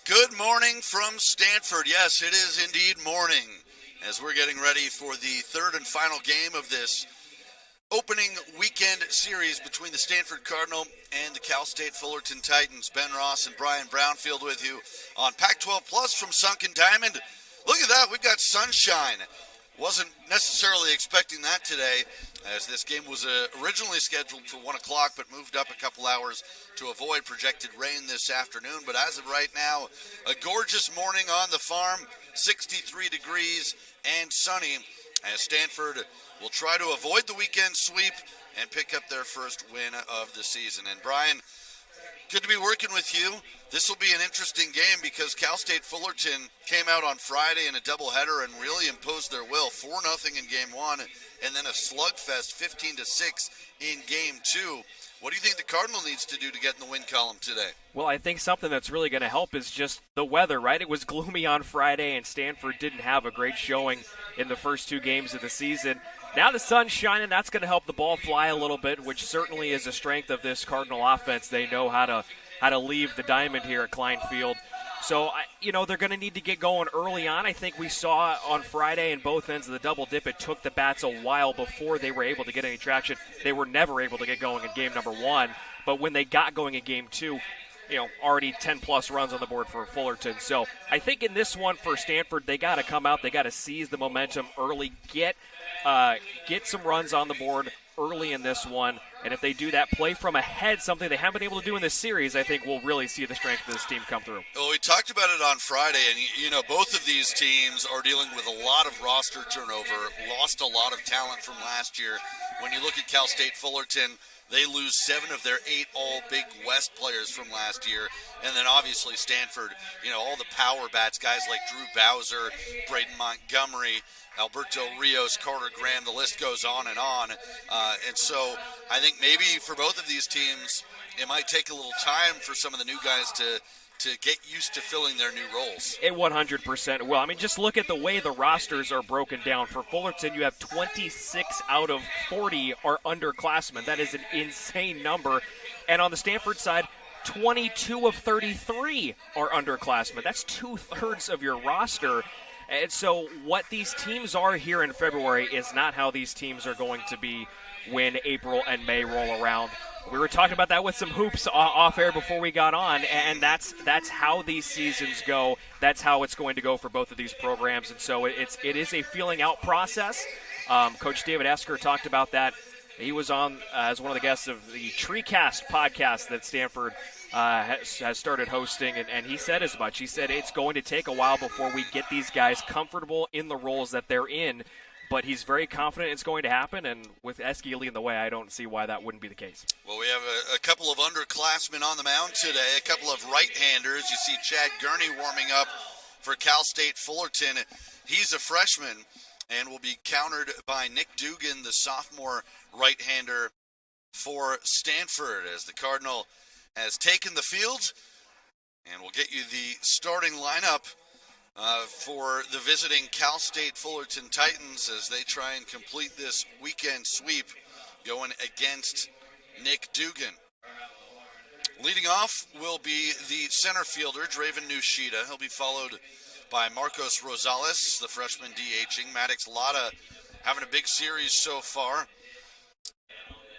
Good morning from Stanford. Yes, it is indeed morning as we're getting ready for the third and final game of this opening weekend series between the Stanford Cardinal and the Cal State Fullerton Titans. Ben Ross and Brian Brownfield with you on Pac-12 Plus from Sunken Diamond. Look at that, we've got sunshine. Wasn't necessarily expecting that today, as this game was originally scheduled for 1 o'clock but moved up a couple hours to avoid projected rain this afternoon. But as of right now, a gorgeous morning on the farm, 63 degrees and sunny, as Stanford will try to avoid the weekend sweep and pick up their first win of the season. And Brian, good to be working with you. This will be an interesting game because Cal State Fullerton came out on Friday in a doubleheader and really imposed their will. 4-0 in game one, and then a slugfest 15-6 in game two. What do you think the Cardinal needs to do to get in the win column today? Well, I think something that's really going to help is just the weather, right? It was gloomy on Friday, and Stanford didn't have a great showing in the first two games of the season. Now the sun's shining. That's going to help the ball fly a little bit, which certainly is a strength of this Cardinal offense. They know how to leave the diamond here at Klein Field. So, they're going to need to get going early on. I think we saw on Friday in both ends of the double dip, it took the bats a while before they were able to get any traction. They were never able to get going in game number one. But when they got going in game two, already 10-plus runs on the board for Fullerton. So I think in this one for Stanford, they got to come out. They got to seize the momentum early, get some runs on the board early in this one. And if they do that, play from ahead, something they haven't been able to do in this series, I think we'll really see the strength of this team come through. Well, we talked about it on Friday, and, both of these teams are dealing with a lot of roster turnover, lost a lot of talent from last year. When you look at Cal State Fullerton, they lose 7 of their 8 all-Big West players from last year. And then obviously Stanford, all the power bats, guys like Drew Bowser, Braden Montgomery, Alberto Rios, Carter Graham, the list goes on. And so I think maybe for both of these teams, it might take a little time for some of the new guys to get used to filling their new roles. It 100% will. Just look at the way the rosters are broken down. For Fullerton, you have 26 out of 40 are underclassmen. That is an insane number. And on the Stanford side, 22 of 33 are underclassmen. That's 2/3 of your roster. And so what these teams are here in February is not how these teams are going to be when April and May roll around. We were talking about that with some hoops off air before we got on, and that's how these seasons go. That's how it's going to go for both of these programs, and so it is a feeling out process. Coach David Esker talked about that. He was on as one of the guests of the TreeCast podcast that Stanford has started hosting, and he said as much. He said it's going to take a while before we get these guys comfortable in the roles that they're in, but he's very confident it's going to happen, and with Eske leading the way, I don't see why that wouldn't be the case. Well, we have a couple of underclassmen on the mound today, a couple of right-handers. You see Chad Gurney warming up for Cal State Fullerton. He's a freshman and will be countered by Nick Dugan, the sophomore right-hander for Stanford, as the Cardinal has taken the field, and we'll get you the starting lineup for the visiting Cal State Fullerton Titans as they try and complete this weekend sweep going against Nick Dugan. Leading off will be the center fielder, Draven Nushida. He'll be followed by Marcos Rosales, the freshman DHing. Maddox Lotta having a big series so far,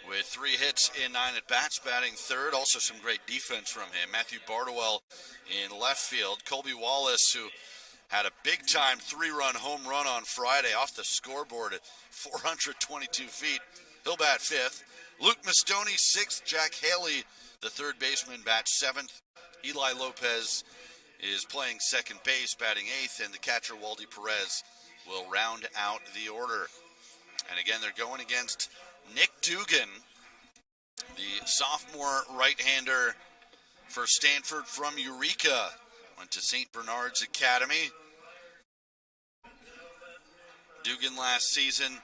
with 3 hits in 9 at-bats, batting third. Also some great defense from him. Matthew Bardwell in left field. Colby Wallace, who had a big-time 3-run home run on Friday off the scoreboard at 422 feet. He'll bat fifth. Luke Mastoni, sixth. Jack Haley, the third baseman, bats seventh. Eli Lopez is playing second base, batting eighth. And the catcher, Waldy Perez, will round out the order. And again, they're going against Nick Dugan, the sophomore right-hander for Stanford from Eureka. Went to St. Bernard's Academy. Dugan last season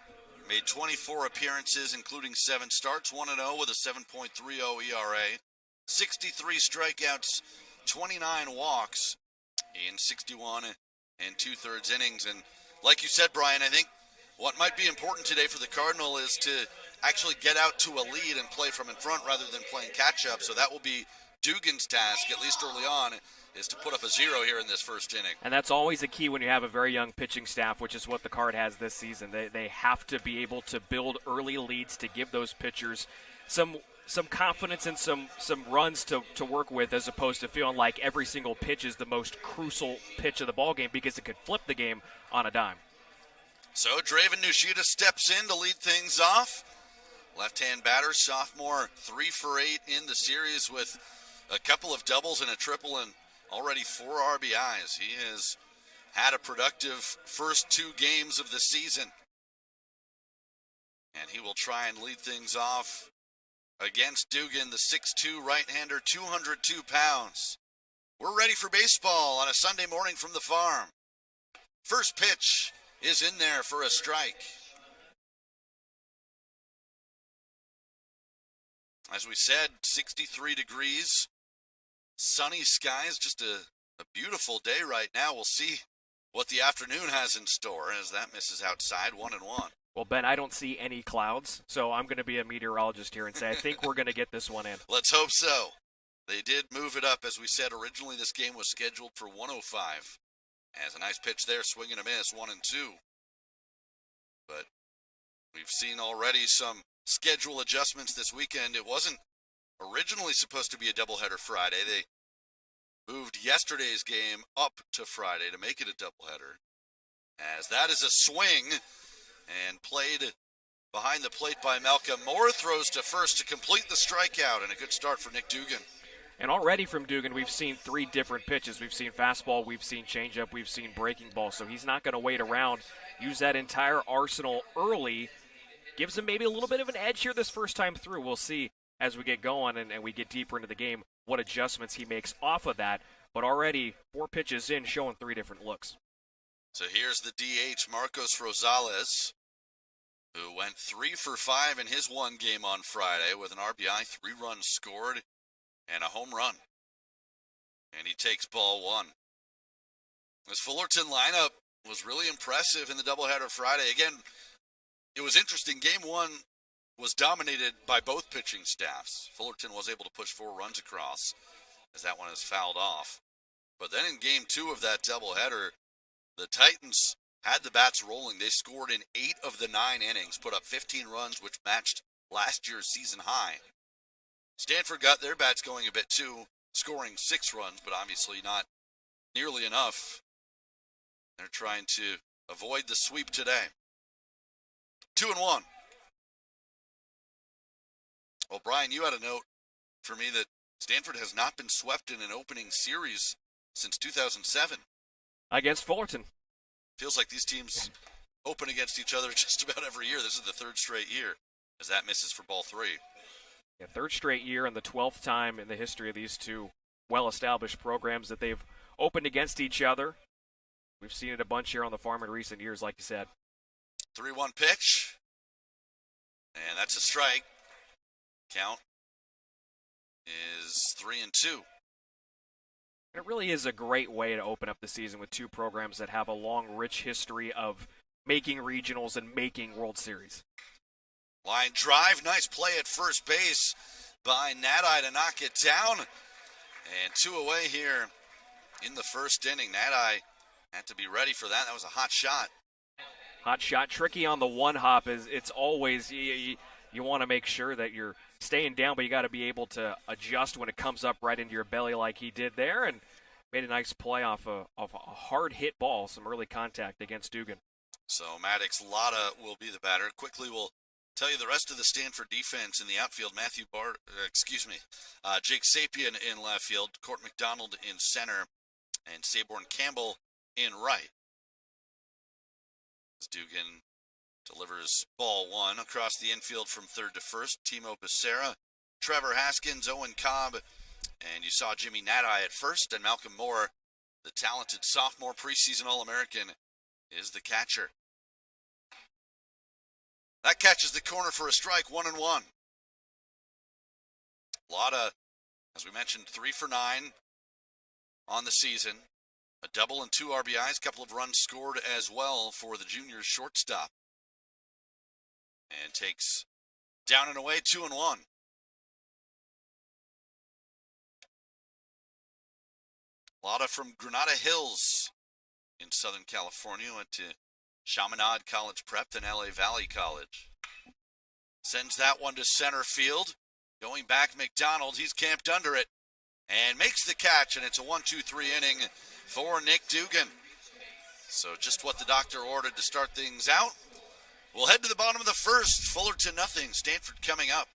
made 24 appearances, including 7 starts, 1-0 with a 7.30 ERA, 63 strikeouts, 29 walks in 61 and 2/3 innings. And like you said, Brian, I think what might be important today for the Cardinal is to actually get out to a lead and play from in front rather than playing catch-up. So that will be Dugan's task, at least early on, is to put up a 0 here in this first inning. And that's always a key when you have a very young pitching staff, which is what the Card has this season. They have to be able to build early leads to give those pitchers some confidence and some runs to work with, as opposed to feeling like every single pitch is the most crucial pitch of the ballgame, because it could flip the game on a dime. So Draven Nishida steps in to lead things off. Left-hand batter, sophomore, 3 for 8 in the series with a couple of doubles and a triple and already 4 RBIs. He has had a productive first 2 games of the season. And he will try and lead things off against Dugan, the 6'2 right-hander, 202 pounds. We're ready for baseball on a Sunday morning from the farm. First pitch is in there for a strike. As we said, 63 degrees, sunny skies, just a beautiful day right now. We'll see what the afternoon has in store as that misses outside, 1-1. Well, Ben, I don't see any clouds, so I'm going to be a meteorologist here and say I think we're going to get this one in. Let's hope so. They did move it up. As we said, originally this game was scheduled for 105. As a nice pitch there, swing and a miss, 1-2. But we've seen already some schedule adjustments this weekend. It wasn't originally supposed to be a doubleheader Friday. They moved yesterday's game up to Friday to make it a doubleheader. As that is a swing and played behind the plate by Malcolm Moore, throws to first to complete the strikeout, and a good start for Nick Dugan. And already from Dugan, we've seen 3 different pitches. We've seen fastball, we've seen changeup, we've seen breaking ball. So he's not going to wait around, use that entire arsenal early. Gives him maybe a little bit of an edge here this first time through. We'll see as we get going and we get deeper into the game what adjustments he makes off of that. But already 4 pitches in, showing 3 different looks. So here's the DH, Marcos Rosales, who went 3 for 5 in his one game on Friday with an RBI, 3 runs scored, and a home run. And he takes ball 1. This Fullerton lineup was really impressive in the doubleheader Friday. Again, it was interesting. Game 1 was dominated by both pitching staffs. Fullerton was able to push 4 runs across as that one is fouled off. But then in Game 2 of that doubleheader, the Titans had the bats rolling. They scored in 8 of the 9 innings, put up 15 runs, which matched last year's season high. Stanford got their bats going a bit too, scoring 6 runs, but obviously not nearly enough. They're trying to avoid the sweep today. 2-1. Well, Brian, you had a note for me that Stanford has not been swept in an opening series since 2007. Against Fullerton. Feels like these teams open against each other just about every year. This is the 3rd straight year as that misses for ball 3. Yeah, 3rd straight year and the 12th time in the history of these two well-established programs that they've opened against each other. We've seen it a bunch here on the farm in recent years, like you said. 3-1 pitch. And that's a strike. Count is 3-2. It really is a great way to open up the season with 2 programs that have a long, rich history of making regionals and making World Series. Line drive, nice play at first base by Nadai to knock it down. And 2 away here in the first inning. Nadai had to be ready for that. That was a hot shot. Hot shot, tricky on the one hop. It's always, you want to make sure that you're staying down, but you got to be able to adjust when it comes up right into your belly like he did there, and made a nice play off a hard hit ball, some early contact against Dugan. So Maddox Lotta will be the batter. Quickly, we'll tell you the rest of the Stanford defense in the outfield. Jake Sapien in left field, Court McDonald in center, and Saborn Campbell in right. As Dugan delivers ball 1 across the infield from 3rd to 1st. Timo Becerra, Trevor Haskins, Owen Cobb, and you saw Jimmy Nadai at first, and Malcolm Moore, the talented sophomore preseason All-American, is the catcher. That catches the corner for a strike, 1-1. Lotta, as we mentioned, 3 for 9 on the season. A double and 2 RBIs, a couple of runs scored as well for the junior shortstop. And takes down and away 2-1. A lot of from Granada Hills in Southern California. Went to Chaminade College Prep, then LA Valley College. Sends that one to center field. Going back, McDonald. He's camped under it and makes the catch, and it's a 1-2-3 inning for Nick Dugan. So just what the doctor ordered to start things out. We'll head to the bottom of the first. Fullerton nothing. Stanford coming up.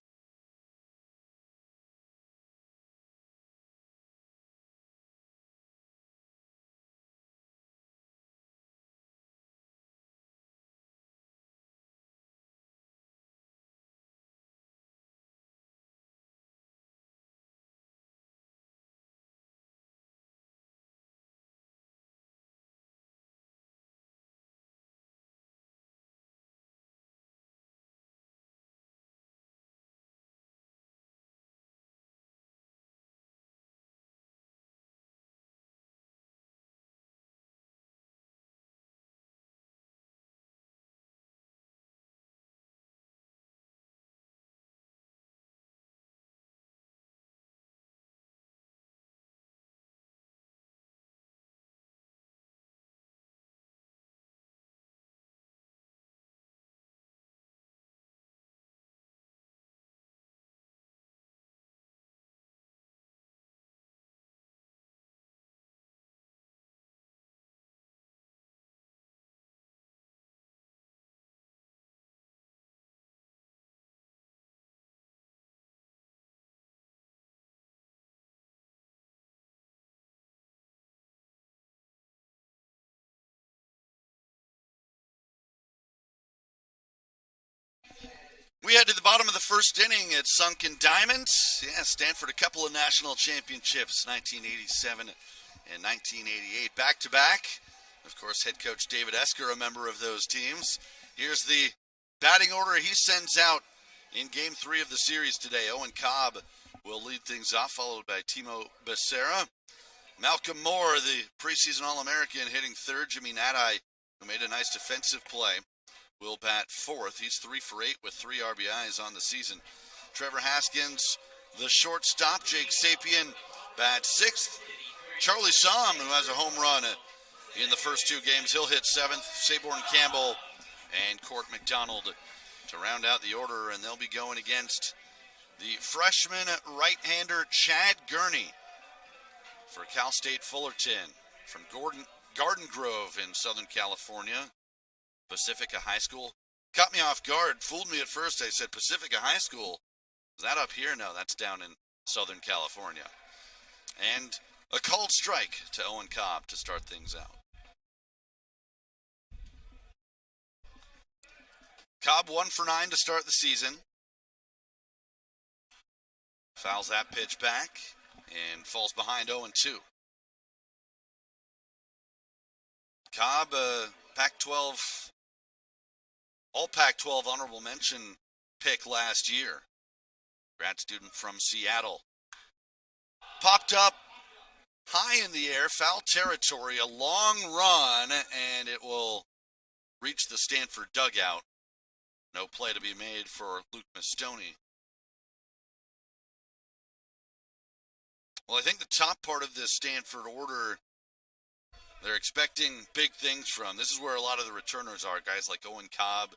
We head to the bottom of the first inning at Sunken Diamonds. Yeah, Stanford, a couple of national championships, 1987 and 1988, back-to-back. Of course, head coach David Esker, a member of those teams. Here's the batting order he sends out in Game 3 of the series today. Owen Cobb will lead things off, followed by Timo Becerra. Malcolm Moore, the preseason All-American, hitting third. Jimmy Nadai, who made a nice defensive play, will bat fourth. He's 3 for 8 with 3 RBIs on the season. Trevor Haskins, the shortstop. Jake Sapien bats sixth. Charlie Somm, who has a home run in the first 2 games, he'll hit seventh. Saborn Campbell and Court McDonald to round out the order, and they'll be going against the freshman right-hander Chad Gurney for Cal State Fullerton from Garden Grove in Southern California. Pacifica High School. Caught me off guard, fooled me at first. I said Pacifica High School. Is that up here? No, that's down in Southern California. And a called strike to Owen Cobb to start things out. Cobb 1 for 9 to start the season. Fouls that pitch back and falls behind 0-2. Cobb, Pac-12, all Pac-12 honorable mention pick last year. Grad student from Seattle. Popped up high in the air, foul territory, a long run, and it will reach the Stanford dugout. No play to be made for Luke Mastoni. Well, I think the top part of this Stanford order, they're expecting big things from. This is where a lot of the returners are, guys like Owen Cobb,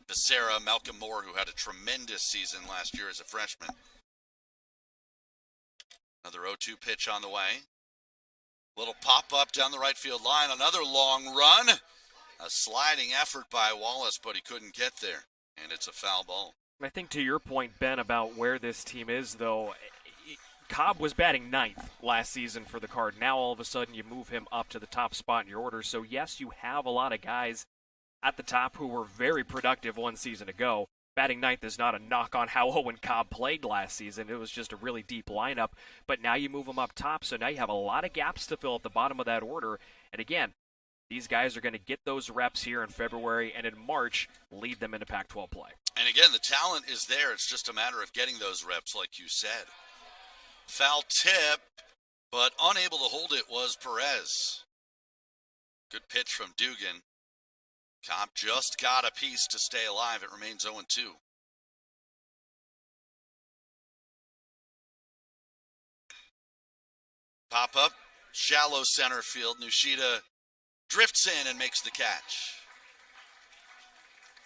Becerra, Malcolm Moore, who had a tremendous season last year as a freshman. Another 0-2 pitch on the way. Little pop-up down the right field line. Another long run. A sliding effort by Wallace, but he couldn't get there. And it's a foul ball. I think to your point, Ben, about where this team is, though, Cobb was batting ninth last season for the Card. Now all of a sudden you move him up to the top spot in your order. So yes, you have a lot of guys at the top who were very productive 1 season ago. Batting ninth is not a knock on how Owen Cobb played last season. It was just a really deep lineup. But now you move him up top, so now you have a lot of gaps to fill at the bottom of that order. And again, these guys are going to get those reps here in February, and in March, lead them into Pac-12 play. And again, the talent is there. It's just a matter of getting those reps, like you said. Foul tip, but unable to hold it was Perez. Good pitch from Dugan. Cobb just got a piece to stay alive. It remains 0-2. Pop up shallow center field. Nushida drifts in and makes the catch.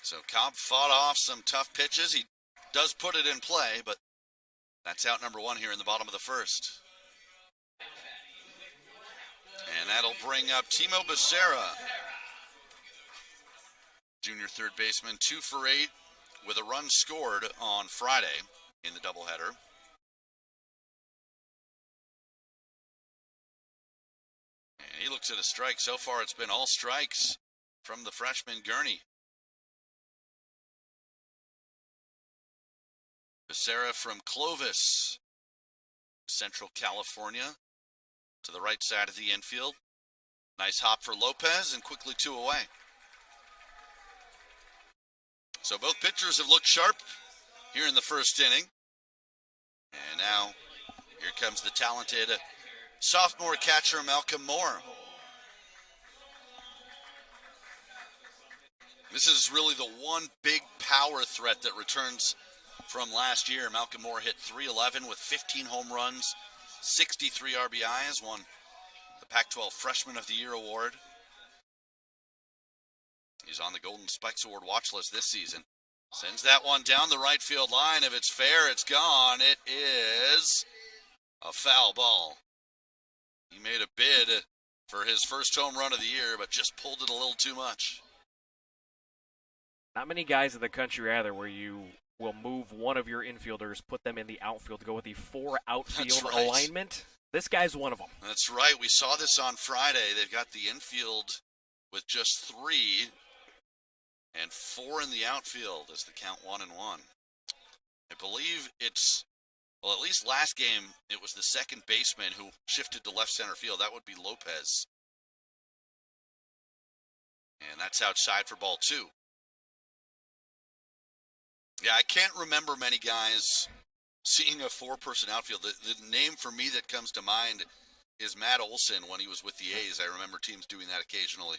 So Cobb fought off some tough pitches. He does put it in play, but that's out number one here in the bottom of the first. And that'll bring up Timo Becerra, junior third baseman, 2 for 8 with a run scored on Friday in the doubleheader. And he looks at a strike. So far it's been all strikes from the freshman Gurney. Becerra from Clovis, Central California, to the right side of the infield. Nice hop for Lopez and quickly 2 away. So both pitchers have looked sharp here in the first inning. And now here comes the talented sophomore catcher Malcolm Moore. This is really the one big power threat that returns from last year. Malcolm Moore hit .311 with 15 home runs, 63 RBIs, won the Pac-12 Freshman of the Year award. He's on the Golden Spikes Award watch list this season. Sends that one down the right field line. If it's fair, it's gone. It is a foul ball. He made a bid for his first home run of the year, but just pulled it a little too much. Not many guys in the country either where you will move one of your infielders, put them in the outfield to go with the 4 outfield alignment. This guy's one of them. That's right. We saw this on Friday. They've got the infield with just 3 and 4 in the outfield as the count 1-1. I believe it's, well, at least last game, it was the second baseman who shifted to left center field. That would be Lopez. And that's outside for ball 2. Yeah, I can't remember many guys seeing a 4-person outfield. The name for me that comes to mind is Matt Olson when he was with the A's. I remember teams doing that occasionally.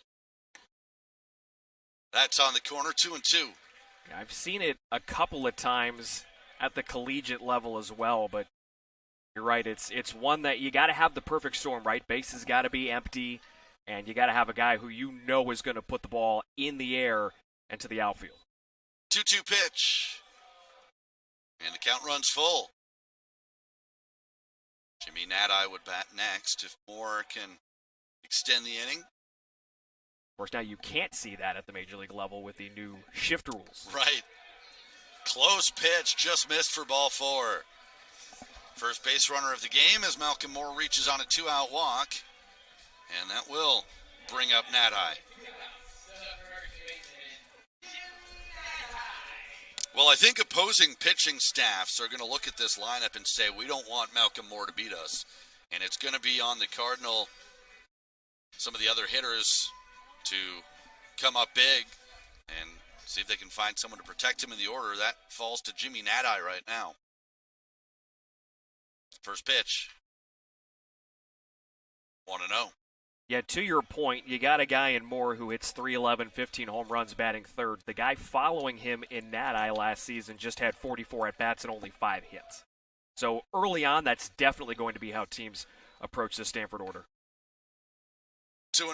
That's on the corner, 2-2. Yeah, I've seen it a couple of times at the collegiate level as well, but you're right. It's one that you got to have the perfect storm, right? Bases got to be empty, and you got to have a guy who you know is going to put the ball in the air and to the outfield. 2-2 pitch. And the count runs full. Jimmy Nadai would bat next if Moore can extend the inning. Of course, now you can't see that at the major league level with the new shift rules. Right. Close pitch, just missed for ball 4. First base runner of the game as Malcolm Moore reaches on a 2-out walk. And that will bring up Nadai. Well, I think opposing pitching staffs are going to look at this lineup and say, we don't want Malcolm Moore to beat us. And it's going to be on the Cardinal, some of the other hitters, to come up big and see if they can find someone to protect him in the order. That falls to Jimmy Nadai right now. First pitch. 1-0. Yeah, to your point, you got a guy in Moore who hits .311, 15 home runs, batting third. The guy following him in Nadai last season just had 44 at-bats and only 5 hits. So early on, that's definitely going to be how teams approach the Stanford order. 2-0.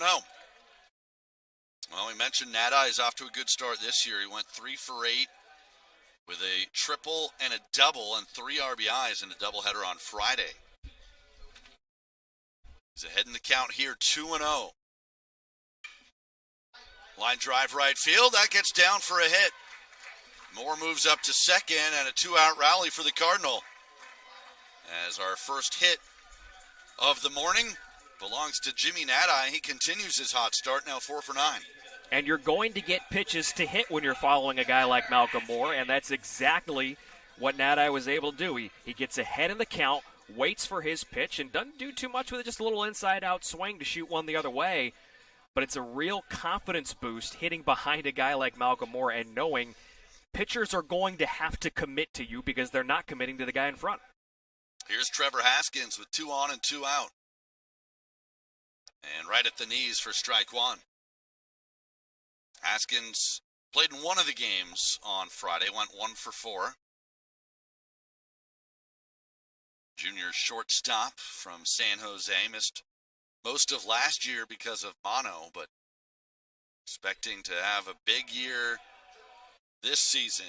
Well, we mentioned Nadai is off to a good start this year. He went 3 for 8 with a triple and a double and 3 RBIs in a doubleheader on Friday. He's ahead in the count here, 2-0. Line drive right field. That gets down for a hit. Moore moves up to second and a 2-out rally for the Cardinal. As our first hit of the morning belongs to Jimmy Nadai. He continues his hot start, now 4 for 9. And you're going to get pitches to hit when you're following a guy like Malcolm Moore, and that's exactly what Nadai was able to do. He gets ahead in the count, waits for his pitch, and doesn't do too much with it, just a little inside-out swing to shoot one the other way. But it's a real confidence boost hitting behind a guy like Malcolm Moore and knowing pitchers are going to have to commit to you because they're not committing to the guy in front. Here's Trevor Haskins with 2 on and 2 out. And right at the knees for strike 1. Haskins played in one of the games on Friday, went 1 for 4. Junior shortstop from San Jose missed most of last year because of mono, but expecting to have a big year this season.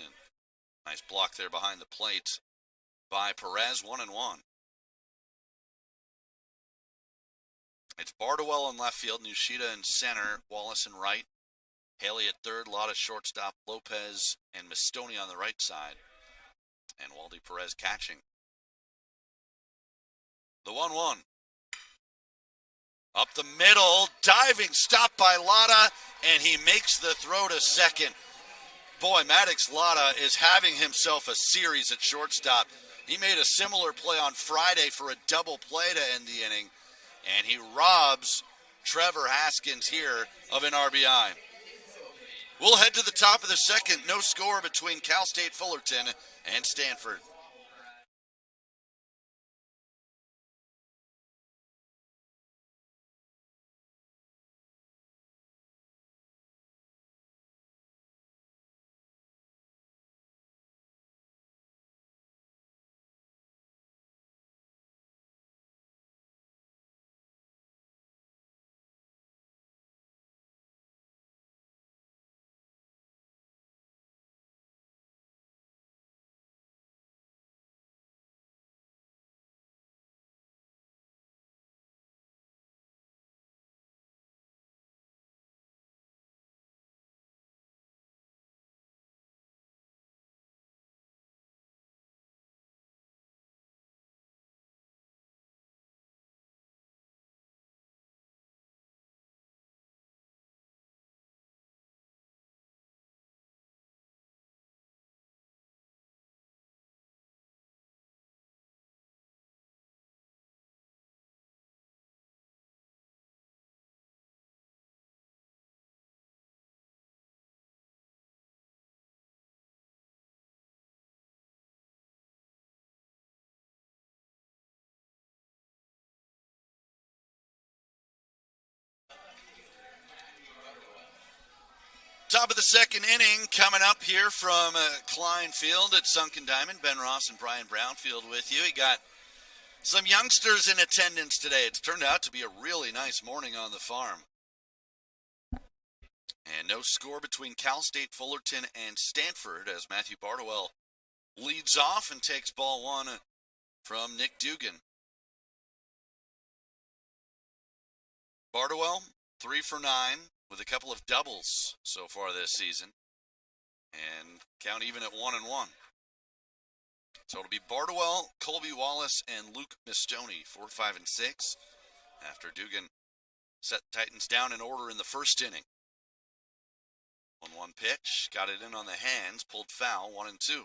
Nice block there behind the plate by Perez, 1-1. It's Bardwell in left field, Nishida in center, Wallace in right, Haley at third, Lotta shortstop, Lopez and Mastoni on the right side, and Waldy Perez catching. The 1-1. Up the middle, diving stop by Lotta, and he makes the throw to second. Boy, Maddox Lotta is having himself a series at shortstop. He made a similar play on Friday for a double play to end the inning, and he robs Trevor Haskins here of an RBI. We'll head to the top of the second. No score between Cal State Fullerton and Stanford. Top of the second inning coming up here from Klein Field at Sunken Diamond. Ben Ross and Brian Brownfield with you. We got some youngsters in attendance today. It's turned out to be a really nice morning on the farm. And no score between Cal State Fullerton and Stanford as Matthew Bardwell leads off and takes ball one from Nick Dugan. Bardwell, 3 for 9. With a couple of doubles so far this season, and count even at 1-1. So it'll be Bardwell, Colby Wallace, and Luke Mastoni, 4, 5, and 6, after Dugan set the Titans down in order in the first inning. 1-1 pitch, got it in on the hands, pulled foul, 1-2.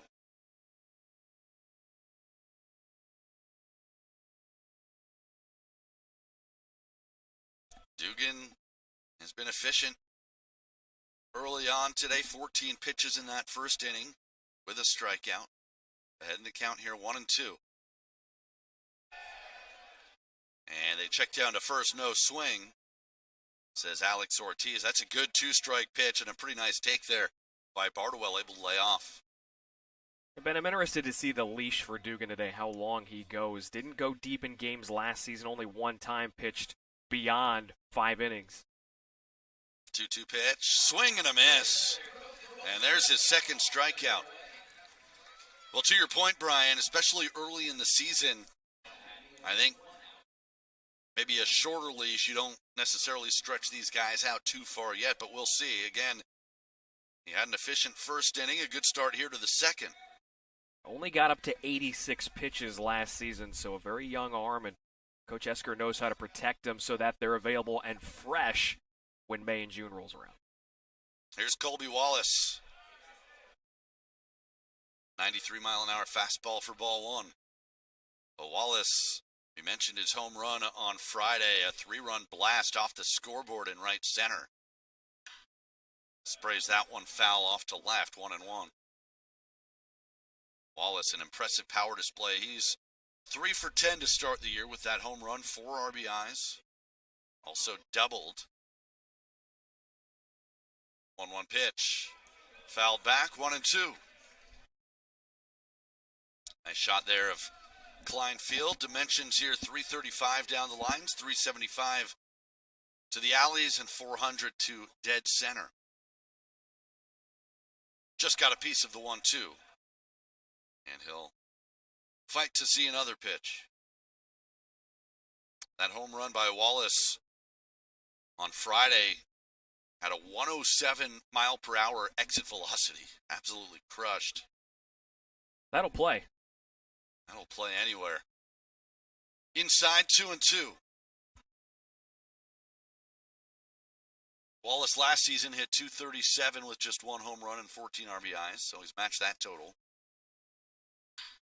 Dugan has been efficient early on today. 14 pitches in that first inning with a strikeout. Ahead in the count here, 1-2. And they check down to first, no swing, says Alex Ortiz. That's a good 2-strike pitch and a pretty nice take there by Bardwell, able to lay off. Ben, I'm interested to see the leash for Dugan today, how long he goes. Didn't go deep in games last season, only one time pitched beyond 5 innings. 2-2 pitch, swing and a miss. And there's his second strikeout. Well, to your point, Brian, especially early in the season, I think maybe a shorter leash, you don't necessarily stretch these guys out too far yet, but we'll see. Again, he had an efficient first inning, a good start here to the second. Only got up to 86 pitches last season, so a very young arm, and Coach Esker knows how to protect them so that they're available and fresh when May and June rolls around. Here's Colby Wallace. 93-mile-an-hour fastball for ball one. But Wallace, we mentioned his home run on Friday, a 3-run blast off the scoreboard in right center. Sprays that one foul off to left, 1-1. Wallace, an impressive power display. He's 3 for 10 to start the year with that home run, 4 RBIs. Also doubled. 1-1 pitch. Fouled back, 1-2. Nice shot there of Klein Field. Dimensions here, 335 down the lines, 375 to the alleys and 400 to dead center. Just got a piece of the 1-2. And he'll fight to see another pitch. That home run by Wallace on Friday had a 107 mile per hour exit velocity. Absolutely crushed. That'll play. That'll play anywhere. Inside 2-2. Wallace last season hit .237 with just 1 home run and 14 RBIs, so he's matched that total.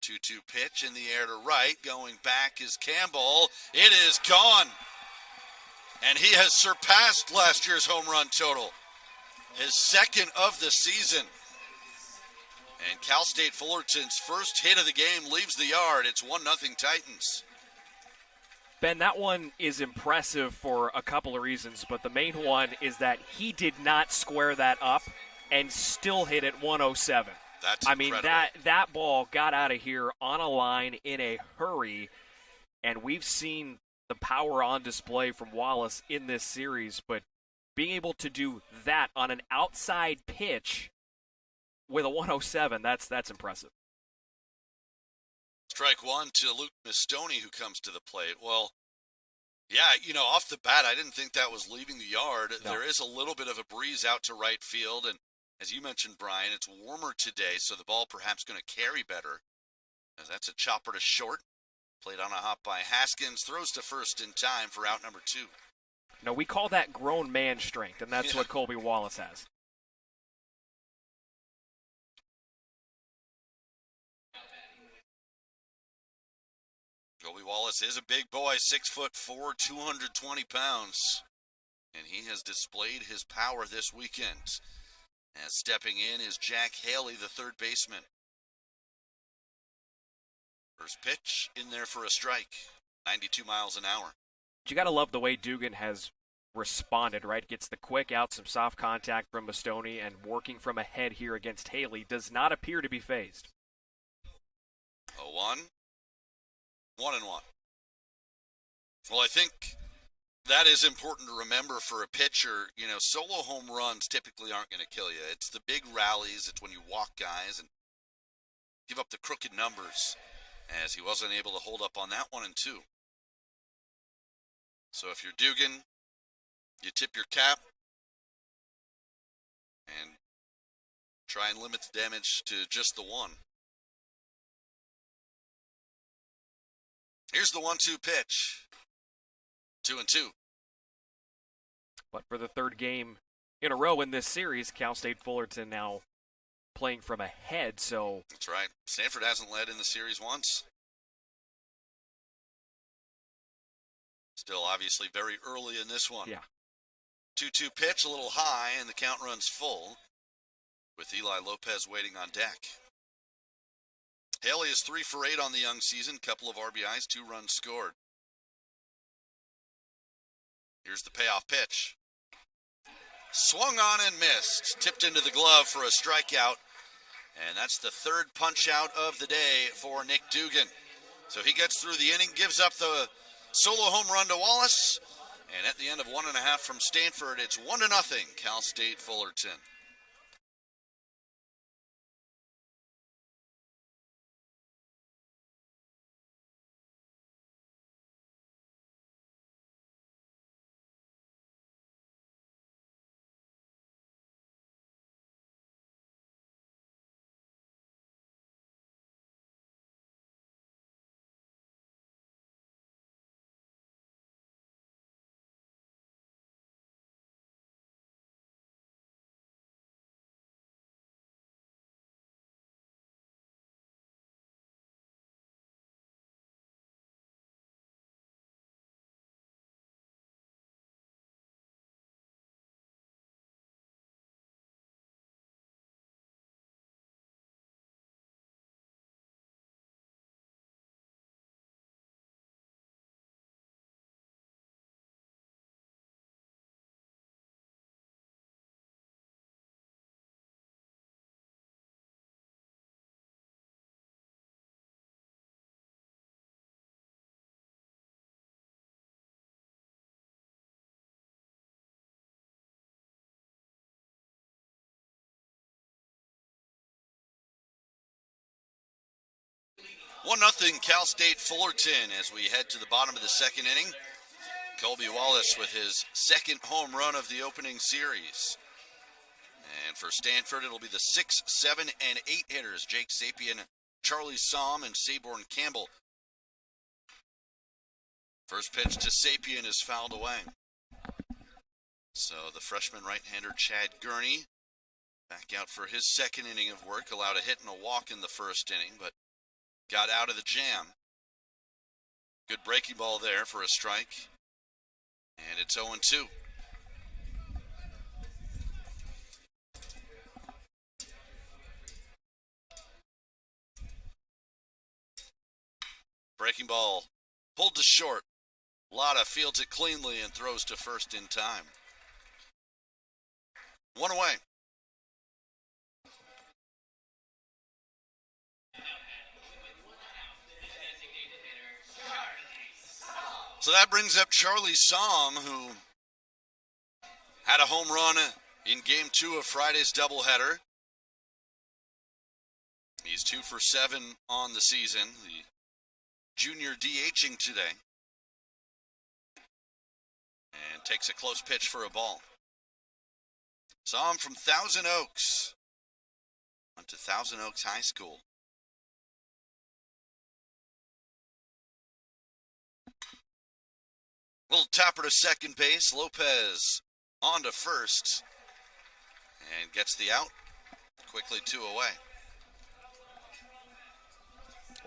2-2 pitch in the air to right. Going back is Campbell. It is gone. And he has surpassed last year's home run total. His second of the season. And Cal State Fullerton's first hit of the game leaves the yard. It's 1-0 Titans. Ben, that one is impressive for a couple of reasons, but the main one is that he did not square that up and still hit it 107. That's incredible. That ball got out of here on a line in a hurry, and we've seen the power on display from Wallace in this series, but being able to do that on an outside pitch with a 107, that's impressive. Strike one to Luke Mistoni, who comes to the plate. Well, yeah, off the bat, I didn't think that was leaving the yard. No. There is a little bit of a breeze out to right field, and as you mentioned, Brian, it's warmer today, so the ball perhaps going to carry better. As that's a chopper to short. Played on a hop by Haskins, throws to first in time for out number 2. No, we call that grown man strength, and that's what Colby Wallace has. Colby Wallace is a big boy, 6'4", 220 pounds. And he has displayed his power this weekend. As stepping in is Jack Haley, the third baseman. First pitch in there for a strike, 92 miles an hour. You got to love the way Dugan has responded, right? Gets the quick out, some soft contact from Mistoni, and working from ahead here against Haley does not appear to be phased. 0-1, 1-1. Well, I think that is important to remember for a pitcher. Solo home runs typically aren't going to kill you. It's the big rallies. It's when you walk guys and give up the crooked numbers, as he wasn't able to hold up on that 1 and 2. So if you're Dugan, you tip your cap and try and limit the damage to just the 1. Here's the 1-2 pitch. 2-2. But for the third game in a row in this series, Cal State Fullerton now playing from ahead, so... That's right. Stanford hasn't led in the series once. Still obviously very early in this one. Yeah. 2-2 pitch, a little high, and the count runs full with Eli Lopez waiting on deck. Haley is 3 for 8 on the young season, couple of RBIs, 2 runs scored. Here's the payoff pitch. Swung on and missed. Tipped into the glove for a strikeout. And that's the third punch out of the day for Nick Dugan. So he gets through the inning, gives up the solo home run to Wallace. And at the end of 1.5 from Stanford, it's 1-0, Cal State Fullerton. 1-0 Cal State Fullerton as we head to the bottom of the second inning. Colby Wallace with his second home run of the opening series. And for Stanford, it'll be the 6, 7, and 8 hitters. Jake Sapien, Charlie Somm, and Saborn Campbell. First pitch to Sapien is fouled away. So the freshman right-hander Chad Gurney back out for his second inning of work. Allowed a hit and a walk in the first inning, but got out of the jam. Good breaking ball there for a strike. And it's 0-2. Breaking ball pulled to short. Lotta fields it cleanly and throws to first in time. 1 away. So that brings up Charlie Somm, who had a home run in Game 2 of Friday's doubleheader. He's 2 for 7 on the season. The junior DHing today. And takes a close pitch for a ball. Somm from Thousand Oaks. Went to Thousand Oaks High School. Little topper to second base. Lopez on to first. And gets the out. Quickly 2 away.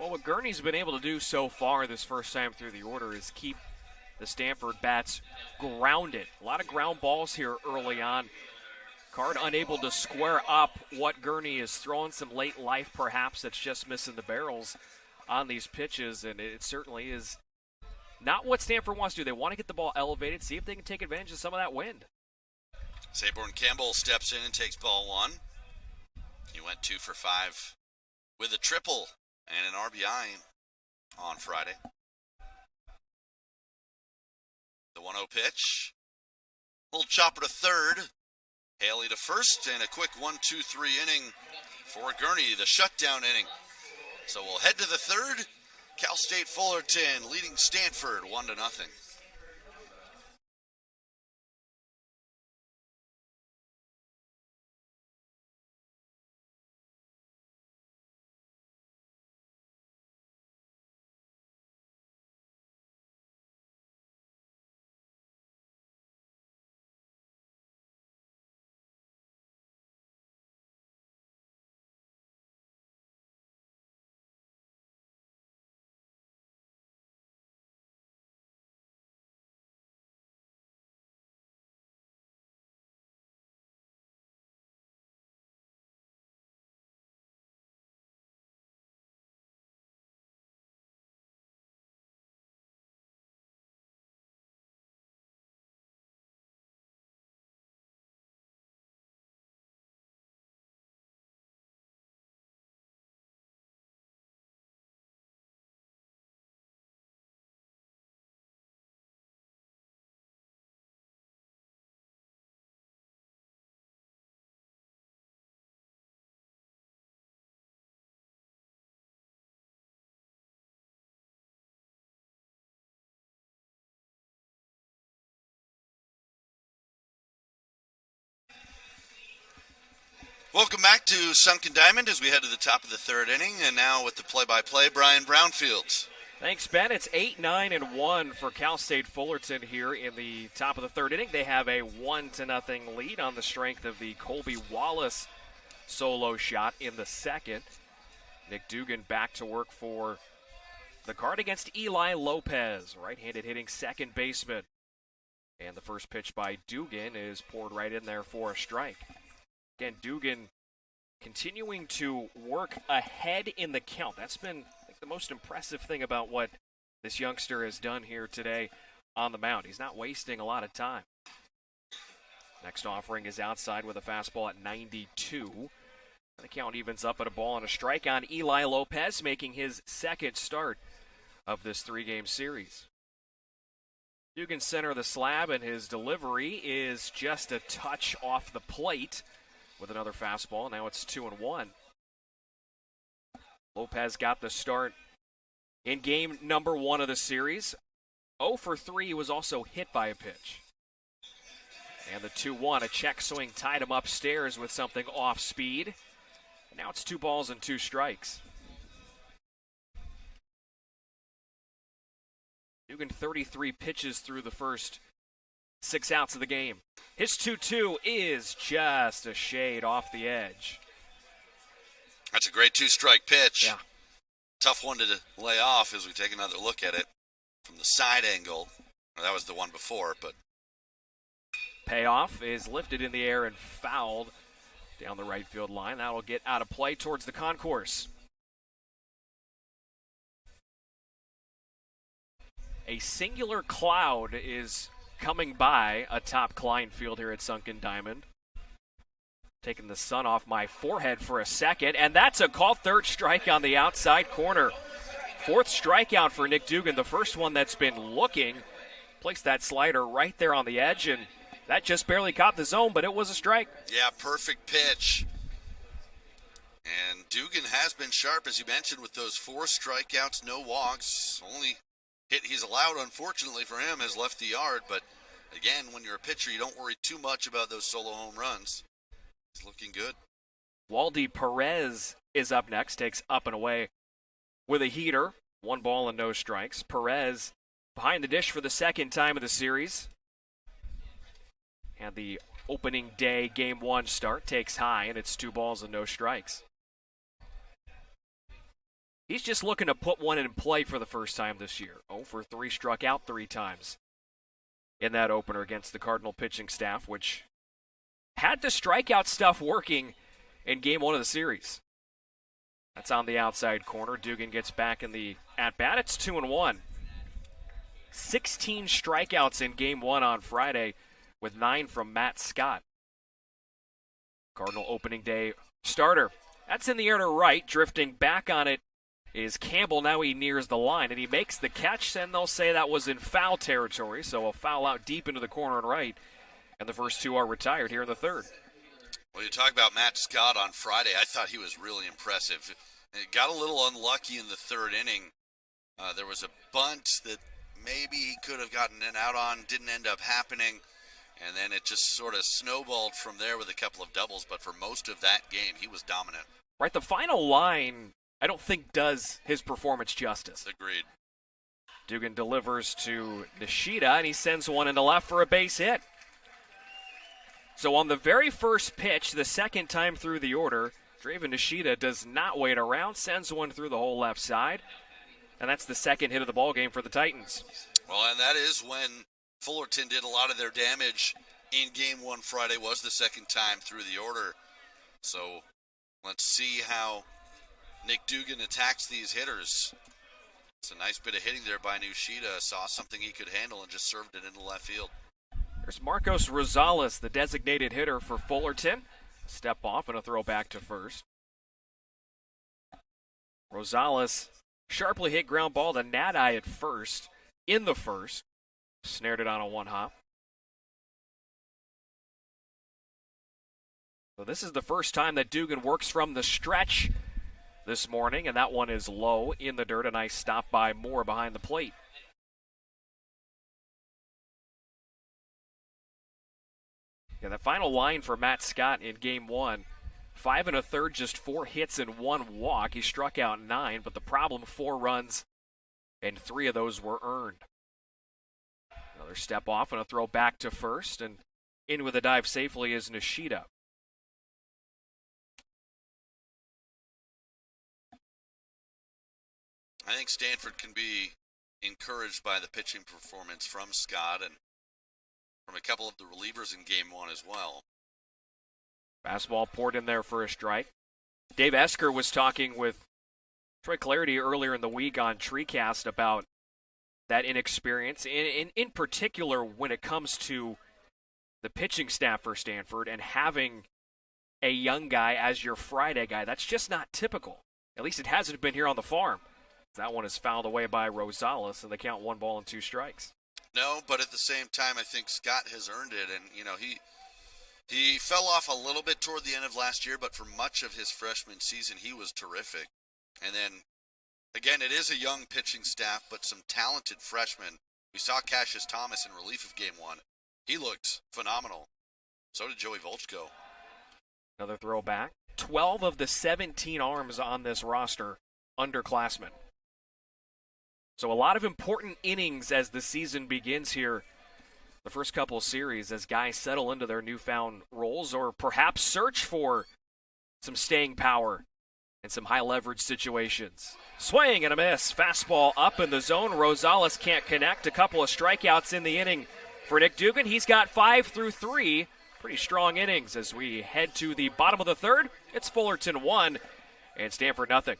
Well, what Gurney's been able to do so far this first time through the order is keep the Stanford bats grounded. A lot of ground balls here early on. Card unable to square up what Gurney is throwing. Some late life perhaps that's just missing the barrels on these pitches, and it certainly is not what Stanford wants to do. They want to get the ball elevated, see if they can take advantage of some of that wind. Saborn Campbell steps in and takes ball 1. He went 2 for 5 with a triple and an RBI on Friday. The 1-0 pitch. Little chopper to third. Haley to first, and a quick 1-2-3 inning for Gurney, the shutdown inning. So we'll head to the third. Cal State Fullerton leading Stanford 1-0. Welcome back to Sunken Diamond as we head to the top of the third inning, and now with the play-by-play, Brian Brownfield. Thanks, Ben. It's 8, 9, and 1 for Cal State Fullerton here in the top of the third inning. They have a 1-0 lead on the strength of the Colby Wallace solo shot in the second. Nick Dugan back to work for the Card against Eli Lopez, right-handed hitting second baseman. And the first pitch by Dugan is poured right in there for a strike. Again, Dugan continuing to work ahead in the count. That's been, I think, the most impressive thing about what this youngster has done here today on the mound. He's not wasting a lot of time. Next offering is outside with a fastball at 92. The count evens up at a ball and a strike on Eli Lopez, making his second start of this 3-game series. Dugan center of the slab, and his delivery is just a touch off the plate with another fastball. Now it's 2-1. Lopez got the start In game number 1 of the series, 0 for 3, he was also hit by a pitch. And the 2-1, a check swing tied him upstairs with something off speed. And now it's 2 balls and 2 strikes. Dugan 33 pitches through the first 6 outs of the game. His 2-2 is just a shade off the edge. That's a great 2-strike pitch. Yeah. Tough one to lay off as we take another look at it from the side angle. Well, that was the one before, but payoff is lifted in the air and fouled down the right field line. That will get out of play towards the concourse. A singular cloud is coming by atop Klein Field here at Sunken Diamond. Taking the sun off my forehead for a second, and that's a called third strike on the outside corner. 4th strikeout for Nick Dugan, the first one that's been looking. Placed that slider right there on the edge, and that just barely caught the zone, but it was a strike. Yeah, perfect pitch. And Dugan has been sharp, as you mentioned, with those 4 strikeouts, no walks. Only hit he's allowed, unfortunately for him, has left the yard. But again, when you're a pitcher, you don't worry too much about those solo home runs. He's looking good. Waldy Perez is up next, takes up and away with a heater. 1 ball and no strikes. Perez behind the dish for the second time of the series. And the opening day game 1 start takes high, and it's 2 balls and no strikes. He's just looking to put one in play for the first time this year. 0 for 3, struck out 3 times in that opener against the Cardinal pitching staff, which had the strikeout stuff working in game 1 of the series. That's on the outside corner. Dugan gets back in the at-bat. It's 2-1. 16 strikeouts in game 1 on Friday, with 9 from Matt Scott. Cardinal opening day starter. That's in the air to right. Drifting back on it is Campbell. Now he nears the line, and he makes the catch, and they'll say that was in foul territory, so a foul out deep into the corner and right. And the first 2 are retired here in the 3rd. Well, you talk about Matt Scott on Friday. I thought he was really impressive. It got a little unlucky in the 3rd inning. There was a bunt that maybe he could have gotten an out on, didn't end up happening. And then it just sort of snowballed from there with a couple of doubles. But for most of that game, he was dominant. Right, the final line, I don't think does his performance justice. Agreed. Dugan delivers to Nishida, and he sends one into left for a base hit. So on the very first pitch, the second time through the order, Draven Nishida does not wait around, sends one through the whole left side. And that's the second hit of the ball game for the Titans. Well, and that is when Fullerton did a lot of their damage in game 1 Friday, was the second time through the order. So let's see how Nick Dugan attacks these hitters. It's a nice bit of hitting there by Nishida. Saw something he could handle and just served it into left field. There's Marcos Rosales, the designated hitter for Fullerton. Step off and a throw back to first. Rosales sharply hit ground ball to Nadai at first, in the first. Snared it on a 1-hop. So this is the first time that Dugan works from the stretch this morning, and that one is low in the dirt. A nice stop by Moore behind the plate. Yeah, that final line for Matt Scott in game 1, 5 1/3, just 4 hits and 1 walk. He struck out 9, but the problem, 4 runs, and 3 of those were earned. Another step off and a throw back to first, and in with a dive safely is Nishida. I think Stanford can be encouraged by the pitching performance from Scott and from a couple of the relievers in game 1 as well. Fastball poured in there for a strike. Dave Esker was talking with Troy Clarity earlier in the week on TreeCast about that inexperience, in particular when it comes to the pitching staff for Stanford and having a young guy as your Friday guy. That's just not typical. At least it hasn't been here on the farm. That one is fouled away by Rosales, and they count 1 ball and 2 strikes. No, but at the same time, I think Scott has earned it. And, you know, he fell off a little bit toward the end of last year, but for much of his freshman season, he was terrific. And then Again, it is a young pitching staff, but some talented freshmen. We saw Cassius Thomas in relief of game one. He looked phenomenal. So did Joey Volchko. Another throwback. 12 of the 17 arms on this roster, underclassmen. So a lot of important innings as the season begins here. The first couple of series as guys settle into their newfound roles or perhaps search for some staying power in some high leverage situations. Swing and a miss. Fastball up in the zone. Rosales can't connect. A couple of strikeouts in the inning for Nick Dugan. He's got 5 through 3. Pretty strong innings as we head to the bottom of the third. It's Fullerton 1 and Stanford nothing.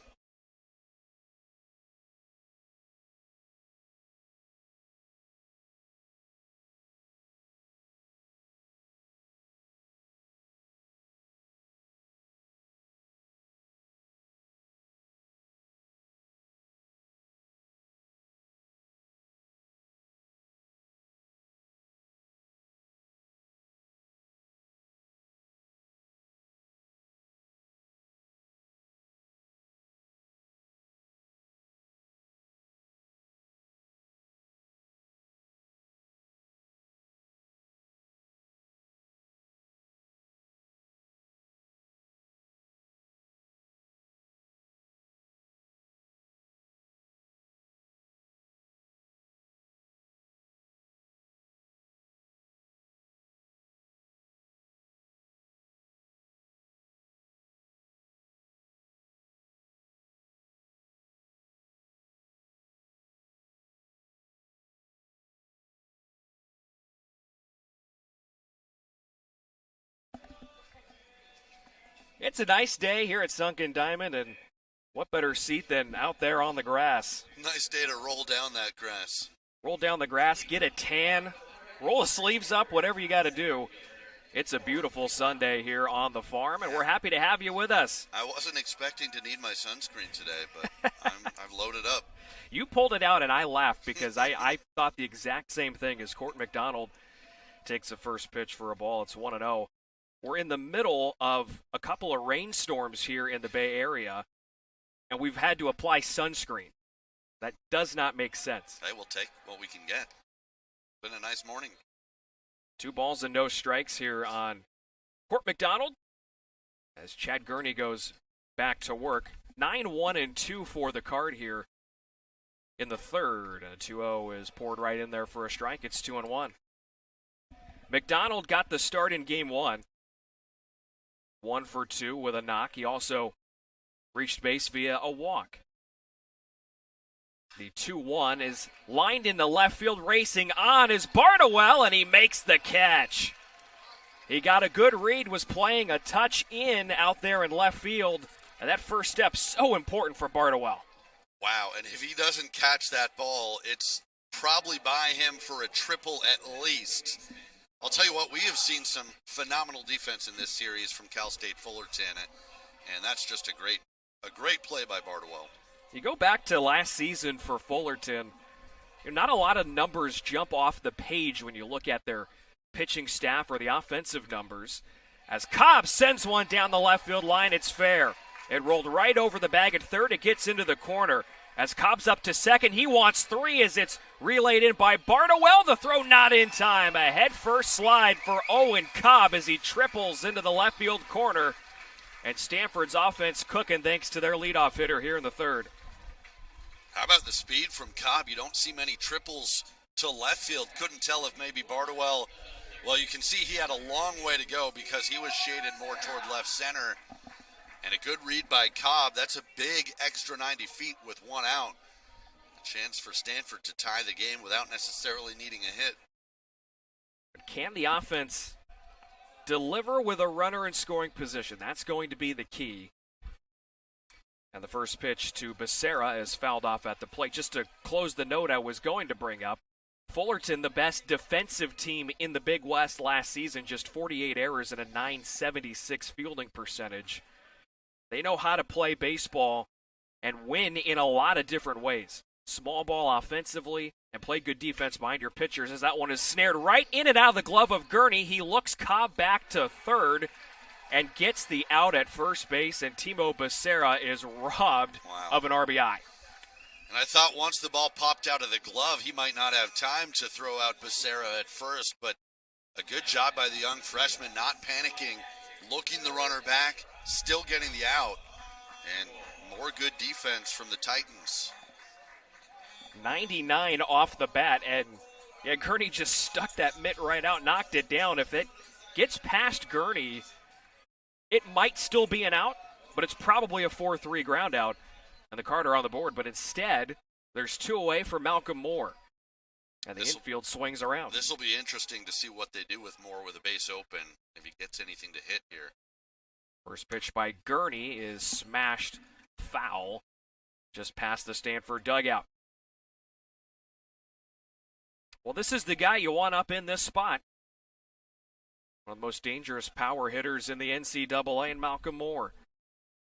It's a nice day here at Sunken Diamond, and what better seat than out there on the grass? Nice day to roll down that grass. Roll down the grass, get a tan, roll the sleeves up, whatever you got to do. It's a beautiful Sunday here on the farm, and we're happy to have you with us. I wasn't expecting to need my sunscreen today, but I've loaded up. You pulled it out, and I laughed because I thought the exact same thing as Court McDonald takes the first pitch for a ball. It's 1-0. We're in the middle of a couple of rainstorms here in the Bay Area, and we've had to apply sunscreen. That does not make sense. Hey, we'll take what we can get. Been a nice morning. 2 balls and no strikes here on Court McDonald as Chad Gurney goes back to work. 9-1-2 for the Card here in the third. 2-0 is poured right in there for a strike. It's 2-1. McDonald got the start in game one. 1 for 2 with a knock. He also reached base via a walk. The 2-1 is lined into left field. Racing on is Bardowell, and he makes the catch. He got a good read, was playing a touch in out there in left field, and that first step so important for Bardowell. Wow, and if he doesn't catch that ball, it's probably by him for a triple at least. I'll tell you what, we have seen some phenomenal defense in this series from Cal State Fullerton, and that's just a great play by Bardowell. You go back to last season for Fullerton, not a lot of numbers jump off the page when you look at their pitching staff or the offensive numbers. As Cobb sends one down the left field line, it's fair. It rolled right over the bag at third. It gets into the corner. As Cobb's up to second, he wants 3 as it's relayed in by Bardowell. The throw not in time. A head-first slide for Owen Cobb as he triples into the left field corner. And Stanford's offense cooking thanks to their leadoff hitter here in the third. How about the speed from Cobb? You don't see many triples to left field. Couldn't tell if maybe Bardowell, well, you can see he had a long way to go because he was shaded more toward left center. And a good read by Cobb. That's a big extra 90 feet with 1 out. A chance for Stanford to tie the game without necessarily needing a hit. Can the offense deliver with a runner in scoring position? That's going to be the key. And the first pitch to Becerra is fouled off at the plate. Just to close the note I was going to bring up, Fullerton, the best defensive team in the Big West last season, just 48 errors and a .976 fielding percentage. They know how to play baseball and win in a lot of different ways. Small ball offensively and play good defense behind your pitchers as that one is snared right in and out of the glove of Gurney. He looks Cobb back to third and gets the out at first base, and Timo Becerra is robbed of an RBI. And I thought once the ball popped out of the glove, he might not have time to throw out Becerra at first, but a good job by the young freshman, not panicking, looking the runner back, still getting the out, and more good defense from the Titans. 99 off the bat, and yeah, Gurney just stuck that mitt right out, knocked it down. If it gets past Gurney, it might still be an out, but it's probably a 4-3 ground out, and the Carter on the board. But instead, there's 2 away for Malcolm Moore, and the infield swings around. This will be interesting to see what they do with Moore with a base open, if he gets anything to hit here. First pitch by Gurney is smashed foul just past the Stanford dugout. Well, this is the guy you want up in this spot. One of the most dangerous power hitters in the NCAA, and Malcolm Moore,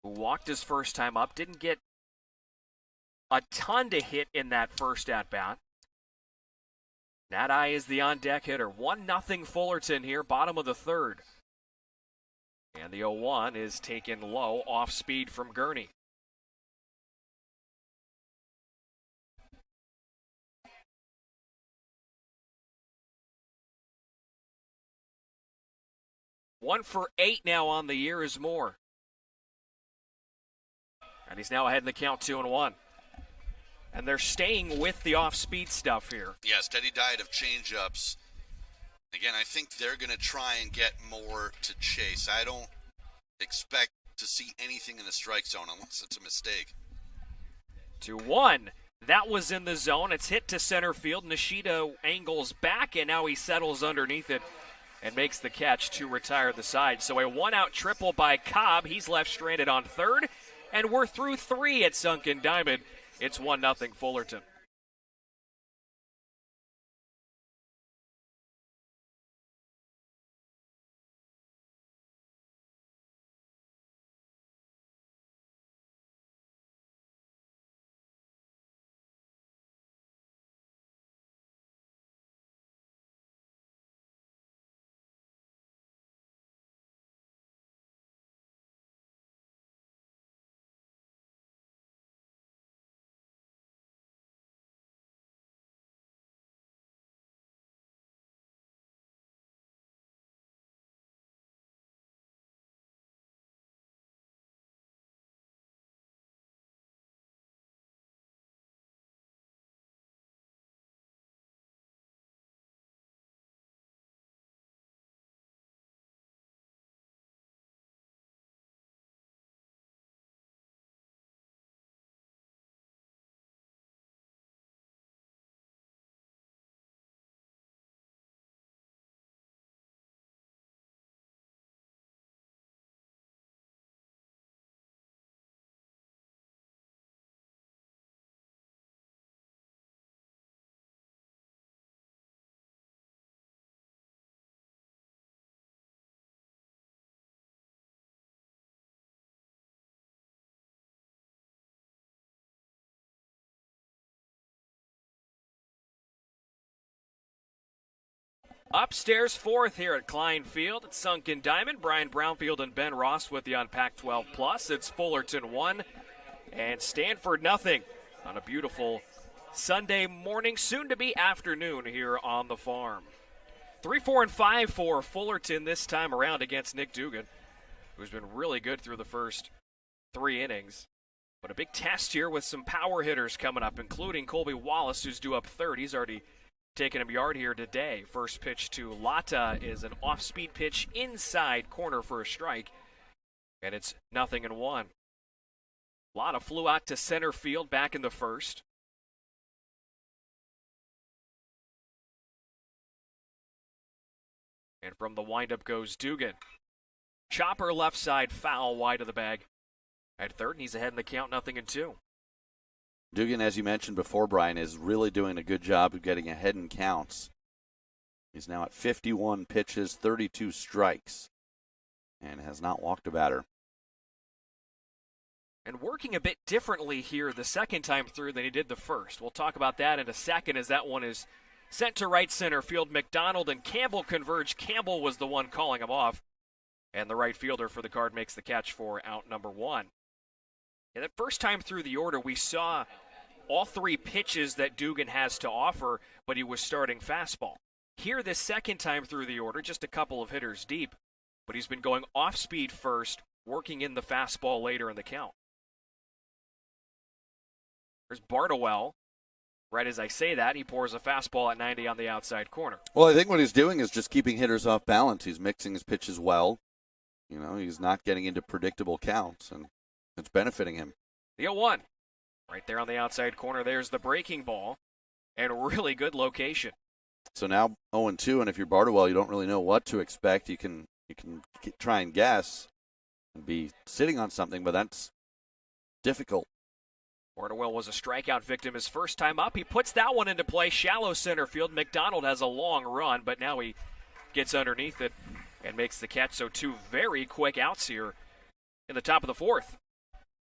who walked his first time up, didn't get a ton to hit in that first at-bat. That eye is the on-deck hitter. 1-0 Fullerton here, bottom of the third. And the 0-1 is taken low, off speed from Gurney. One for 8 now on the year is Moore. And he's now ahead in the count, 2-1. And they're staying with the off-speed stuff here. Yeah, steady diet of change-ups. Again, I think they're going to try and get Moore to chase. I don't expect to see anything in the strike zone unless it's a mistake. 2-1. That was in the zone. It's hit to center field. Nishida angles back, and now he settles underneath it and makes the catch to retire the side. So a 1-out triple by Cobb. He's left stranded on third, and we're through 3 at Sunken Diamond. It's 1-0 Fullerton. Upstairs fourth here at Klein Field at Sunken Diamond. Brian Brownfield and Ben Ross with you on Pac-12 Plus. It's Fullerton 1 and Stanford 0 on a beautiful Sunday morning, soon to be afternoon here on the farm. 3, 4, and 5 for Fullerton this time around against Nick Dugan, who's been really good through the first 3 innings. But a big test here with some power hitters coming up, including Colby Wallace, who's due up third. He's already taking a yard here today. First pitch to Lata is an off-speed pitch inside corner for a strike, and it's 0-1. Lata flew out to center field back in the first. And from the windup goes Dugan. Chopper left side, foul wide of the bag at third, and he's ahead in the count, 0-2. Dugan, as you mentioned before, Brian, is really doing a good job of getting ahead in counts. He's now at 51 pitches, 32 strikes, and has not walked a batter. And working a bit differently here the second time through than he did the first. We'll talk about that in a second as that one is sent to right center field. McDonald and Campbell converge. Campbell was the one calling him off, and the right fielder for the Card makes the catch for out number 1. And that first time through the order, we saw all three pitches that Dugan has to offer, but he was starting fastball. Here, this second time through the order, just a couple of hitters deep, but he's been going off speed first, working in the fastball later in the count. There's Bartowell. Right as I say that, he pours a fastball at 90 on the outside corner. Well, I think what he's doing is just keeping hitters off balance. He's mixing his pitches well. You know, he's not getting into predictable counts, and it's benefiting him. The 0-1. Right there on the outside corner, there's the breaking ball, and really good location. So now 0-2, and if you're Bartowell, you don't really know what to expect. You can try and guess and be sitting on something, but that's difficult. Bartowell was a strikeout victim his first time up. He puts that one into play, shallow center field. McDonald has a long run, but now he gets underneath it and makes the catch. So two very quick outs here in the top of the fourth.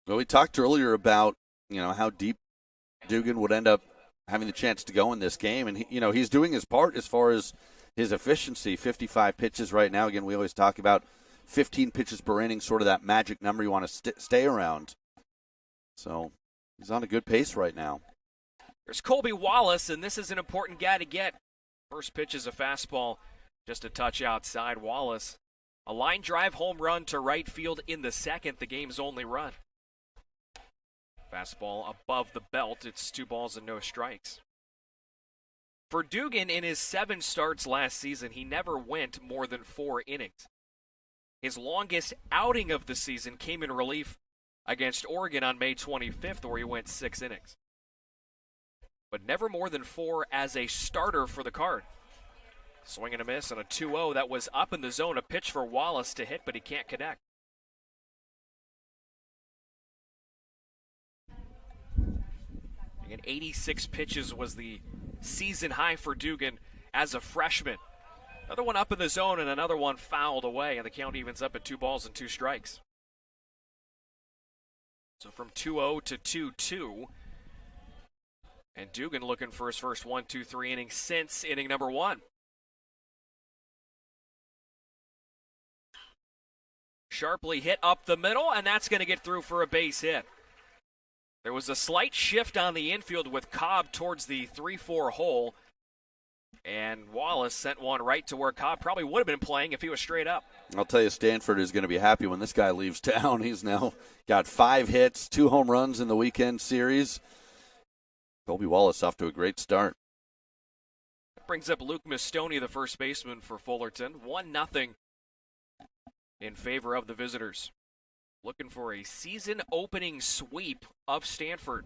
Well, we talked earlier about, how deep Dugan would end up having the chance to go in this game, and he's doing his part as far as his efficiency. 55 pitches right now. Again, we always talk about 15 pitches per inning, sort of that magic number you want to stay around. So he's on a good pace right now. There's Colby Wallace, and this is an important guy to get. First pitch is a fastball, just a touch outside. Wallace, a line drive home run to right field in the second, the game's only run. Fastball above the belt. It's 2 balls and no strikes. For Dugan, in his 7 starts last season, he never went more than 4 innings. His longest outing of the season came in relief against Oregon on May 25th, where he went 6 innings. But never more than 4 as a starter for the Card. Swing and a miss on a 2-0 that was up in the zone. A pitch for Wallace to hit, but he can't connect. And 86 pitches was the season high for Dugan as a freshman. Another one up in the zone and another one fouled away, and the count evens up at 2 balls and 2 strikes. So from 2-0 to 2-2. And Dugan looking for his first 1-2-3 inning since inning number 1. Sharply hit up the middle, and that's going to get through for a base hit. There was a slight shift on the infield with Cobb towards the 3-4 hole, and Wallace sent one right to where Cobb probably would have been playing if he was straight up. I'll tell you, Stanford is going to be happy when this guy leaves town. He's now got 5 hits, 2 home runs in the weekend series. Colby Wallace off to a great start. That brings up Luke Mistoni, the first baseman for Fullerton. 1-0 in favor of the visitors. Looking for a season-opening sweep of Stanford.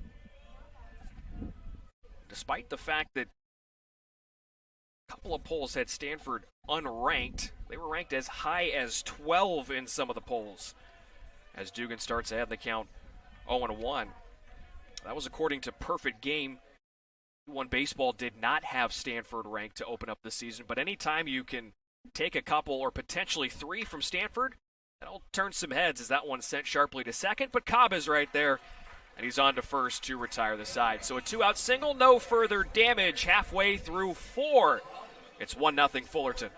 Despite the fact that a couple of polls had Stanford unranked, they were ranked as high as 12 in some of the polls. As Dugan starts ahead in the count 0-1. That was according to Perfect Game. One Baseball did not have Stanford ranked to open up the season, but anytime you can take a couple or potentially 3 from Stanford, that'll turn some heads as that one sent sharply to second, but Cobb is right there, and he's on to first to retire the side. So a 2-out single, no further damage halfway through 4. It's 1-0 Fullerton.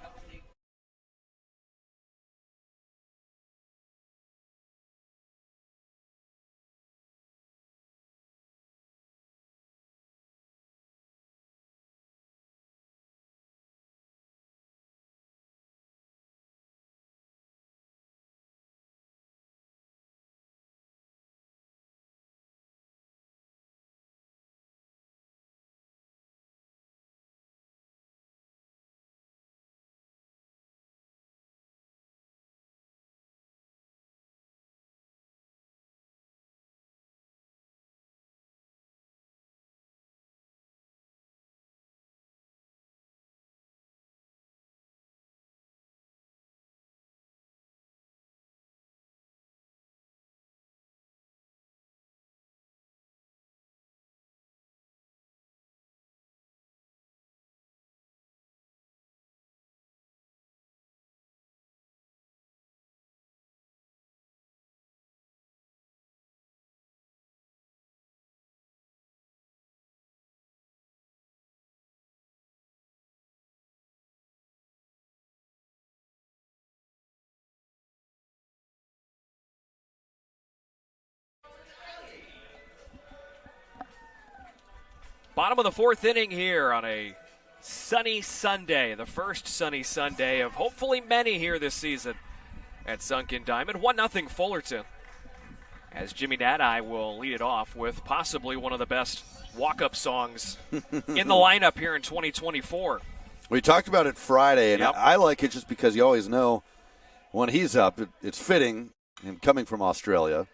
Bottom of the fourth inning here on a sunny Sunday, the first sunny Sunday of hopefully many here this season at Sunken Diamond. 1-0 Fullerton, as Jimmy Nadai will lead it off with possibly one of the best walk-up songs in the lineup here in 2024. We talked about it Friday, and Yep. I like it just because you always know when he's up, it's fitting, him coming from Australia.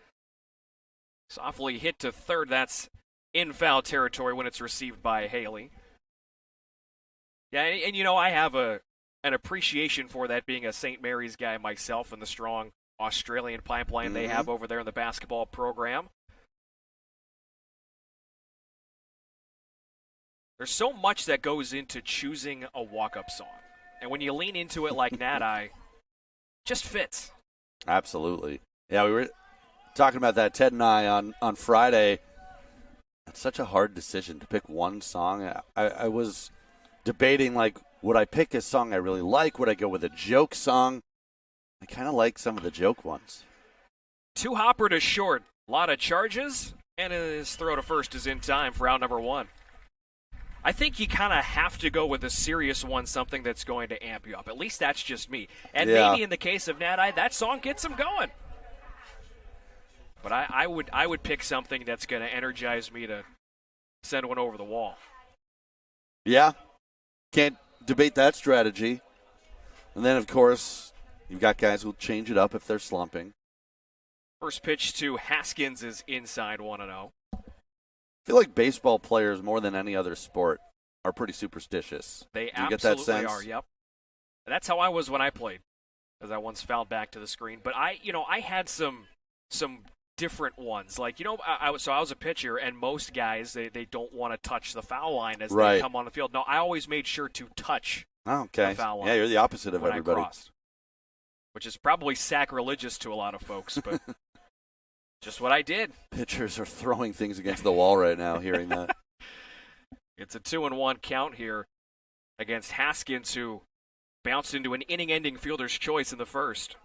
Softly hit to third. That's in foul territory when it's received by Haley. Yeah, and you know, I have an appreciation for that, being a St. Mary's guy myself and the strong Australian pipeline they have over there in the basketball program. There's so much that goes into choosing a walk-up song. And when you lean into it like Nadai, just fits. Absolutely. Yeah, we were talking about that, Ted and I, on Friday. It's such a hard decision to pick one song. I was debating, like, would I pick a song I really like? Would I go with a joke song? I kind of like some of the joke ones. Two hopper to short. A lot of charges, and his throw to first is in time for out number one. I think you kind of have to go with a serious one, something that's going to amp you up. At least that's just me. And maybe in the case of Nadai, that song gets him going. But I would pick something that's going to energize me to send one over the wall. Yeah, can't debate that strategy. And then, of course, you've got guys who'll change it up if they're slumping. First pitch to Haskins is inside 1-0. I feel like baseball players, more than any other sport, are pretty superstitious. They Do you get that absolutely sense? are, yep. That's how I was when I played, as I once fouled back to the screen. But I had some different ones. Like, I was a pitcher, and most guys, they don't want to touch the foul line as they come on the field. No, I always made sure to touch the foul line. Yeah, you're the opposite of when everybody. I crossed, which is probably sacrilegious to a lot of folks, but just what I did. Pitchers are throwing things against the wall right now, hearing that. It's a 2-1 count here against Haskins, who bounced into an inning-ending fielder's choice in the first.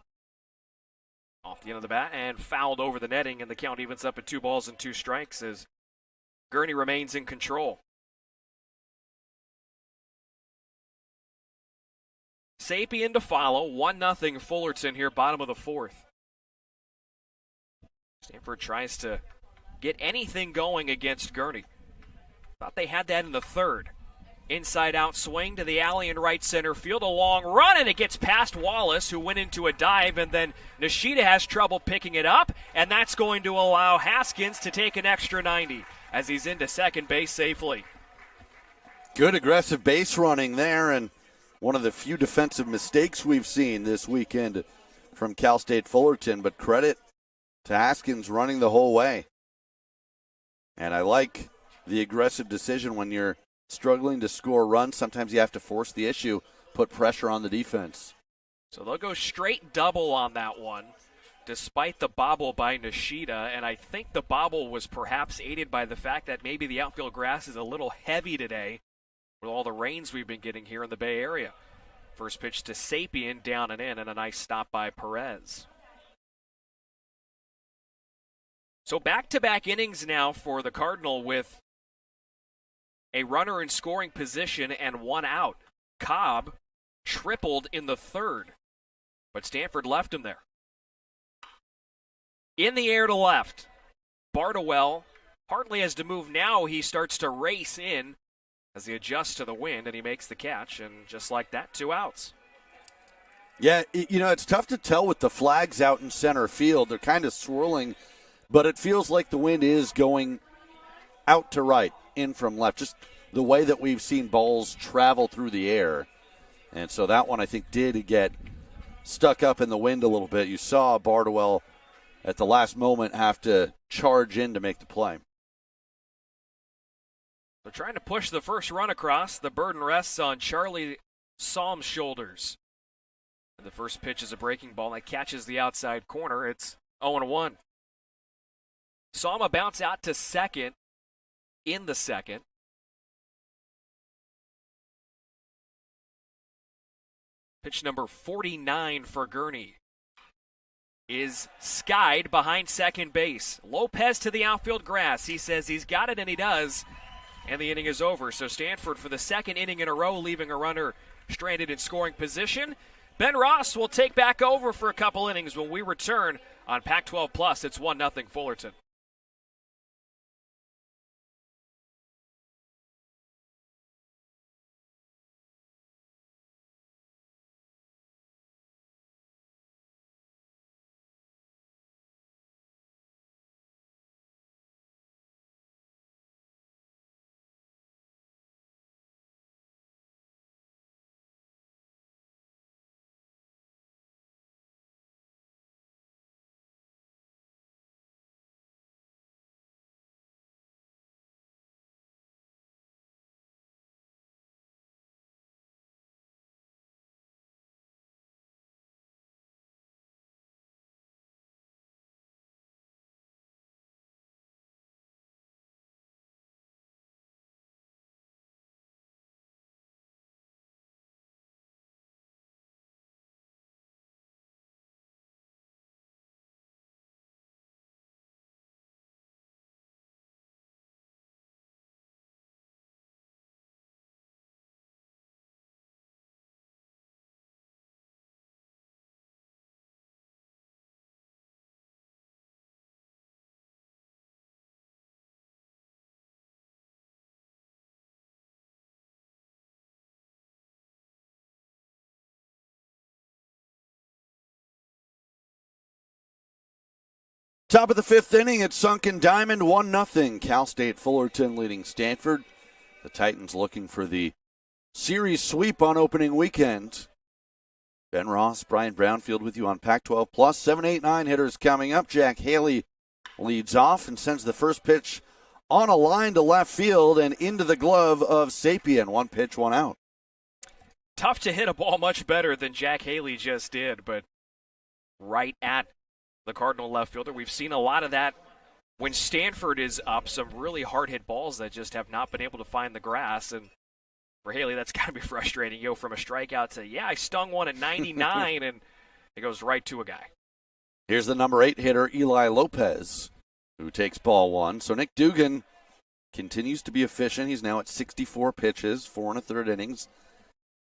Off the end of the bat and fouled over the netting, and the count evens up at 2-2 as Gurney remains in control. Sapien to follow, 1-0 Fullerton here, bottom of the fourth. Stanford tries to get anything going against Gurney. Thought they had that in the third. Inside-out swing to the alley in right center field. A long run, and it gets past Wallace, who went into a dive, and then Nishida has trouble picking it up, and that's going to allow Haskins to take an extra 90 as he's into second base safely. Good aggressive base running there, and one of the few defensive mistakes we've seen this weekend from Cal State Fullerton, but credit to Haskins running the whole way. And I like the aggressive decision when you're struggling to score runs. Sometimes you have to force the issue, put pressure on the defense. So they'll go straight double on that one, despite the bobble by Nishida. And I think the bobble was perhaps aided by the fact that maybe the outfield grass is a little heavy today with all the rains we've been getting here in the Bay Area. First pitch to Sapien, down and in, and a nice stop by Perez. So back-to-back innings now for the Cardinal with a runner in scoring position and one out. Cobb tripled in the third, but Stanford left him there. In the air to left, Bardowell hardly has to move now. He starts to race in as he adjusts to the wind, and he makes the catch, and just like that, 2 outs. Yeah, it's tough to tell with the flags out in center field. They're kind of swirling, but it feels like the wind is going out to right, in from left, just the way that we've seen balls travel through the air. And so that one, I think, did get stuck up in the wind a little bit. You saw Bardowell at the last moment have to charge in to make the play. They're trying to push the first run across. The burden rests on Charlie Psalm's shoulders. And the first pitch is a breaking ball that catches the outside corner. It's 0-1. Psalm bounce out to second in the second. Pitch number 49 for Gurney is skied behind second base. Lopez to the outfield grass. He says he's got it, and he does. and the inning is over. So Stanford, for the second inning in a row, leaving a runner stranded in scoring position. Ben Ross will take back over for a couple innings when we return on Pac-12 Plus. It's 1-0 Fullerton. Top of the fifth inning at Sunken Diamond, 1-0. Cal State Fullerton leading Stanford. The Titans looking for the series sweep on opening weekend. Ben Ross, Brian Brownfield with you on Pac-12 Plus. 7, 8, 9 hitters coming up. Jack Haley leads off and sends the first pitch on a line to left field and into the glove of Sapien. 1 pitch, 1 out. Tough to hit a ball much better than Jack Haley just did, but right at the Cardinal left fielder. We've seen a lot of that when Stanford is up, some really hard-hit balls that just have not been able to find the grass. And for Haley, that's got to be frustrating. You go from a strikeout to, I stung one at 99, and it goes right to a guy. Here's the number 8 hitter, Eli Lopez, who takes ball 1. So Nick Dugan continues to be efficient. He's now at 64 pitches, 4 1/3 innings.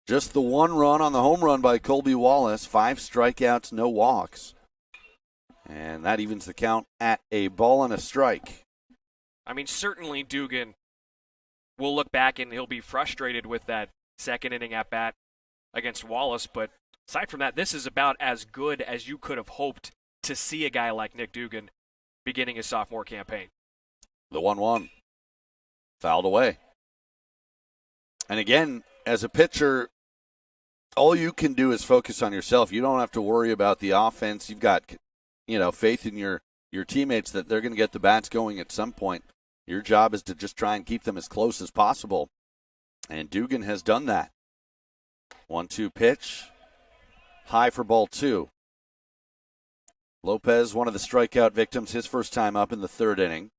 Just the 1 run on the home run by Colby Wallace, 5 strikeouts, no walks. And that evens the count at a ball and a strike. I mean, certainly Dugan will look back and he'll be frustrated with that second inning at bat against Wallace. But aside from that, this is about as good as you could have hoped to see a guy like Nick Dugan beginning his sophomore campaign. The 1-1. Fouled away. And again, as a pitcher, all you can do is focus on yourself. You don't have to worry about the offense. You've got faith in your teammates that they're going to get the bats going at some point. Your job is to just try and keep them as close as possible. And Dugan has done that. 1-2 pitch. High for ball 2. Lopez, one of the strikeout victims, his first time up in the 3rd inning.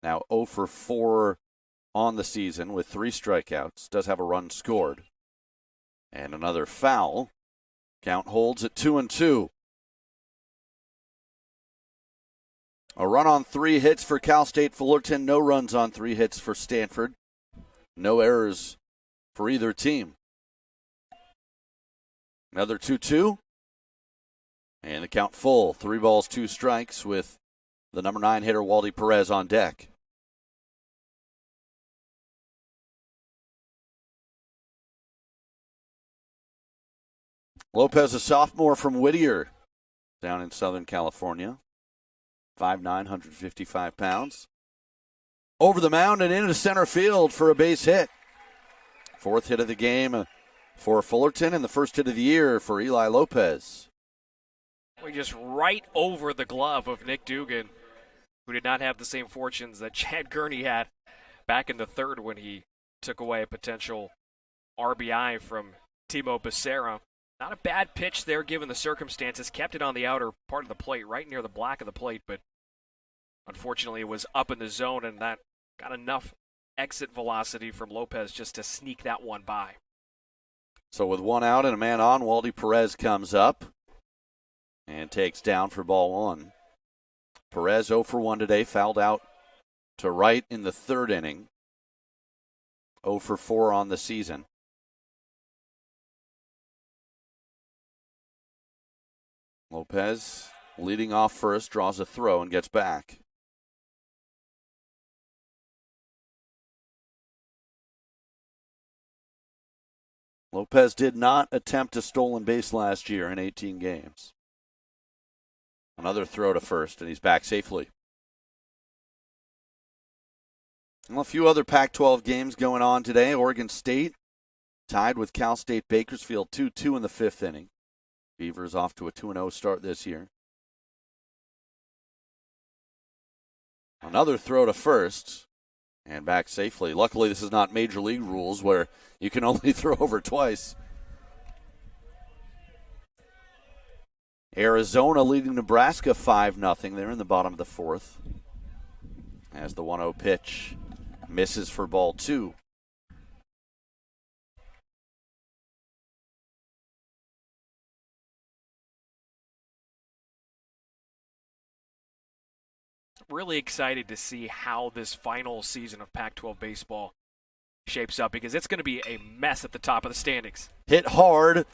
Now 0 for 4 on the season with 3 strikeouts. Does have a run scored. And another foul. Count holds at 2-2. A run on 3 hits for Cal State Fullerton. No runs on 3 hits for Stanford. No errors for either team. Another 2-2. And the count full. 3 balls, 2 strikes with the number 9 hitter, Waldy Perez, on deck. Lopez, a sophomore from Whittier, down in Southern California. 5'9", 155 pounds. Over the mound and into center field for a base hit. 4th hit of the game for Fullerton and the first hit of the year for Eli Lopez. We just right over the glove of Nick Dugan, who did not have the same fortunes that Chad Gurney had back in the 3rd when he took away a potential RBI from Timo Becerra. Not a bad pitch there given the circumstances. Kept it on the outer part of the plate, right near the black of the plate, but unfortunately it was up in the zone, and that got enough exit velocity from Lopez just to sneak that one by. So with 1 out and a man on, Waldy Perez comes up and takes down for ball 1. Perez 0 for 1 today, fouled out to right in the 3rd inning. 0 for 4 on the season. Lopez leading off first, draws a throw and gets back. Lopez did not attempt a stolen base last year in 18 games. Another throw to first, and he's back safely. Well, a few other Pac-12 games going on today. Oregon State tied with Cal State Bakersfield 2-2 in the fifth inning. Beavers off to a 2-0 start this year. Another throw to first and back safely. Luckily, this is not Major League rules where you can only throw over twice. Arizona leading Nebraska 5-0. They're in the bottom of the fourth. As the 1-0 pitch misses for ball 2. Really excited to see how this final season of Pac-12 baseball shapes up because it's going to be a mess at the top of the standings. Hit hard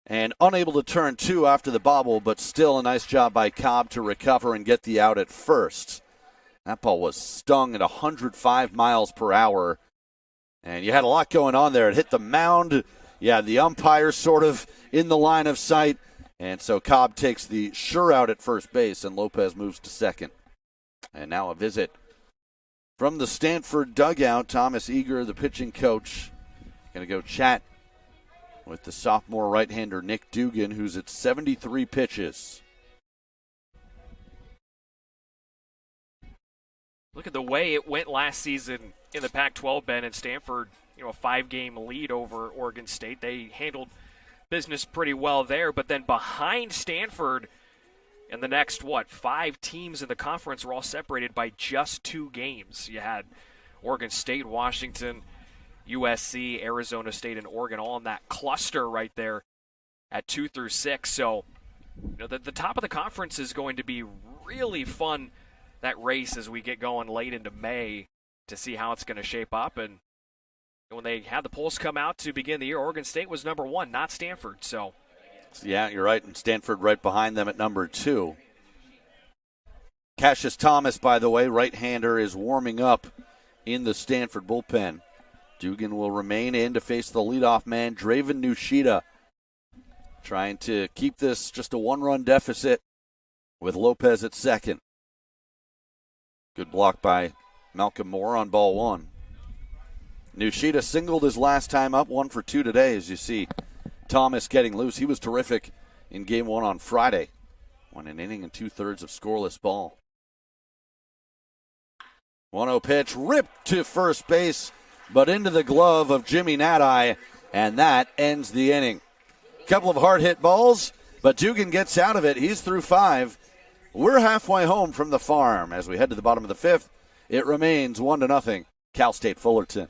and unable to turn 2 after the bobble, but still a nice job by Cobb to recover and get the out at first. That ball was stung at 105 miles per hour, and you had a lot going on there. It hit the mound. Yeah, the umpire sort of in the line of sight, and so Cobb takes the sure out at first base, and Lopez moves to second. And now a visit from the Stanford dugout. Thomas Eager, the pitching coach, going to go chat with the sophomore right-hander Nick Dugan, who's at 73 pitches. Look at the way it went last season in the Pac-12, Ben, and Stanford, a 5-game lead over Oregon State. They handled business pretty well there, but then behind Stanford, and the next, 5 teams in the conference were all separated by just 2 games. You had Oregon State, Washington, USC, Arizona State, and Oregon all in that cluster right there at 2 through 6. So, the top of the conference is going to be really fun, that race, as we get going late into May to see how it's going to shape up. And when they had the polls come out to begin the year, Oregon State was number 1, not Stanford. So, yeah, you're right, and Stanford right behind them at number 2. Cassius Thomas, by the way, right-hander, is warming up in the Stanford bullpen. Dugan will remain in to face the leadoff man, Draven Nushida, trying to keep this just a 1-run deficit with Lopez at second. Good block by Malcolm Moore on ball 1. Nushida singled his last time up, 1 for 2 today, as you see Thomas getting loose. He was terrific in game 1 on Friday. Won an inning and 2/3 of scoreless ball. 1-0 pitch ripped to first base, but into the glove of Jimmy Nadai, and that ends the inning. Couple of hard hit balls, but Dugan gets out of it. He's through 5. We're halfway home from the farm as we head to the bottom of the 5th. It remains 1-0, Cal State Fullerton.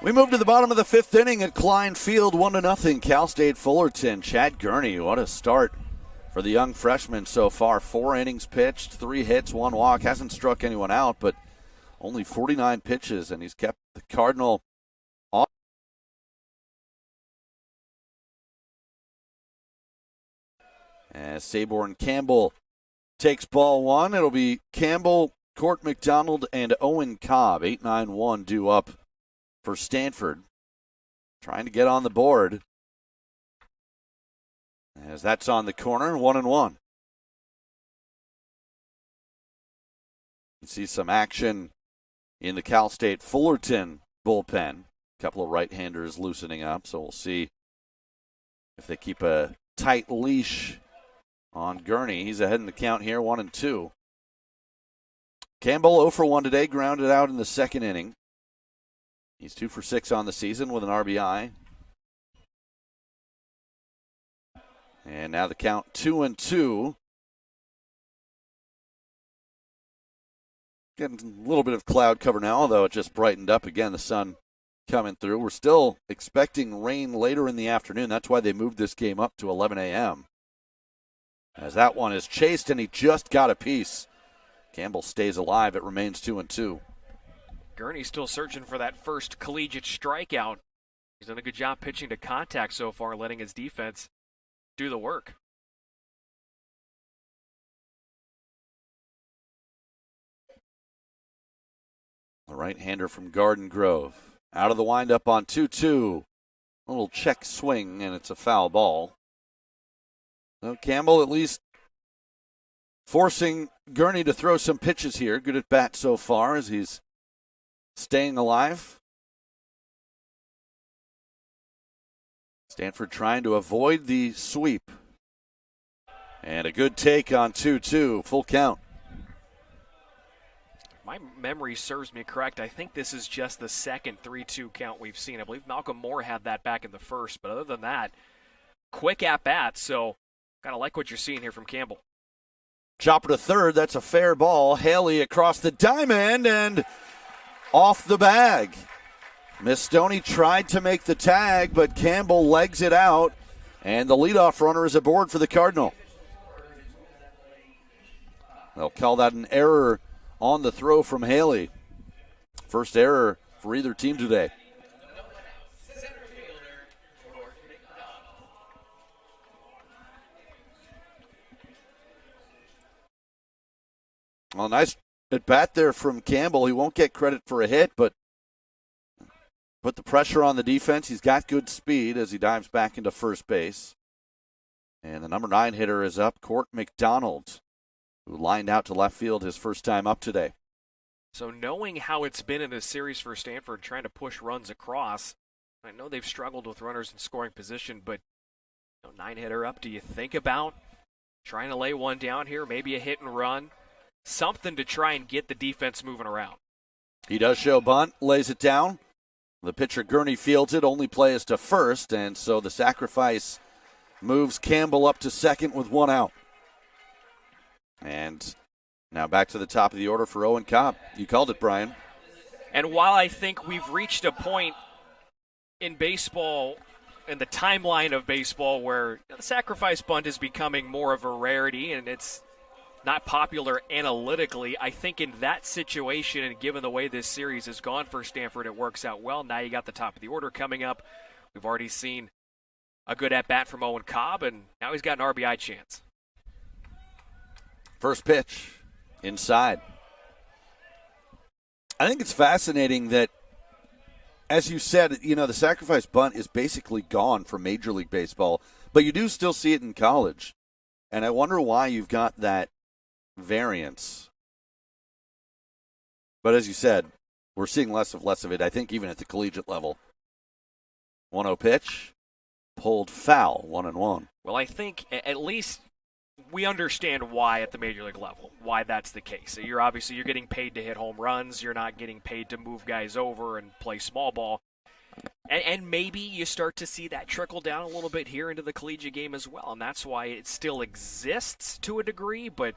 We move to the bottom of the fifth inning at Klein Field, 1-0, Cal State Fullerton. Chad Gurney, what a start for the young freshman so far. 4 innings pitched, 3 hits, 1 walk. Hasn't struck anyone out, but only 49 pitches, and he's kept the Cardinal off. As Saborn Campbell takes ball 1, it'll be Campbell, Court McDonald, and Owen Cobb. 8-9-1 due up for Stanford. Trying to get on the board. As that's on the corner, 1-1. You see some action in the Cal State Fullerton bullpen. A couple of right-handers loosening up, so we'll see if they keep a tight leash on Gurney. He's ahead in the count here, 1-2. Campbell 0 for 1 today, grounded out in the second inning. He's 2 for 6 on the season with an RBI. And now the count 2-2. Getting a little bit of cloud cover now, although it just brightened up again. The sun coming through. We're still expecting rain later in the afternoon. That's why they moved this game up to 11 a.m. As that one is chased, and he just got a piece. Campbell stays alive. It remains 2-2. Gurney's still searching for that first collegiate strikeout. He's done a good job pitching to contact so far, letting his defense do the work. The right-hander from Garden Grove. Out of the windup on 2-2. A little check swing, and it's a foul ball. So Campbell at least forcing Gurney to throw some pitches here. Good at bat so far as he's staying alive. Stanford trying to avoid the sweep. And a good take on 2-2. Full count. My memory serves me correct. I think this is just the second 3-2 count we've seen. I believe Malcolm Moore had that back in the first, but other than that, quick at-bat, so kind of like what you're seeing here from Campbell. Chopper to third. That's a fair ball. Haley across the diamond and off the bag. Miss Stoney tried to make the tag, but Campbell legs it out, and the leadoff runner is aboard for the Cardinal. They'll call that an error on the throw from Haley. First error for either team today. Well, nice at bat there from Campbell. He won't get credit for a hit, but put the pressure on the defense. He's got good speed as he dives back into first base. And the number 9 hitter is up, Court McDonald, who lined out to left field his first time up today. So knowing how it's been in this series for Stanford, trying to push runs across, I know they've struggled with runners in scoring position, but 9-hitter up, do you think about trying to lay one down here, maybe a hit and run, something to try and get the defense moving around? He does show bunt, lays it down. The pitcher Gurney fields it, only play is to first, and so the sacrifice moves Campbell up to second with 1 out. And now back to the top of the order for Owen Cobb. You called it, Brian. And while I think we've reached a point in baseball, in the timeline of baseball, where the sacrifice bunt is becoming more of a rarity and it's not popular analytically, I think in that situation, and given the way this series has gone for Stanford, it works out well. Now you got the top of the order coming up. We've already seen a good at-bat from Owen Cobb, and now he's got an RBI chance. First pitch, inside. I think it's fascinating that, as you said, the sacrifice bunt is basically gone from Major League Baseball, but you do still see it in college. And I wonder why you've got that variance. But as you said, we're seeing less of it, I think, even at the collegiate level. 1-0 pitch, pulled foul, 1-1. Well, I think at least we understand why at the Major League level, why that's the case. So you're getting paid to hit home runs. You're not getting paid to move guys over and play small ball. And maybe you start to see that trickle down a little bit here into the collegiate game as well. And that's why it still exists to a degree, but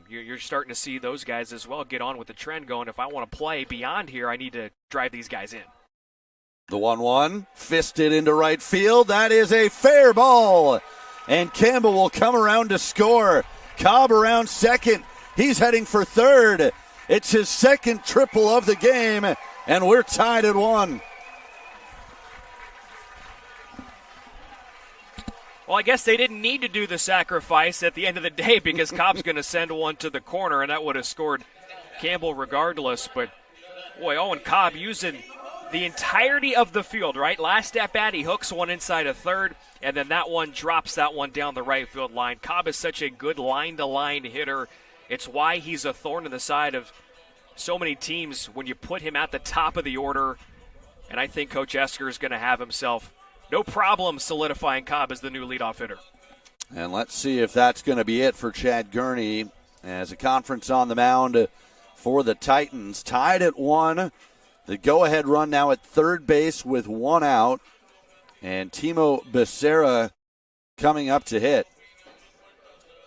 you're starting to see those guys as well get on with the trend going, if I want to play beyond here, I need to drive these guys in. The 1-1, fisted into right field. That is a fair ball. And Campbell will come around to score. Cobb around second. He's heading for third. It's his second triple of the game, and we're tied at 1. Well, I guess they didn't need to do the sacrifice at the end of the day because Cobb's going to send one to the corner, and that would have scored Campbell regardless. But, boy, Owen Cobb using the entirety of the field, right? Last at bat, he hooks one inside a third, and then that one drops that one down the right field line. Cobb is such a good line-to-line hitter. It's why he's a thorn in the side of so many teams when you put him at the top of the order. And I think Coach Esker is going to have himself no problem solidifying Cobb as the new leadoff hitter. And let's see if that's going to be it for Chad Gurney as a conference on the mound for the Titans. Tied at 1. The go-ahead run now at third base with 1 out. And Timo Becerra coming up to hit.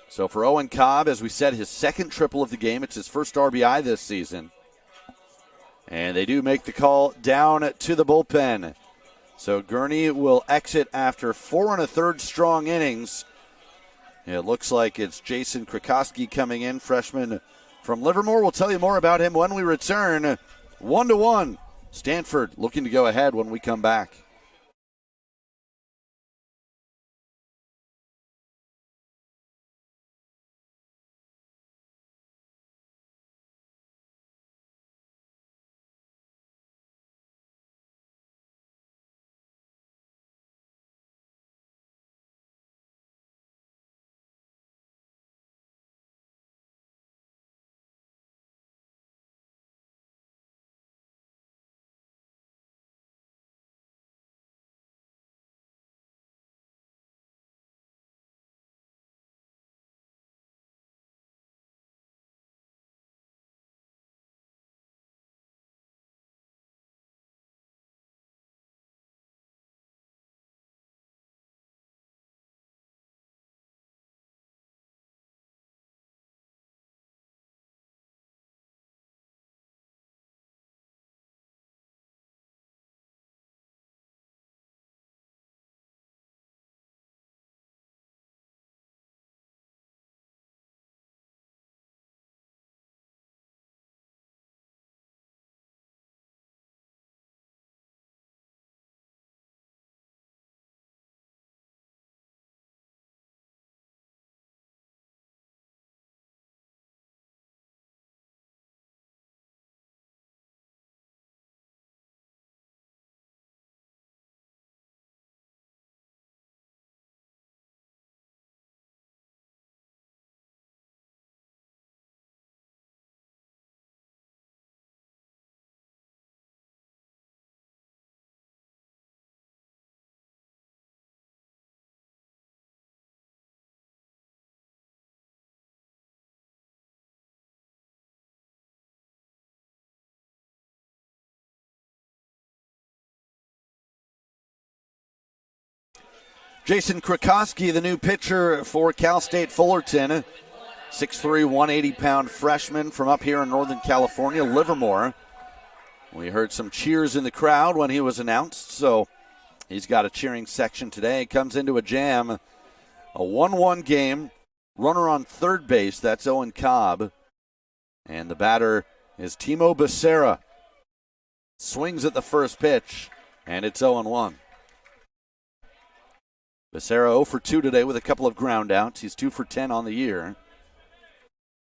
So for Owen Cobb, as we said, his second triple of the game. It's his first RBI this season. And they do make the call down to the bullpen. So Gurney will exit after 4 1/3 strong innings. It looks like it's Jason Krakowski coming in, freshman from Livermore. We'll tell you more about him when we return. 1-1. Stanford looking to go ahead when we come back. Jason Krakowski, the new pitcher for Cal State Fullerton. 6'3", 180-pound freshman from up here in Northern California, Livermore. We heard some cheers in the crowd when he was announced, so he's got a cheering section today. Comes into a jam. A 1-1 game. Runner on third base, that's Owen Cobb. And the batter is Timo Becerra. Swings at the first pitch, and it's 0-1. Becerra 0 for 2 today with a couple of ground outs. He's 2 for 10 on the year.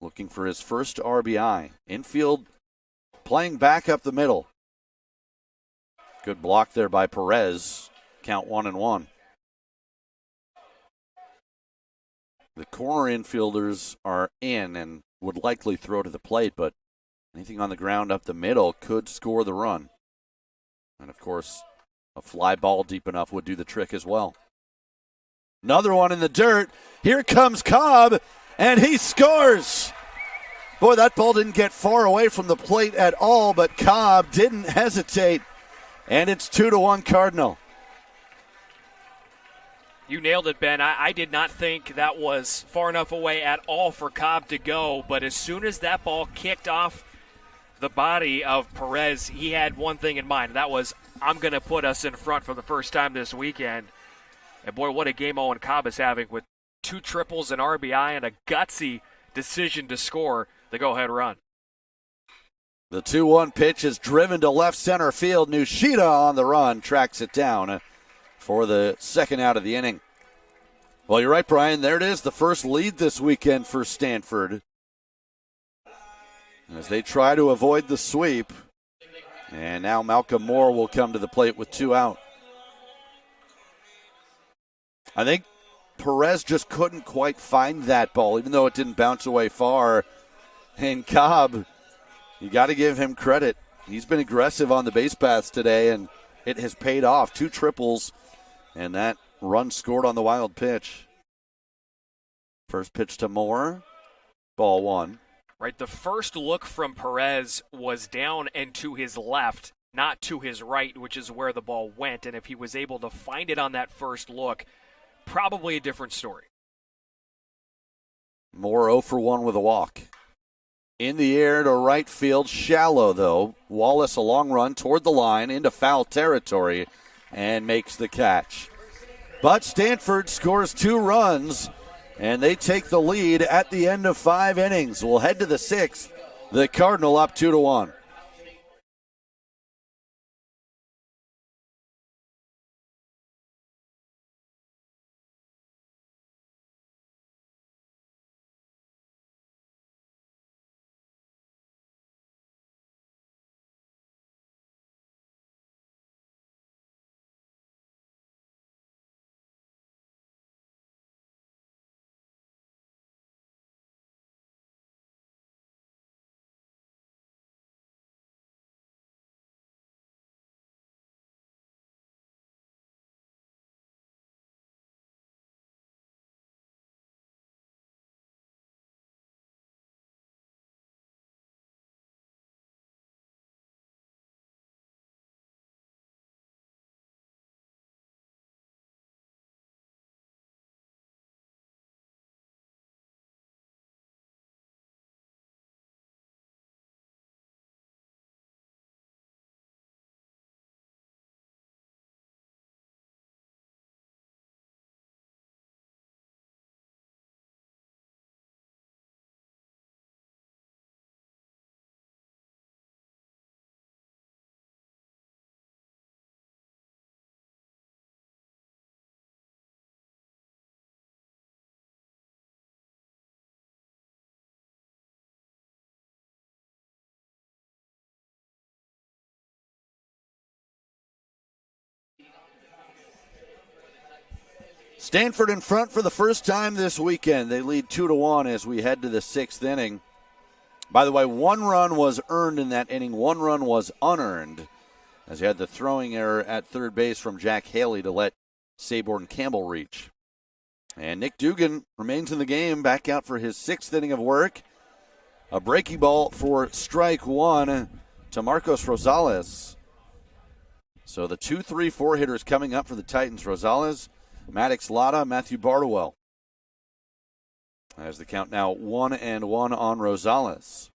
Looking for his first RBI. Infield playing back up the middle. Good block there by Perez. Count 1-1. The corner infielders are in and would likely throw to the plate, but anything on the ground up the middle could score the run. And of course, a fly ball deep enough would do the trick as well. Another one in the dirt. Here comes Cobb, and he scores. Boy, that ball didn't get far away from the plate at all, but Cobb didn't hesitate, and it's 2-1 Cardinal. You nailed it, Ben. I did not think that was far enough away at all for Cobb to go, but as soon as that ball kicked off the body of Perez, he had one thing in mind. That was, I'm going to put us in front for the first time this weekend. And boy, what a game Owen Cobb is having with 2 triples, an RBI, and a gutsy decision to score the go-ahead run. The 2-1 pitch is driven to left center field. Nishida on the run tracks it down for the second out of the inning. Well, you're right, Brian. There it is, the first lead this weekend for Stanford, as they try to avoid the sweep. And now Malcolm Moore will come to the plate with 2 out. I think Perez just couldn't quite find that ball, even though it didn't bounce away far. And Cobb, you got to give him credit. He's been aggressive on the base paths today, and it has paid off. 2 triples, and that run scored on the wild pitch. First pitch to Moore, ball 1. Right, the first look from Perez was down and to his left, not to his right, which is where the ball went. And if he was able to find it on that first look, probably a different story. Moore 0 for 1 with a walk. In the air to right field, shallow though. Wallace a long run toward the line into foul territory and makes the catch. But Stanford scores 2 runs, and they take the lead at the end of 5 innings. We'll head to the 6th. The Cardinal up 2-1. Stanford in front for the first time this weekend. They lead 2-1 as we head to the 6th inning. By the way, 1 run was earned in that inning. 1 run was unearned, as you had the throwing error at third base from Jack Haley to let Saborn Campbell reach. And Nick Dugan remains in the game, back out for his 6th inning of work. A breaking ball for strike 1 to Marcos Rosales. So the 2, 3, 4 hitters coming up for the Titans. Rosales, Maddox Lotta, Matthew Bardwell. As the count now 1-1 on Rosales.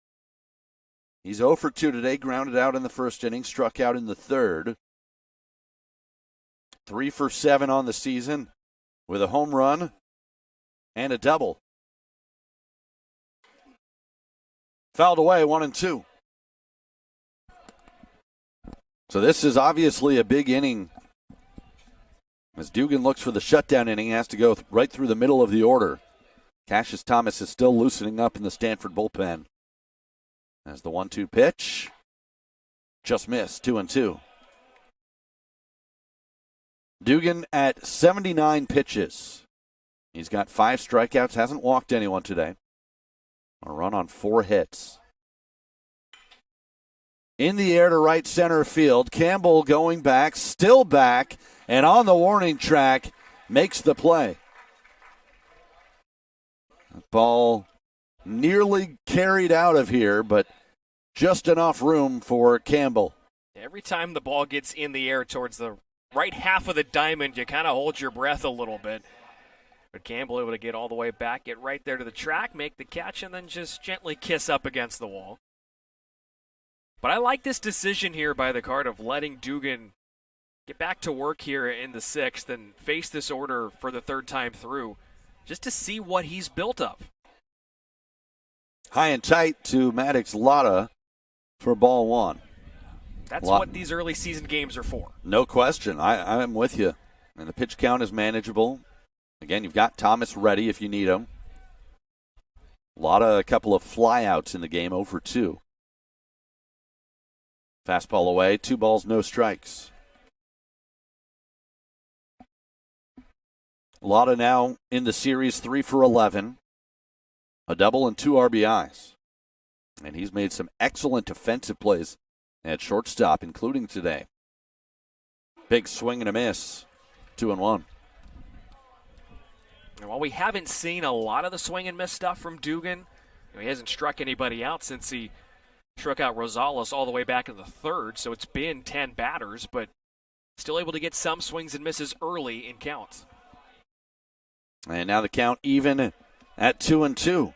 He's 0 for 2 today, grounded out in the first inning, struck out in the third. 3 for 7 on the season with a home run and a double. Fouled away, 1-2. So this is obviously a big inning. As Dugan looks for the shutdown inning, has to go right through the middle of the order. Cassius Thomas is still loosening up in the Stanford bullpen. As the 1-2 pitch, just missed, 2-2. Dugan at 79 pitches. He's got 5 strikeouts, hasn't walked anyone today. A run on 4 hits. In the air to right center field, Campbell going back, still back, and on the warning track, makes the play. Ball nearly carried out of here, but just enough room for Campbell. Every time the ball gets in the air towards the right half of the diamond, you kind of hold your breath a little bit. But Campbell able to get all the way back, get right there to the track, make the catch, and then just gently kiss up against the wall. But I like this decision here by the Card of letting Dugan get back to work here in the 6th and face this order for the 3rd time through just to see what he's built of. High and tight to Maddox Lotta for ball 1. That's what these early season games are for. No question. I'm with you. And the pitch count is manageable. Again, you've got Thomas ready if you need him. A couple of flyouts in the game, 0 for 2. Fastball away, 2 balls, no strikes. Lotta now in the series, 3 for 11. A double and 2 RBIs. And he's made some excellent defensive plays at shortstop, including today. Big swing and a miss, 2-1. And while we haven't seen a lot of the swing and miss stuff from Dugan, he hasn't struck anybody out since he struck out Rosales all the way back in the 3rd, so it's been 10 batters, but still able to get some swings and misses early in counts. And now the count even at 2-2.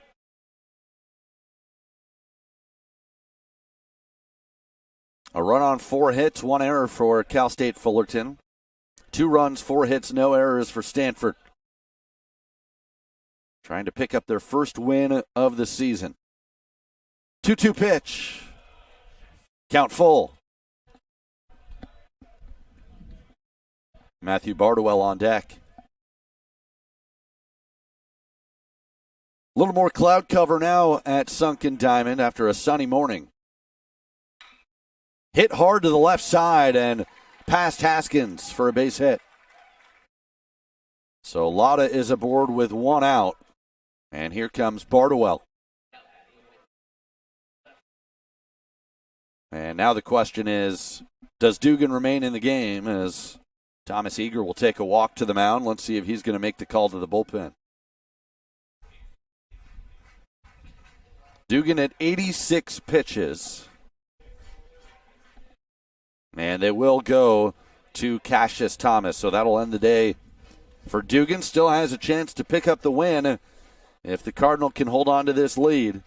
A run on 4 hits, 1 error for Cal State Fullerton. 2 runs, 4 hits, no errors for Stanford. Trying to pick up their first win of the season. 2-2 pitch. Count full. Matthew Bardwell on deck. A little more cloud cover now at Sunken Diamond after a sunny morning. Hit hard to the left side and past Haskins for a base hit. So Lotta is aboard with 1 out. And here comes Bardwell. And now the question is, does Dugan remain in the game as Thomas Eager will take a walk to the mound? Let's see if he's going to make the call to the bullpen. Dugan at 86 pitches. And they will go to Cassius Thomas. So that'll end the day for Dugan. Still has a chance to pick up the win if the Cardinal can hold on to this lead.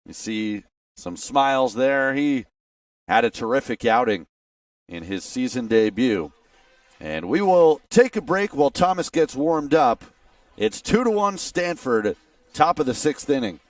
You see some smiles there. He had a terrific outing in his season debut. And we will take a break while Thomas gets warmed up. It's 2-1 Stanford, top of the 6th inning.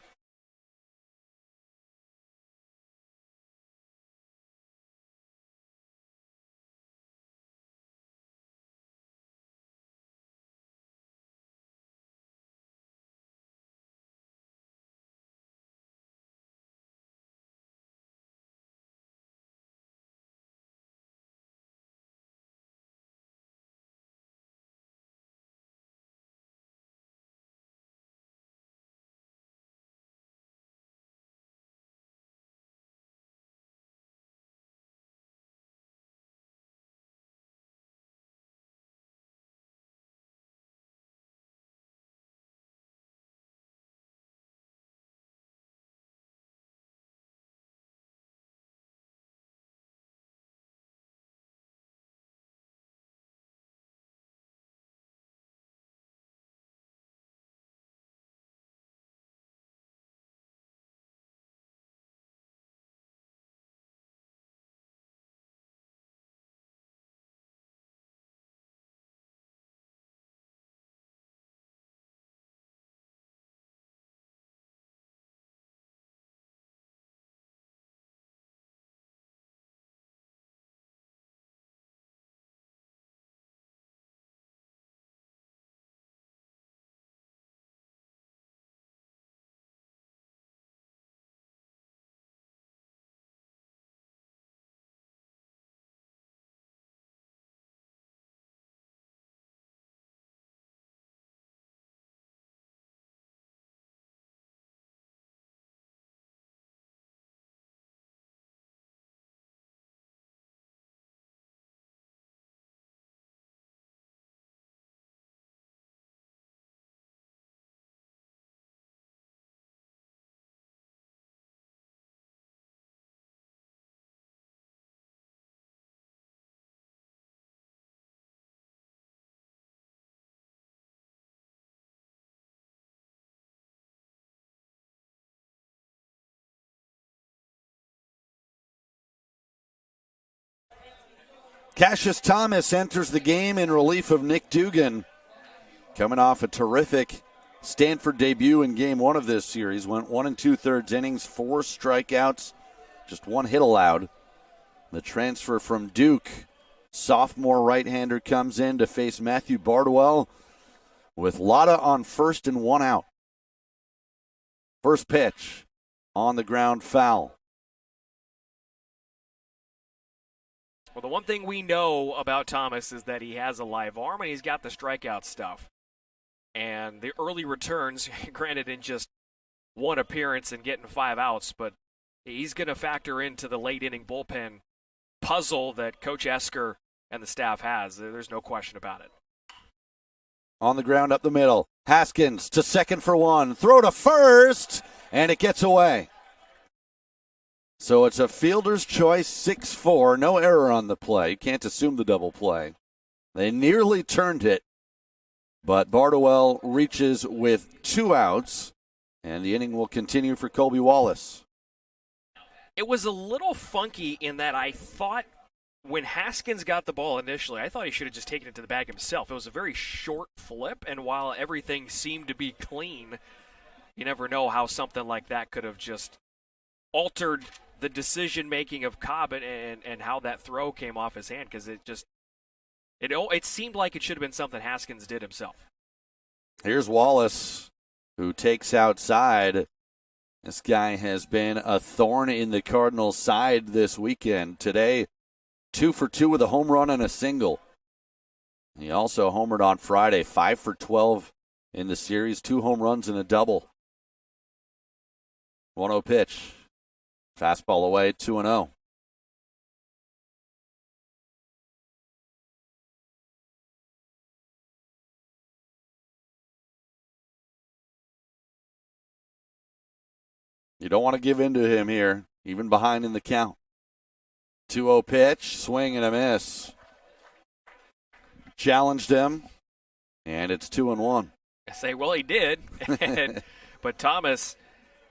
Cassius Thomas enters the game in relief of Nick Dugan. Coming off a terrific Stanford debut in game one of this series. Went 1 2/3 innings, 4 strikeouts, just 1 hit allowed. The transfer from Duke, sophomore right-hander, comes in to face Matthew Bardwell with Lotta on first and 1 out. First pitch on the ground, foul. Well, the one thing we know about Thomas is that he has a live arm and he's got the strikeout stuff. And the early returns, granted in just 1 appearance and getting 5 outs, but he's going to factor into the late inning bullpen puzzle that Coach Esker and the staff has. There's no question about it. On the ground up the middle. Haskins to second for 1. Throw to first, and it gets away. So it's a fielder's choice, 6-4. No error on the play. You can't assume the double play. They nearly turned it, but Bardwell reaches with 2 outs, and the inning will continue for Colby Wallace. It was a little funky in that I thought when Haskins got the ball initially, I thought he should have just taken it to the bag himself. It was a very short flip, and while everything seemed to be clean, you never know how something like that could have just altered the decision-making of Cobb and how that throw came off his hand, because it seemed like it should have been something Haskins did himself. Here's Wallace, who takes outside. This guy has been a thorn in the Cardinals' side this weekend. Today, 2 for 2 with a home run and a single. He also homered on Friday, 5 for 12 in the series, 2 home runs and a double. 1-0 pitch. Fastball away, 2-0. You don't want to give in to him here, even behind in the count. 2-0 pitch, swing and a miss. Challenged him, and it's 2-1. I say, well, he did, but Thomas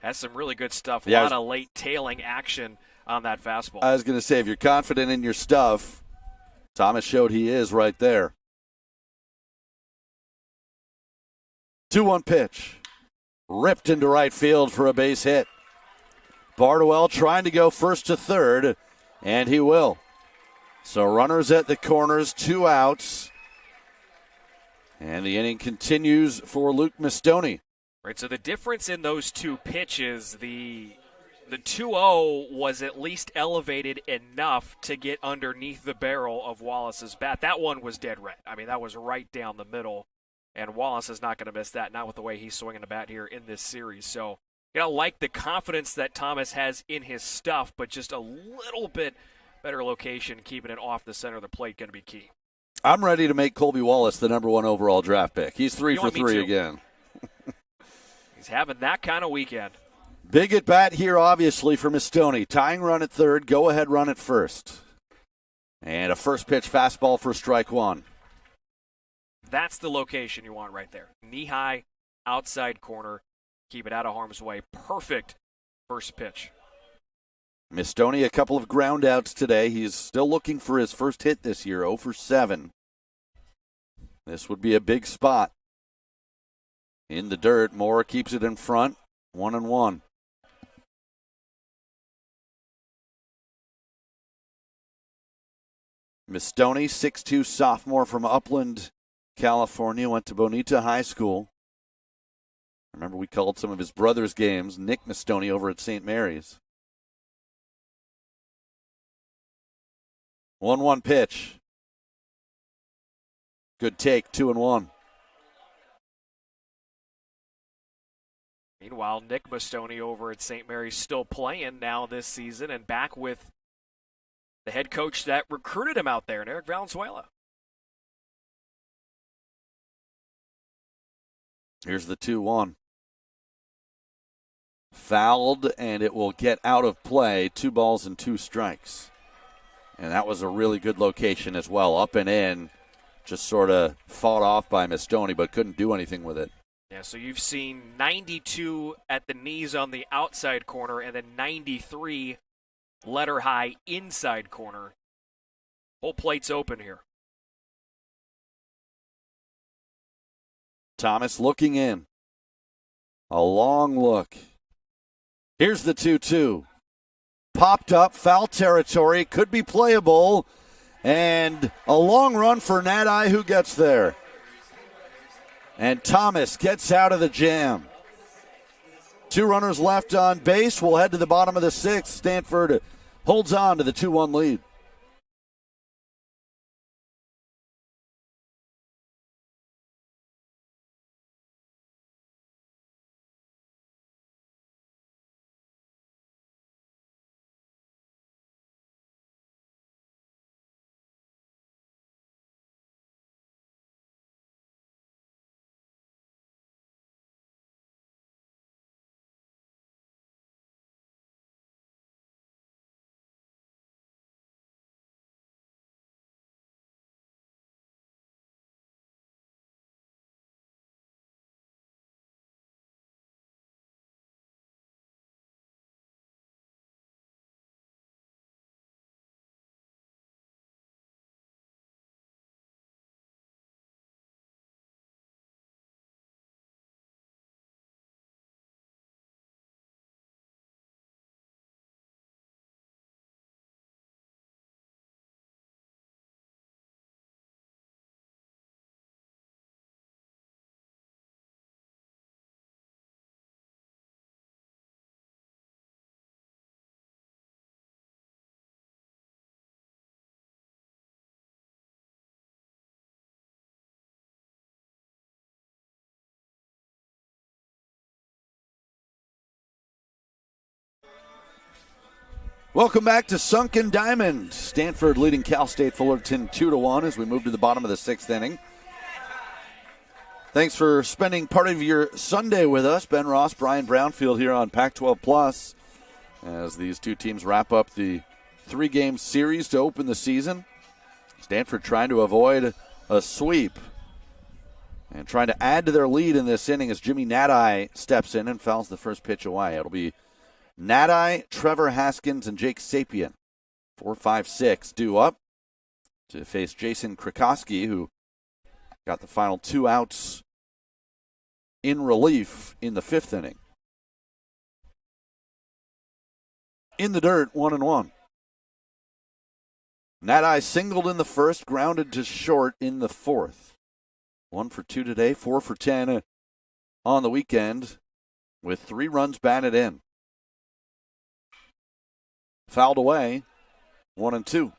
has some really good stuff. A lot of late tailing action on that fastball. I was going to say, if you're confident in your stuff, Thomas showed he is right there. 2-1 pitch. Ripped into right field for a base hit. Bardwell trying to go first to third, and he will. So runners at the corners, 2 outs. And the inning continues for Luke Mastoni. Right, so the difference in those 2 pitches, the 2-0 was at least elevated enough to get underneath the barrel of Wallace's bat. That one was dead red. I mean, that was right down the middle, and Wallace is not going to miss that, not with the way he's swinging the bat here in this series. So, you know, like the confidence that Thomas has in his stuff, but just a little bit better location, keeping it off the center of the plate, going to be key. I'm ready to make Colby Wallace the number 1 overall draft pick. He's 3 for 3 again. He's having that kind of weekend. Big at bat here, obviously, for Mastoni. Tying run at third, go-ahead run at first. And a first pitch fastball for strike 1. That's the location you want right there. Knee-high, outside corner. Keep it out of harm's way. Perfect first pitch. Mastoni, a couple of ground outs today. He's still looking for his first hit this year, 0 for 7. This would be a big spot. In the dirt, Moore keeps it in front, 1-1. Mastoni, 6'2", sophomore from Upland, California, went to Bonita High School. Remember, we called some of his brother's games, Nick Mastoni over at St. Mary's. 1-1 pitch. Good take, 2-1. Meanwhile, Nick Mastoni over at St. Mary's still playing now this season and back with the head coach that recruited him out there, Eric Valenzuela. Here's the 2-1. Fouled, and it will get out of play. 2 balls and 2 strikes. And that was a really good location as well. Up and in, just sort of fought off by Mastoni, but couldn't do anything with it. Yeah, so you've seen 92 at the knees on the outside corner and then 93 letter high inside corner. Whole plate's open here. Thomas looking in. A long look. Here's the 2-2. Popped up, foul territory, could be playable, and a long run for Nadi, who gets there. And Thomas gets out of the jam. 2 runners left on base. We'll head to the bottom of the 6th. Stanford holds on to the 2-1 lead. Welcome back to Sunken Diamond. Stanford leading Cal State Fullerton 2-1 as we move to the bottom of the 6th inning. Thanks for spending part of your Sunday with us. Ben Ross, Brian Brownfield here on Pac-12 Plus as these two teams wrap up the 3-game series to open the season. Stanford trying to avoid a sweep and trying to add to their lead in this inning as Jimmy Nadi steps in and fouls the first pitch away. It'll be Nadi, Trevor Haskins, and Jake Sapien. 4-5-6 due up to face Jason Krikoski, who got the final 2 outs in relief in the 5th inning. In the dirt, 1-1. Nadi singled in the first, grounded to short in the 4th. 1 for 2 today, 4 for 10 on the weekend, with 3 runs batted in. Fouled away, 1-2.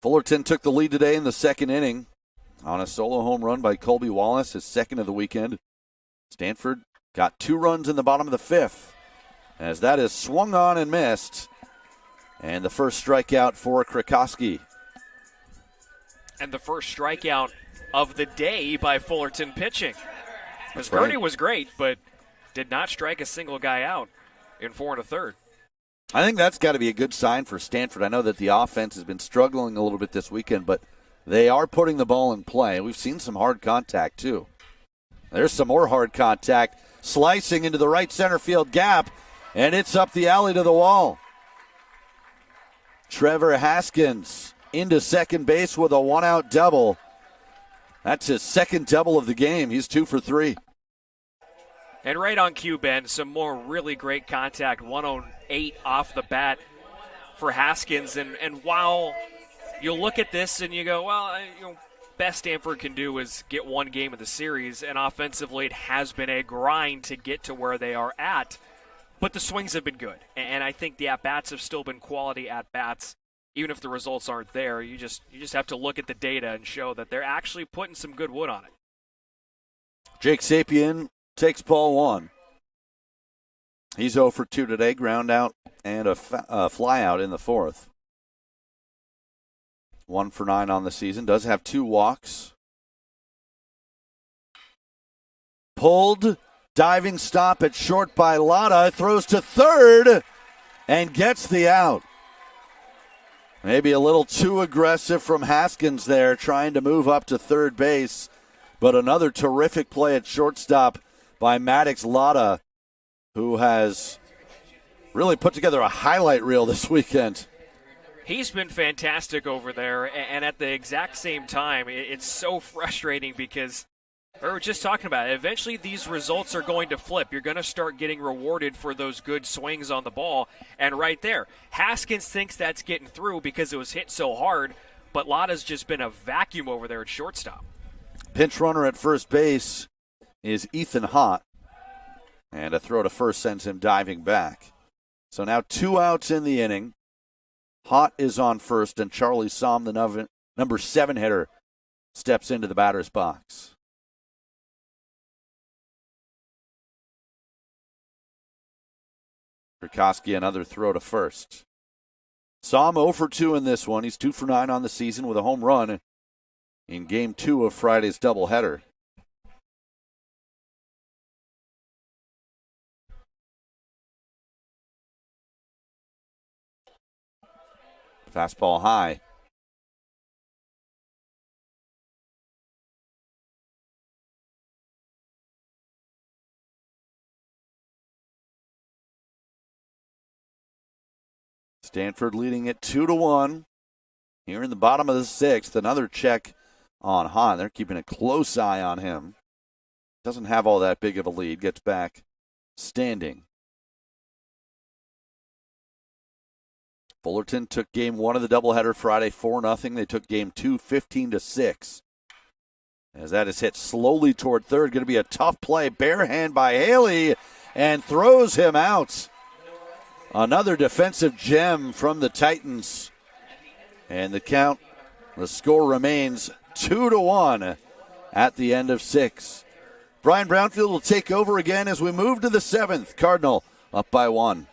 Fullerton took the lead today in the 2nd inning on a solo home run by Colby Wallace, his 2nd of the weekend. Stanford got 2 runs in the bottom of the 5th as that is swung on and missed. And the first strikeout for Krikoski. And the first strikeout of the day by Fullerton pitching. Because Gurney was great, but did not strike a single guy out in 4 1/3. I think that's got to be a good sign for Stanford. I know that the offense has been struggling a little bit this weekend, but they are putting the ball in play. We've seen some hard contact, too. There's some more hard contact. Slicing into the right center field gap, and it's up the alley to the wall. Trevor Haskins into second base with a 1-out double. That's his 2nd double of the game. He's 2 for 3. And right on cue, Ben, some more really great contact. 108 off the bat for Haskins. And while you look at this and you go, well, best Stanford can do is get 1 game of the series. And offensively, it has been a grind to get to where they are at. But the swings have been good. And I think the at-bats have still been quality at-bats. Even if the results aren't there, you just have to look at the data and show that they're actually putting some good wood on it. Jake Sapien takes ball 1. He's 0 for 2 today, ground out and a fly out in the 4th. 1 for 9 on the season, does have 2 walks. Pulled, diving stop at short by Lotta, throws to third and gets the out. Maybe a little too aggressive from Haskins there, trying to move up to third base. But another terrific play at shortstop by Maddox Lotta, who has really put together a highlight reel this weekend. He's been fantastic over there, and at the exact same time, it's so frustrating because we were just talking about it. Eventually, these results are going to flip. You're going to start getting rewarded for those good swings on the ball, and right there, Haskins thinks that's getting through because it was hit so hard, but Lotta's just been a vacuum over there at shortstop. Pinch runner at first base is Ethan Hott, and a throw to first sends him diving back. So now 2 outs in the inning. Hott is on first, and Charlie Somm, the number 7 hitter, steps into the batter's box. Krikoski, another throw to first. Somm 0 for 2 in this one. He's 2 for 9 on the season with a home run in Game 2 of Friday's doubleheader. Fastball high. Stanford leading it 2-1. Here in the bottom of the 6th, another check on Hahn. They're keeping a close eye on him. Doesn't have all that big of a lead. Gets back standing. Fullerton took Game 1 of the doubleheader Friday 4-0. They took Game 2 15-6. As that is hit slowly toward third. Going to be a tough play. Bare hand by Haley and throws him out. Another defensive gem from the Titans. And the score remains 2-1 at the end of 6. Brian Brownfield will take over again as we move to the 7th. Cardinal up by 1.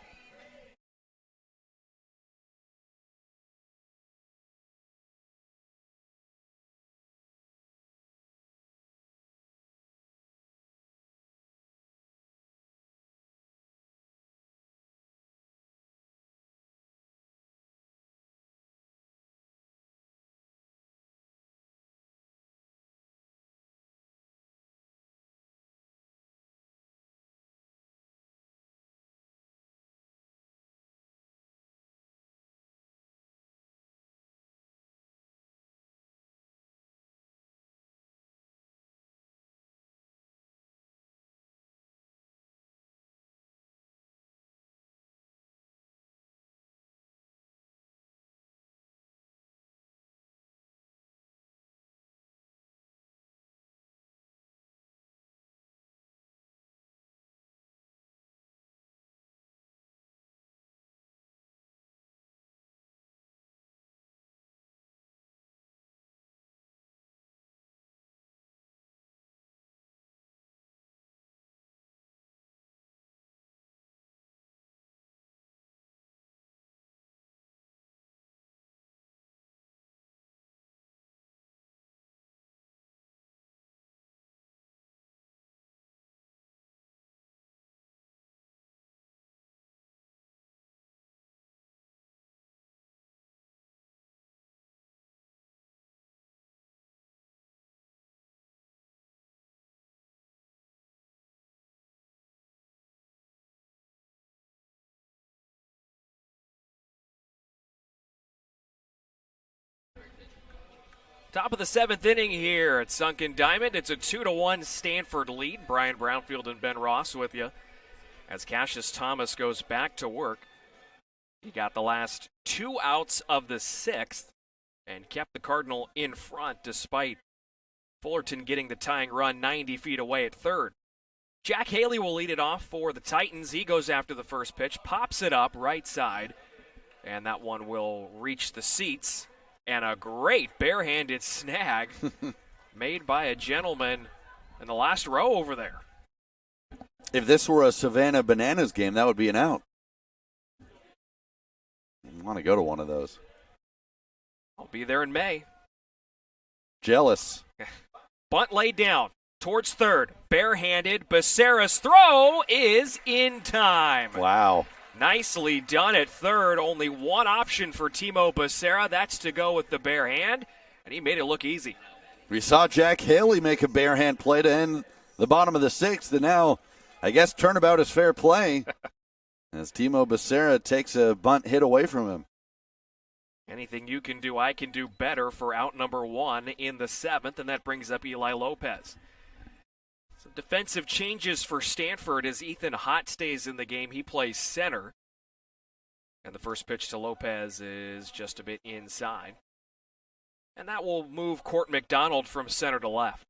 Top of the 7th inning here at Sunken Diamond. It's a 2-1 Stanford lead. Brian Brownfield and Ben Ross with you as Cassius Thomas goes back to work. He got the last 2 outs of the 6th and kept the Cardinal in front despite Fullerton getting the tying run 90 feet away at third. Jack Haley will lead it off for the Titans. He goes after the first pitch, pops it up right side, and that one will reach the seats. And a great barehanded snag made by a gentleman in the last row over there. If this were a Savannah Bananas game, that would be an out. I want to go to one of those. I'll be there in May. Jealous. Bunt laid down towards third. Barehanded. Becerra's throw is in time. Wow. Nicely done at third. Only one option for Timo Becerra. That's to go with the bare hand, and he made it look easy. We saw Jack Haley make a bare hand play to end the bottom of the 6th, and now I guess turnabout is fair play. as Timo Becerra takes a bunt hit away from him. Anything you can do, I can do better for out number 1 in the 7th, and that brings up Eli Lopez. Some defensive changes for Stanford as Ethan Hott stays in the game. He plays center. And the first pitch to Lopez is just a bit inside. And that will move Court McDonald from center to left.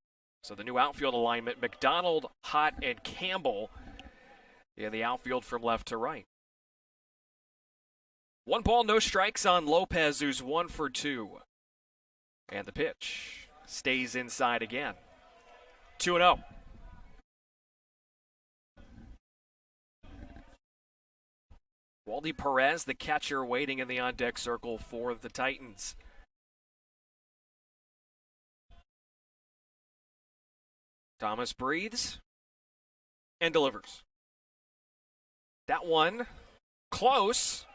So the new outfield alignment, McDonald, Hott, and Campbell in the outfield from left to right. 1 ball, no strikes on Lopez, who's 1 for 2. And the pitch stays inside again. 2-0. Waldy Perez, the catcher, waiting in the on-deck circle for the Titans. Thomas breathes and delivers. That one close.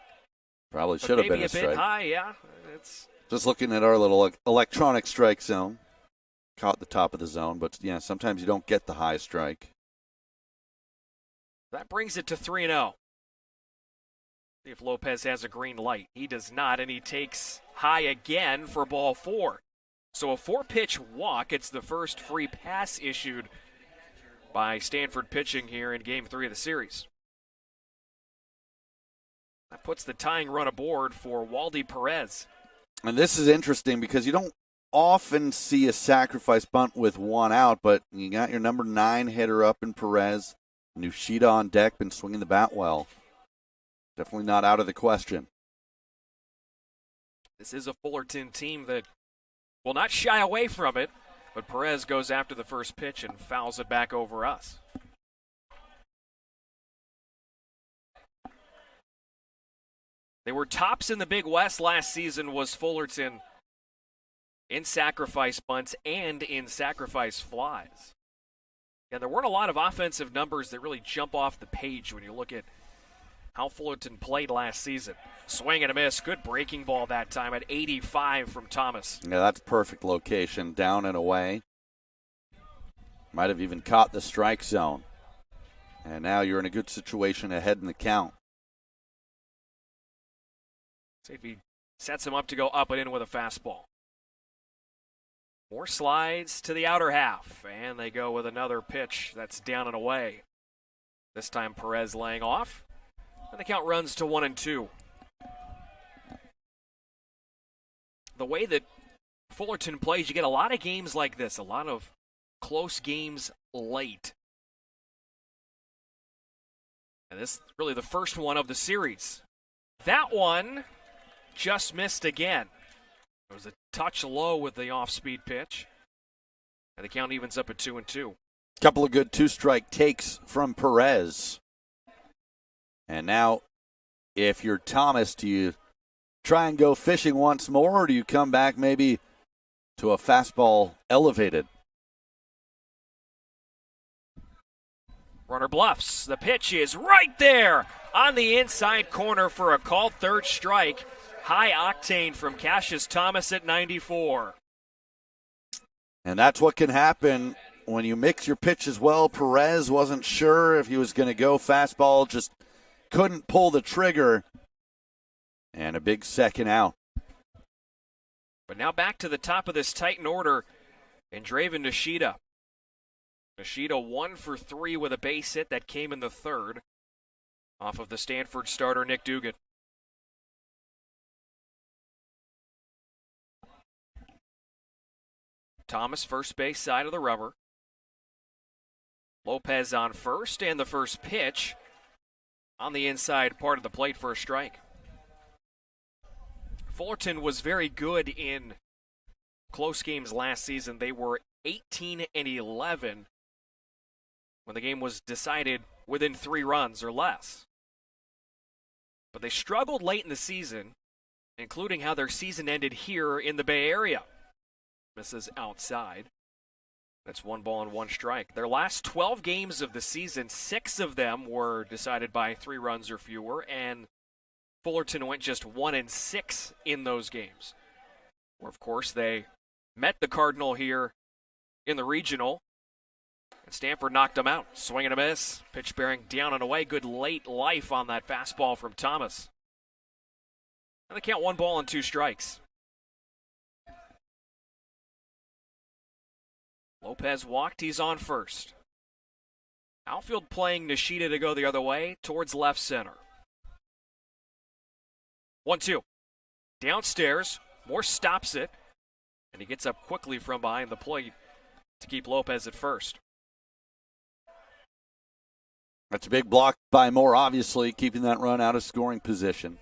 Probably should have been a strike. Maybe a bit high, yeah. It's just looking at our little electronic strike zone. Caught the top of the zone, but yeah, sometimes you don't get the high strike. That brings it to 3-0. See if Lopez has a green light. He does not, and he takes high again for ball 4. So a 4-pitch walk. It's the first free pass issued by Stanford pitching here in Game 3 of the series. That puts the tying run aboard for Waldy Perez. And this is interesting because you don't often see a sacrifice bunt with 1 out, but you got your number 9 hitter up in Perez. Nushida on deck, been swinging the bat well. Definitely not out of the question. This is a Fullerton team that will not shy away from it, but Perez goes after the first pitch and fouls it back over us. They were tops in the Big West last season, was Fullerton, in sacrifice bunts and in sacrifice flies. And there weren't a lot of offensive numbers that really jump off the page when you look at how Fullerton played last season. Swing and a miss. Good breaking ball that time at 85 from Thomas. Yeah, that's perfect location, down and away. Might have even caught the strike zone. And now you're in a good situation ahead in the count. See if he sets him up to go up and in with a fastball. More slides to the outer half, and they go with another pitch that's down and away. This time Perez laying off, and the count runs to 1-2. The way that Fullerton plays, you get a lot of games like this, a lot of close games late. And this is really the first one of the series. That one just missed again. It was a touch low with the off-speed pitch. And the count evens up at 2-2. Couple of good 2-strike takes from Perez. And now, if you're Thomas, do you try and go fishing once more, or do you come back maybe to a fastball elevated? Runner bluffs. The pitch is right there on the inside corner for a called third strike. High octane from Cassius Thomas at 94. And that's what can happen when you mix your pitches well. Perez wasn't sure if he was going to go fastball, just couldn't pull the trigger. And a big second out. But now back to the top of this Titan order, and Draven Nishida. Nishida 1 for 3 with a base hit that came in the third off of the Stanford starter Nick Dugan. Thomas first base side of the rubber. Lopez on first, and the first pitch on the inside part of the plate for a strike. Fullerton was very good in close games last season. They were 18-11 when the game was decided within 3 runs or less. But they struggled late in the season, including how their season ended here in the Bay Area. Misses outside. That's 1 ball and 1 strike. Their last 12 games of the season, 6 of them were decided by 3 runs or fewer, and Fullerton went just 1-6 in those games. Where, of course, they met the Cardinal here in the regional And Stanford knocked him out. Swing and a miss. Pitch bearing down and away. Good late life on that fastball from Thomas. And they count 1 ball and 2 strikes. Lopez walked. He's on first. Outfield playing Nishida to go the other way towards left center. 1-2. Downstairs. Moore stops it. And he gets up quickly from behind the plate to keep Lopez at first. That's a big block by Moore, obviously, keeping that run out of scoring position.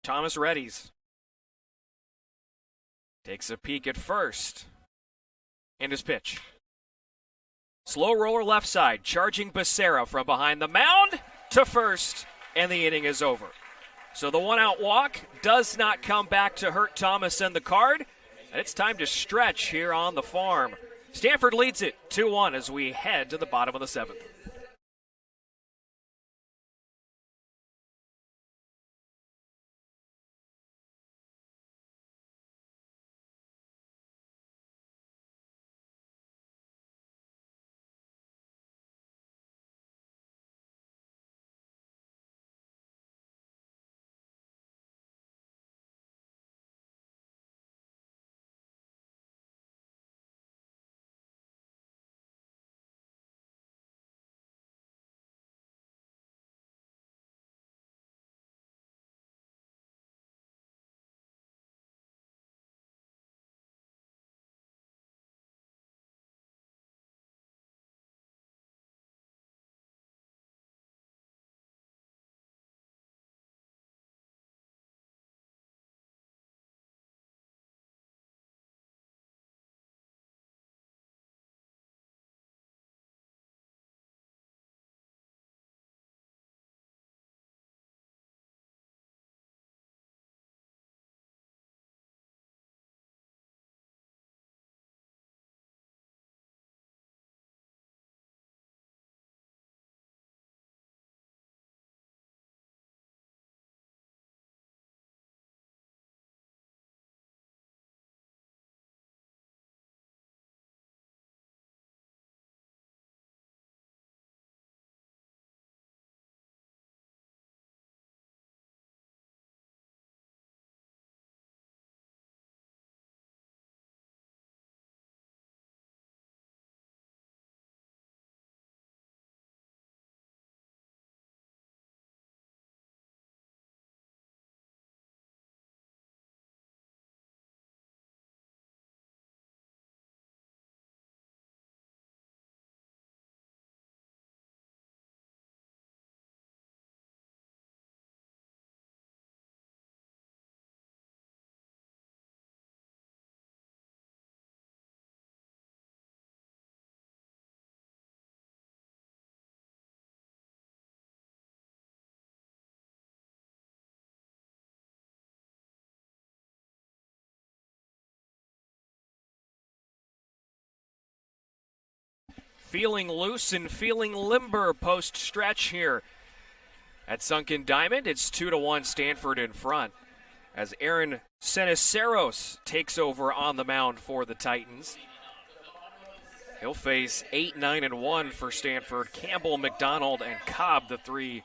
Thomas readies. Takes a peek at first. And his pitch. Slow roller left side, charging Becerra from behind the mound to first, and the inning is over. So the 1-out walk does not come back to hurt Thomas and the Card, and it's time to stretch here on the farm. Stanford leads it 2-1 as we head to the bottom of the 7th. Feeling loose and feeling limber post-stretch here at Sunken Diamond. It's 2-1 Stanford in front as Aaron Ceniceros takes over on the mound for the Titans. He'll face 8, 9, and 1 for Stanford. Campbell, McDonald, and Cobb, the 3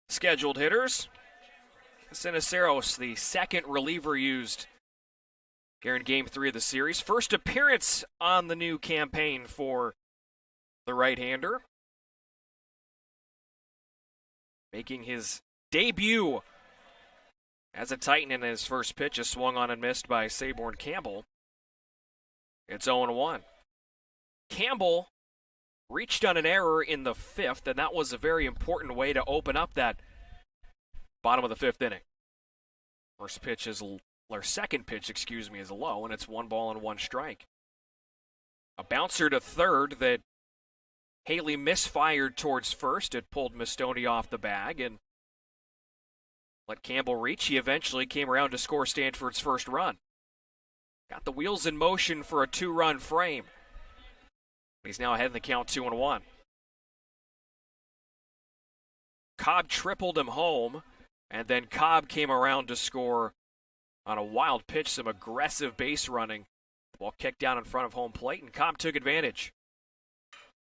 scheduled hitters. Ceniceros, the second reliever used here in Game 3 of the series. First appearance on the new campaign for the right-hander, making his debut as a Titan in his first pitch, is swung on and missed by Saborn Campbell. It's 0-1. Campbell reached on an error in the 5th, and that was a very important way to open up that bottom of the 5th inning. Second pitch, is low, and it's 1 ball and 1 strike. A bouncer to third that Haley misfired towards first. It pulled Mastoni off the bag and let Campbell reach. He eventually came around to score Stanford's first run. Got the wheels in motion for a 2-run frame. He's now ahead in the count 2-1. Cobb tripled him home, and then Cobb came around to score on a wild pitch, some aggressive base running. Ball kicked down in front of home plate, and Cobb took advantage.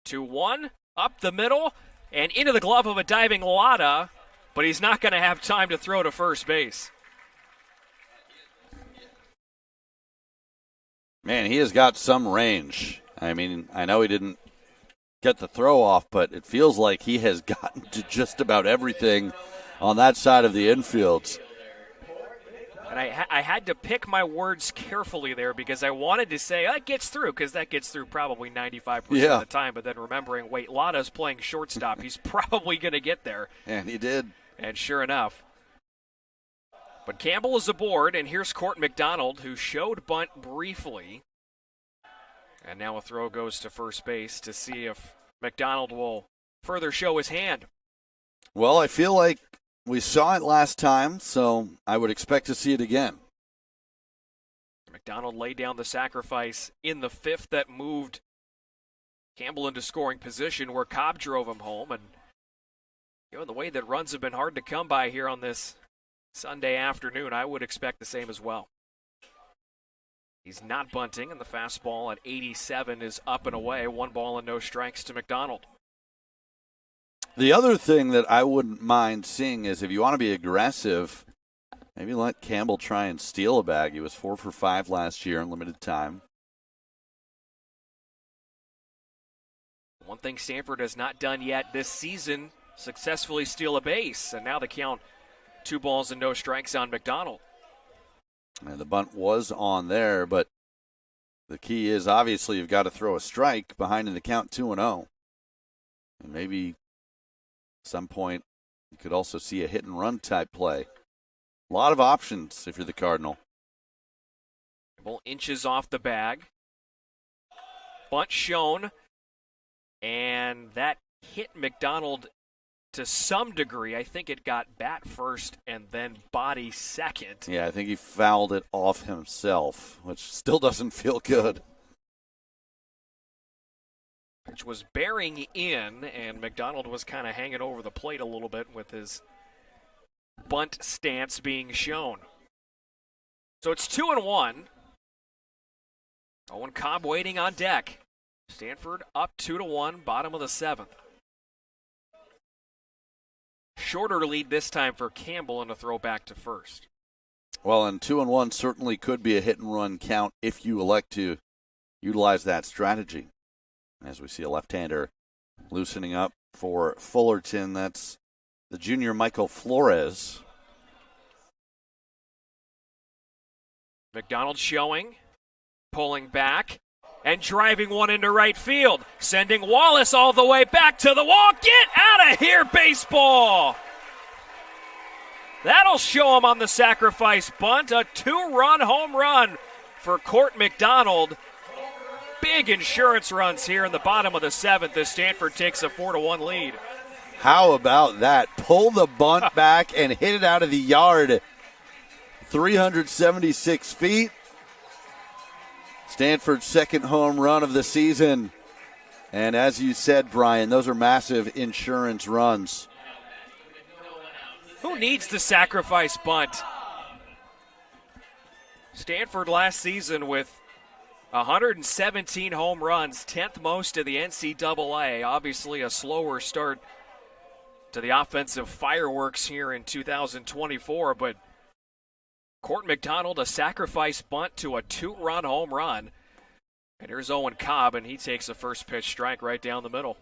2-1, up the middle, and into the glove of a diving Lotta, but he's not going to have time to throw to first base. Man, he has got some range. I mean, I know he didn't get the throw off, but it feels like he has gotten to just about everything on that side of the infield. And I had to pick my words carefully there because I wanted to say, that gets through, because that gets through probably 95% of the time. But then remembering, wait, Lotta's playing shortstop. He's probably going to get there. And he did. And sure enough. But Campbell is aboard, and here's Court McDonald, who showed bunt briefly. And now a throw goes to first base to see if McDonald will further show his hand. Well, I feel like we saw it last time, so I would expect to see it again. McDonald laid down the sacrifice in the fifth that moved Campbell into scoring position where Cobb drove him home. And the way that runs have been hard to come by here on this Sunday afternoon, I would expect the same as well. He's not bunting, and the fastball at 87 is up and away. 1 ball and no strikes to McDonald. The other thing that I wouldn't mind seeing is if you want to be aggressive, maybe let Campbell try and steal a bag. He was 4 for 5 last year in limited time. One thing Stanford has not done yet this season, successfully steal a base. And now the count, 2 balls and no strikes on McDonald. And the bunt was on there, but the key is obviously you've got to throw a strike behind in the count 2-0. And maybe at some point you could also see a hit and run type play. A lot of options if you're the Cardinal. Ball inches off the bag. Bunt shown. And that hit McDonald to some degree. I think it got bat first and then body second. Yeah, I think he fouled it off himself, which still doesn't feel good. Which was bearing in, and McDonald was kind of hanging over the plate a little bit with his bunt stance being shown. So it's 2-1. Owen Cobb waiting on deck. Stanford up 2-1, bottom of the 7th. Shorter lead this time for Campbell and a throw back to first. Well, and 2-1 certainly could be a hit and run count if you elect to utilize that strategy. As we see a left-hander loosening up for Fullerton, that's the junior Michael Flores. McDonald showing, pulling back, and driving one into right field, sending Wallace all the way back to the wall. Get out of here, baseball! That'll show him on the sacrifice bunt. A 2-run home run for Court McDonald. Big insurance runs here in the bottom of the 7th as Stanford takes a 4-1 lead. How about that? Pull the bunt back and hit it out of the yard. 376 feet. Stanford's second home run of the season. And as you said, Brian, those are massive insurance runs. Who needs the sacrifice bunt? Stanford last season with 117 home runs, 10th most in the NCAA. Obviously a slower start to the offensive fireworks here in 2024, but Court McDonald, a sacrifice bunt to a 2-run home run. And here's Owen Cobb, and he takes a first pitch strike right down the middle.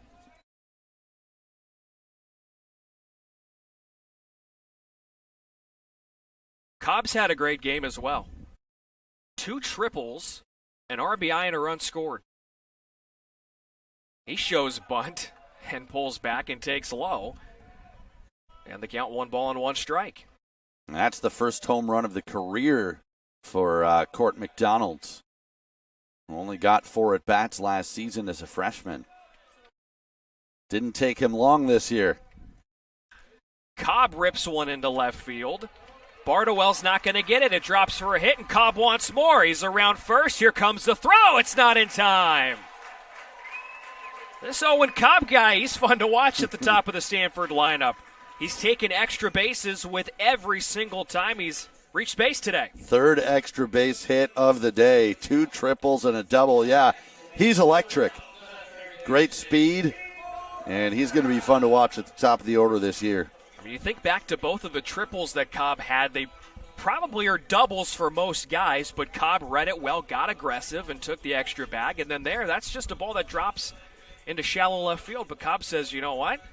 Cobb's had a great game as well. 2 triples, an RBI, and a run scored. He shows bunt and pulls back and takes low. And the count 1 ball and 1 strike. That's the first home run of the career for Court McDonald. Only got 4 at-bats last season as a freshman. Didn't take him long this year. Cobb rips one into left field. Bardowell's not going to get it. It drops for a hit, and Cobb wants more. He's around first. Here comes the throw. It's not in time. This Owen Cobb guy, he's fun to watch at the top of the Stanford lineup. He's taken extra bases with every single time he's reached base today. Third extra base hit of the day. 2 triples and a double. Yeah, he's electric. Great speed, and he's going to be fun to watch at the top of the order this year. I mean, you think back to both of the triples that Cobb had, they probably are doubles for most guys, but Cobb read it well, got aggressive, and took the extra bag. And then that's just a ball that drops into shallow left field. But Cobb says, you know what?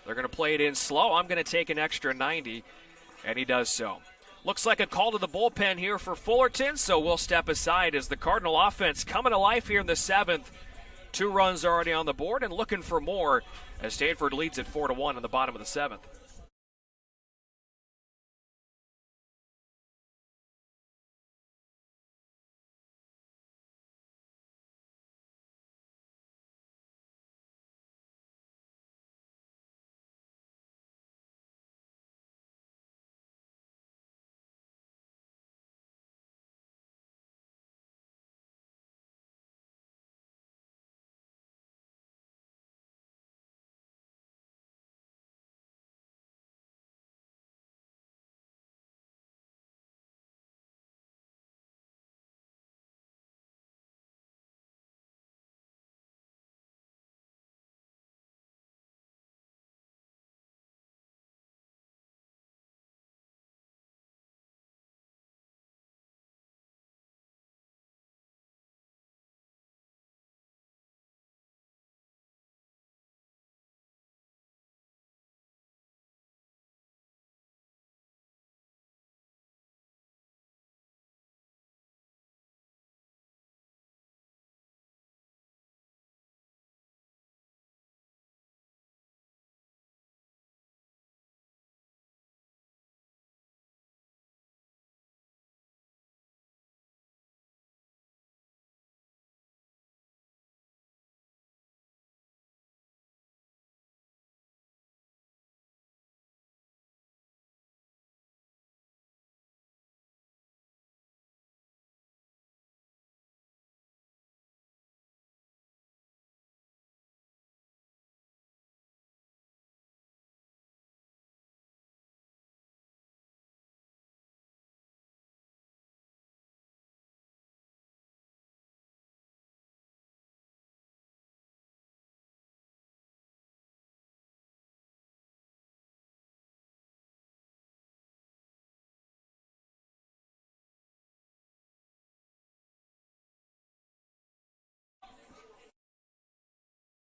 They're going to play it in slow. I'm going to take an extra 90, and he does so. Looks like a call to the bullpen here for Fullerton, so we'll step aside as the Cardinal offense coming to life here in the 7th. 2 runs already on the board and looking for more as Stanford leads at 4-1 in the bottom of the 7th.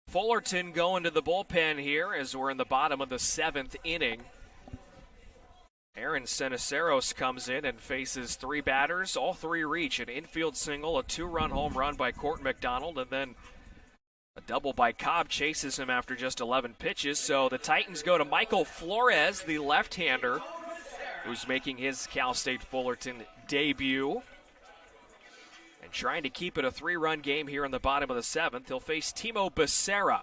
Fullerton going to the bullpen here as we're in the bottom of the 7th inning. Aaron Ceniceros comes in and faces 3 batters. All 3 reach an infield single, a 2-run home run by Court McDonald, and then a double by Cobb chases him after just 11 pitches. So the Titans go to Michael Flores, the left-hander, who's making his Cal State Fullerton debut. And trying to keep it a 3-run game here in the bottom of the 7th. He'll face Timo Becerra.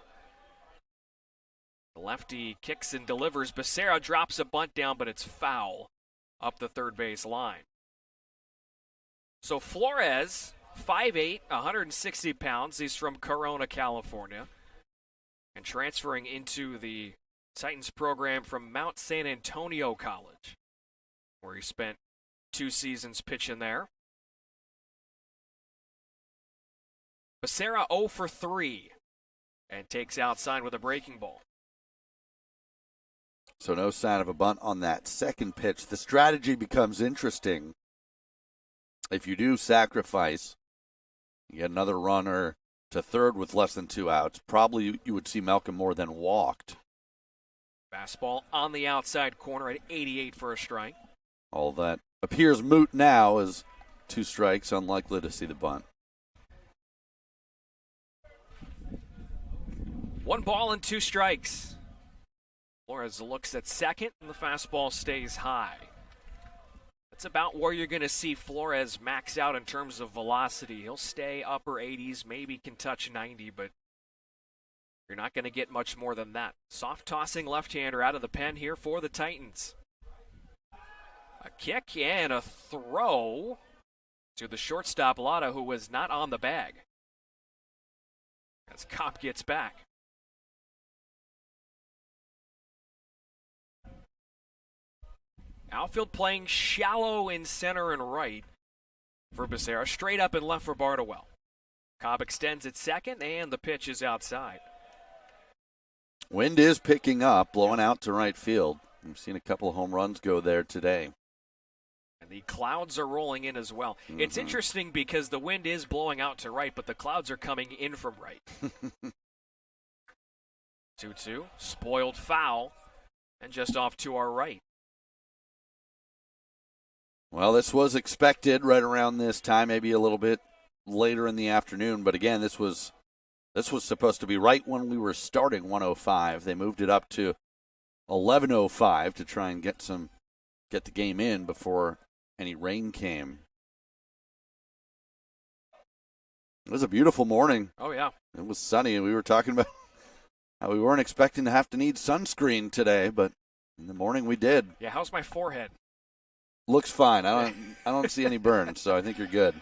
The lefty kicks and delivers. Becerra drops a bunt down, but it's foul up the third base line. So Flores, 5'8", 160 pounds. He's from Corona, California. And transferring into the Titans program from Mount San Antonio College, where he spent 2 seasons pitching there. Becerra 0 for 3 and takes outside with a breaking ball. So no sign of a bunt on that second pitch. The strategy becomes interesting. If you do sacrifice, you get another runner to third with less than 2 outs. Probably you would see Malcolm more than walked. Fastball on the outside corner at 88 for a strike. All that appears moot now as 2 strikes, unlikely to see the bunt. 1 ball and 2 strikes. Flores looks at second, and the fastball stays high. That's about where you're going to see Flores max out in terms of velocity. He'll stay upper 80s, maybe can touch 90, but you're not going to get much more than that. Soft tossing left-hander out of the pen here for the Titans. A kick and a throw to the shortstop Lotta, who was not on the bag, as Cobb gets back. Outfield playing shallow in center and right for Becerra. Straight up and left for Bardowell. Cobb extends at second, and the pitch is outside. Wind is picking up, blowing out to right field. We've seen a couple of home runs go there today. And the clouds are rolling in as well. It's interesting because the wind is blowing out to right, but the clouds are coming in from right. 2-2, spoiled foul, and just off to our right. Well, this was expected right around this time, maybe a little bit later in the afternoon. But again, this was supposed to be right when we were starting 105. They moved it up to 11:05 to try and get the game in before any rain came. It was a beautiful morning. Oh, yeah. It was sunny, and we were talking about how we weren't expecting to have to need sunscreen today, but in the morning we did. Yeah, how's my forehead? Looks fine. I don't see any burns, so I think you're good.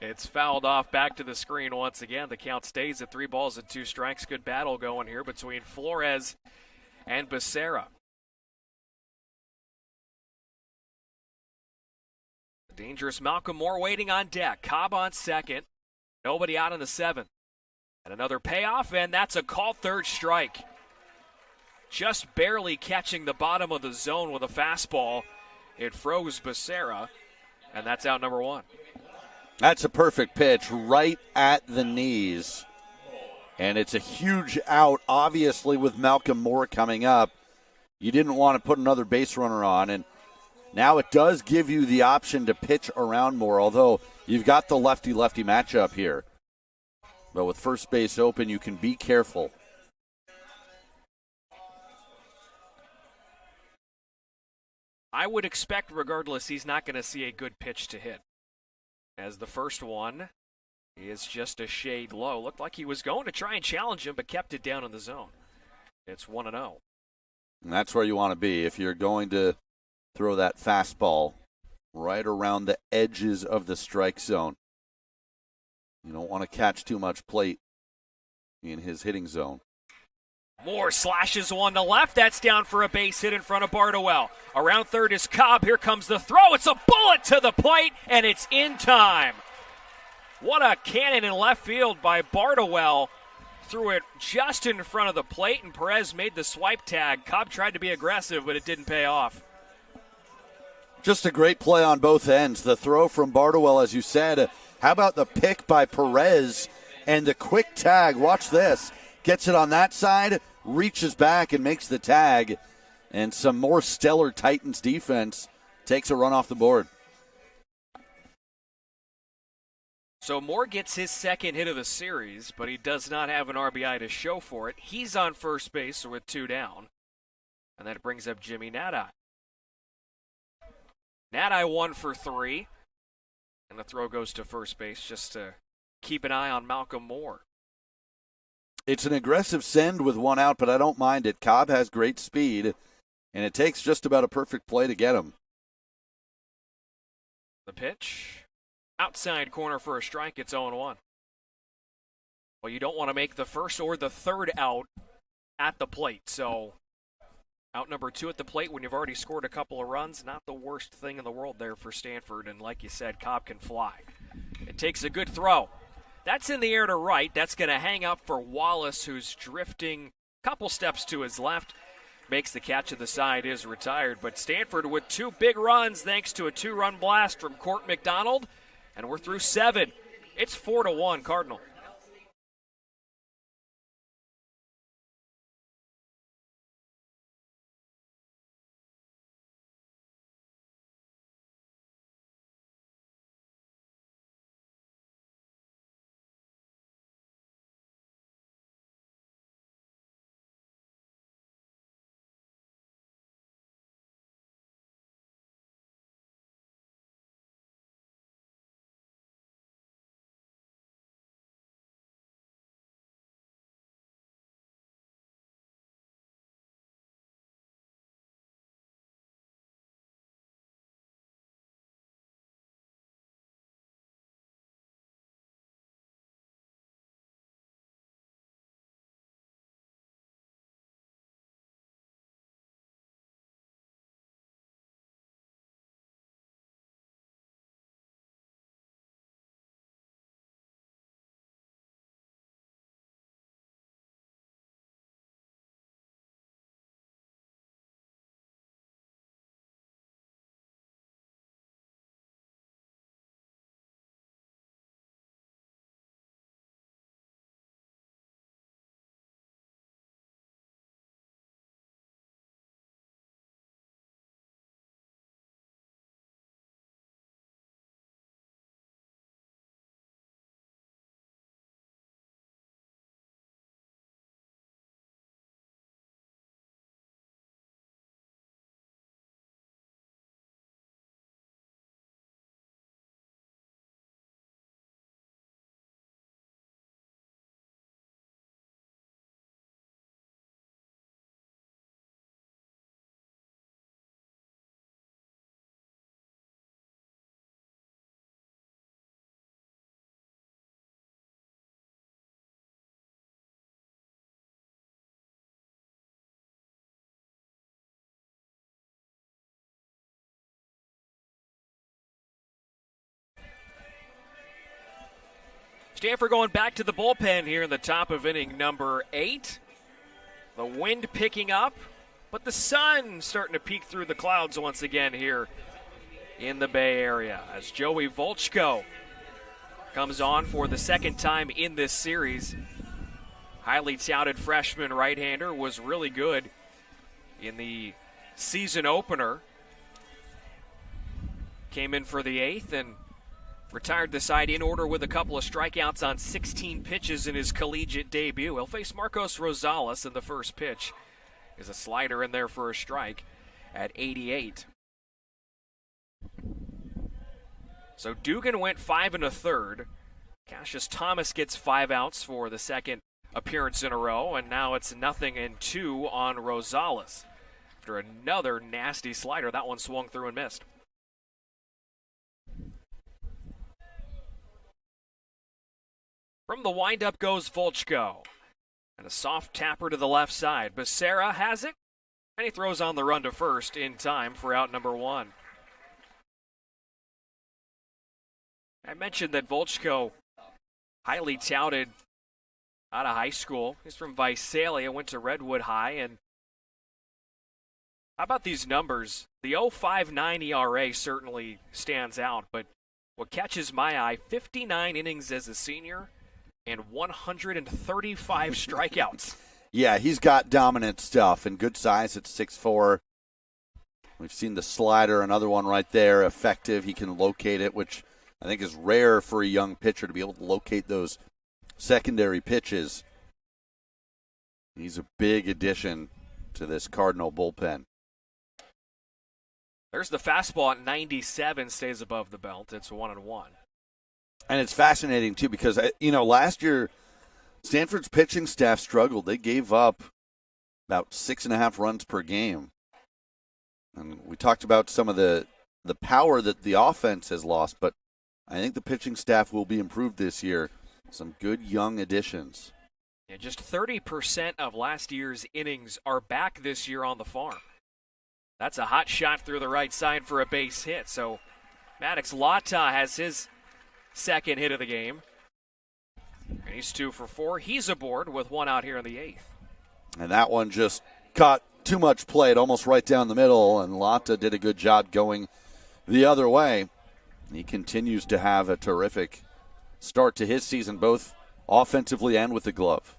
It's fouled off back to the screen once again. The count stays at 3-2. Good battle going here between Flores and Becerra. The dangerous Malcolm Moore waiting on deck. Cobb on second. Nobody out in the seventh. And another payoff, and that's a called third strike. Just barely catching the bottom of the zone with a fastball. It froze Becerra, and that's out number one. That's a perfect pitch right at the knees. And it's a huge out, obviously, with Malcolm Moore coming up. You didn't want to put another base runner on, and now it does give you the option to pitch around Moore, although you've got the lefty-lefty matchup here. But with first base open, you can be careful. I would expect, regardless, he's not going to see a good pitch to hit. As the first one is just a shade low. Looked like he was going to try and challenge him, but kept it down in the zone. It's 1-0. And that's where you want to be. If you're going to throw that fastball right around the edges of the strike zone, you don't want to catch too much plate in his hitting zone. Moore slashes one to left. That's down for a base hit in front of Bardowell. Around third is Cobb. Here comes the throw. It's a bullet to the plate, and it's in time. What a cannon in left field by Bardowell. Threw it just in front of the plate, and Perez made the swipe tag. Cobb tried to be aggressive, but it didn't pay off. Just a great play on both ends. The throw from Bardowell, as you said. How about the pick by Perez and the quick tag? Watch this. Gets it on that side, reaches back and makes the tag. And some more stellar Titans defense takes a run off the board. So Moore gets his second hit of the series, but he does not have an RBI to show for it. He's on first base with two down. And that brings up Jimmy Nadai. Nadai 1 for 3. And the throw goes to first base just to keep an eye on Malcolm Moore. It's an aggressive send with one out, but I don't mind it. Cobb has great speed, and it takes just about a perfect play to get him. The pitch. Outside corner for a strike. It's 0-1. Well, you don't want to make the first or the third out at the plate. So out number 2 at the plate when you've already scored a couple of runs. Not the worst thing in the world there for Stanford. And like you said, Cobb can fly. It takes a good throw. That's in the air to right. That's going to hang up for Wallace, who's drifting a couple steps to his left. Makes the catch of the side, is retired. But Stanford with 2 big runs thanks to a 2-run blast from Court McDonald. And we're through 7. It's 4-1 Cardinal. Stanford going back to the bullpen here in the top of inning number 8. The wind picking up, but the sun starting to peek through the clouds once again here in the Bay Area as Joey Volchko comes on for the second time in this series. Highly touted freshman right-hander was really good in the season opener. Came in for the 8th and retired the side in order with a couple of strikeouts on 16 pitches in his collegiate debut. He'll face Marcos Rosales in the first pitch. Is a slider in there for a strike at 88. So Dugan went 5 1/3. Cassius Thomas gets 5 outs for the second appearance in a row, and now it's 0-2 on Rosales. After another nasty slider, that one swung through and missed. From the windup goes Volchko. And a soft tapper to the left side. Becerra has it, and he throws on the run to first in time for out number 1. I mentioned that Volchko, highly touted out of high school. He's from Visalia, went to Redwood High, and how about these numbers? The 0.59 ERA certainly stands out, but what catches my eye, 59 innings as a senior and 135 strikeouts. Yeah, he's got dominant stuff and good size at 6'4". We've seen the slider, another one right there, effective. He can locate it, which I think is rare for a young pitcher to be able to locate those secondary pitches. He's a big addition to this Cardinal bullpen. There's the fastball at 97, stays above the belt. It's 1-1. And it's fascinating, too, because, last year Stanford's pitching staff struggled. They gave up about 6.5 runs per game. And we talked about some of the power that the offense has lost, but I think the pitching staff will be improved this year. Some good young additions. Yeah, just 30% of last year's innings are back this year on the farm. That's a hot shot through the right side for a base hit. So Maddox Lata has his second hit of the game. And he's 2 for 4. He's aboard with 1 out here in the 8th. And that one just caught too much play, almost right down the middle, and Lata did a good job going the other way. He continues to have a terrific start to his season, both offensively and with the glove.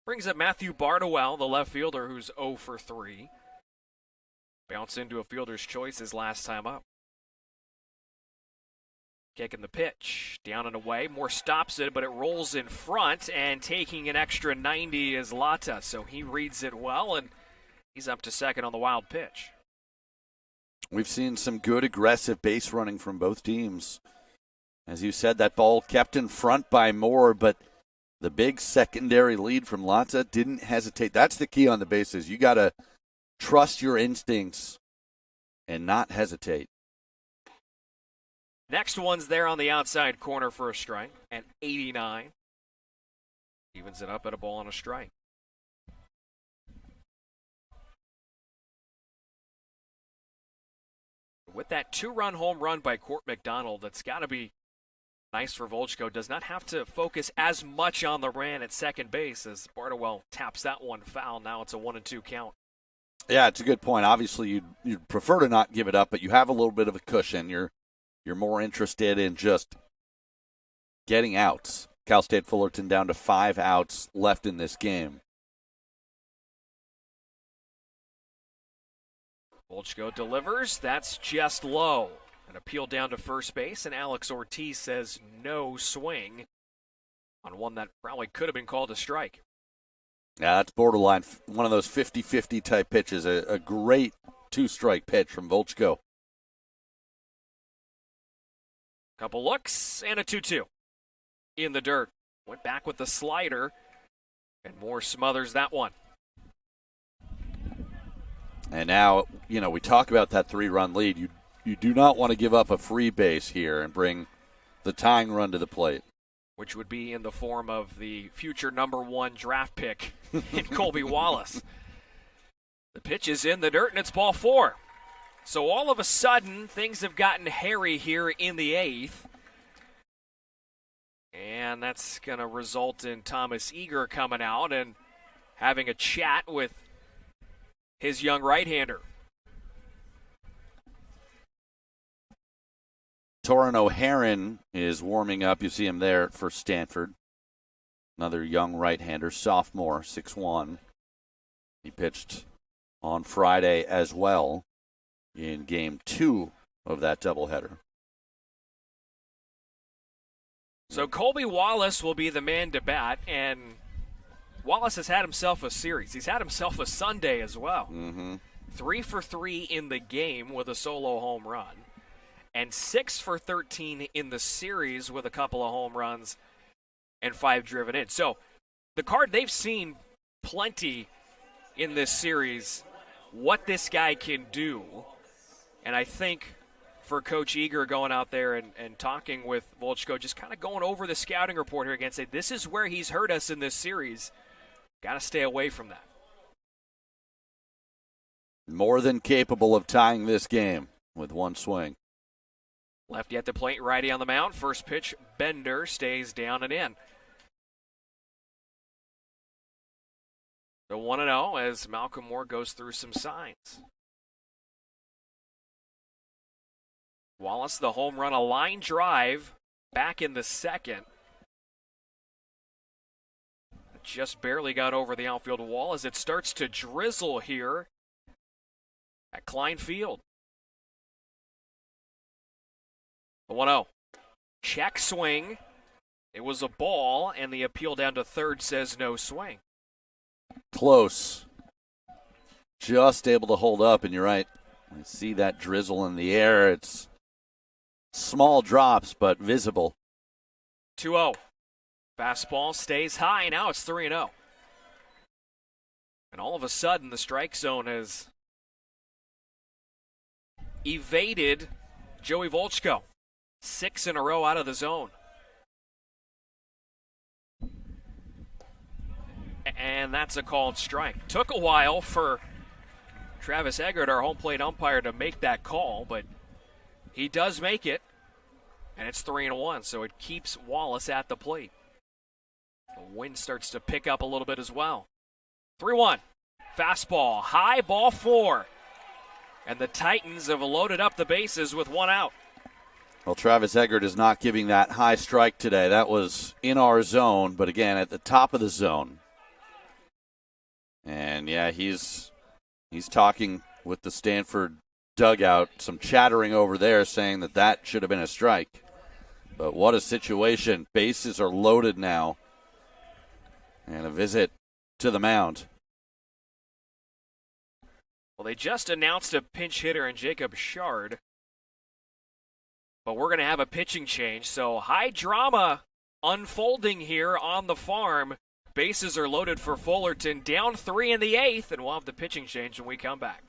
Brings up Matthew Bardowell, the left fielder, who's 0 for 3. Bounce into a fielder's choice his last time up. Kicking the pitch, down and away. Moore stops it, but it rolls in front, and taking an extra 90 is Lata. So he reads it well, and he's up to second on the wild pitch. We've seen some good aggressive base running from both teams. As you said, that ball kept in front by Moore, but the big secondary lead from Lata didn't hesitate. That's the key on the bases. You got to trust your instincts and not hesitate. Next one's there on the outside corner for a strike at 89. Evens it up at a ball on a strike. With that 2-run home run by Court McDonald, that's got to be nice for Volchko. Does not have to focus as much on the run at second base as Bardowell taps that one foul. Now it's a 1-2 count. Yeah, it's a good point. Obviously, you'd prefer to not give it up, but you have a little bit of a cushion. You're more interested in just getting outs. Cal State Fullerton down to 5 outs left in this game. Volchko delivers. That's just low. An appeal down to first base, and Alex Ortiz says no swing on one that probably could have been called a strike. Yeah, that's borderline. One of those 50-50 type pitches. A great 2-strike pitch from Volchko. Couple looks and a 2-2 in the dirt. Went back with the slider, and Moore smothers that one. And now, we talk about that 3-run lead. You do not want to give up a free base here and bring the tying run to the plate. Which would be in the form of the future number 1 draft pick in Colby Wallace. The pitch is in the dirt, and it's ball 4. So all of a sudden, things have gotten hairy here in the 8th. And that's going to result in Thomas Eager coming out and having a chat with his young right-hander. Torin O'Haron is warming up. You see him there for Stanford. Another young right-hander, sophomore, 6'1". He pitched on Friday as well in Game 2 of that doubleheader. So Colby Wallace will be the man to bat, and Wallace has had himself a series. He's had himself a Sunday as well. 3 for 3 in the game with a solo home run, and 6 for 13 in the series with a couple of home runs and 5 driven in. So the card, they've seen plenty in this series, what this guy can do. And I think for Coach Eager going out there and talking with Volchko, just kind of going over the scouting report here again, say this is where he's hurt us in this series. Got to stay away from that. More than capable of tying this game with one swing. Lefty at the plate, righty on the mound. First pitch, Bender stays down and in. The 1-0 as Malcolm Moore goes through some signs. Wallace, the home run, a line drive back in the second. Just barely got over the outfield wall as it starts to drizzle here at Klein Field. The 1-0. Check swing. It was a ball, and the appeal down to third says no swing. Close. Just able to hold up, and you're right. I see that drizzle in the air. It's small drops, but visible. 2-0. Fastball stays high. Now it's 3-0. And all of a sudden, the strike zone has evaded Joey Volchko. 6 in a row out of the zone. And that's a called strike. Took a while for Travis Eggert, our home plate umpire, to make that call, but he does make it, and it's 3-1, so it keeps Wallace at the plate. The wind starts to pick up a little bit as well. 3-1. Fastball, high, ball 4. And the Titans have loaded up the bases with 1 out. Well, Travis Eggert is not giving that high strike today. That was in our zone, but again, at the top of the zone. And, yeah, he's talking with the Stanford dugout, some chattering over there saying that should have been a strike. But what a situation. Bases are loaded now. And a visit to the mound. Well, they just announced a pinch hitter in Jacob Shard. But we're going to have a pitching change. So high drama unfolding here on the farm. Bases are loaded for Fullerton. Down 3 in the 8th, and we'll have the pitching change when we come back.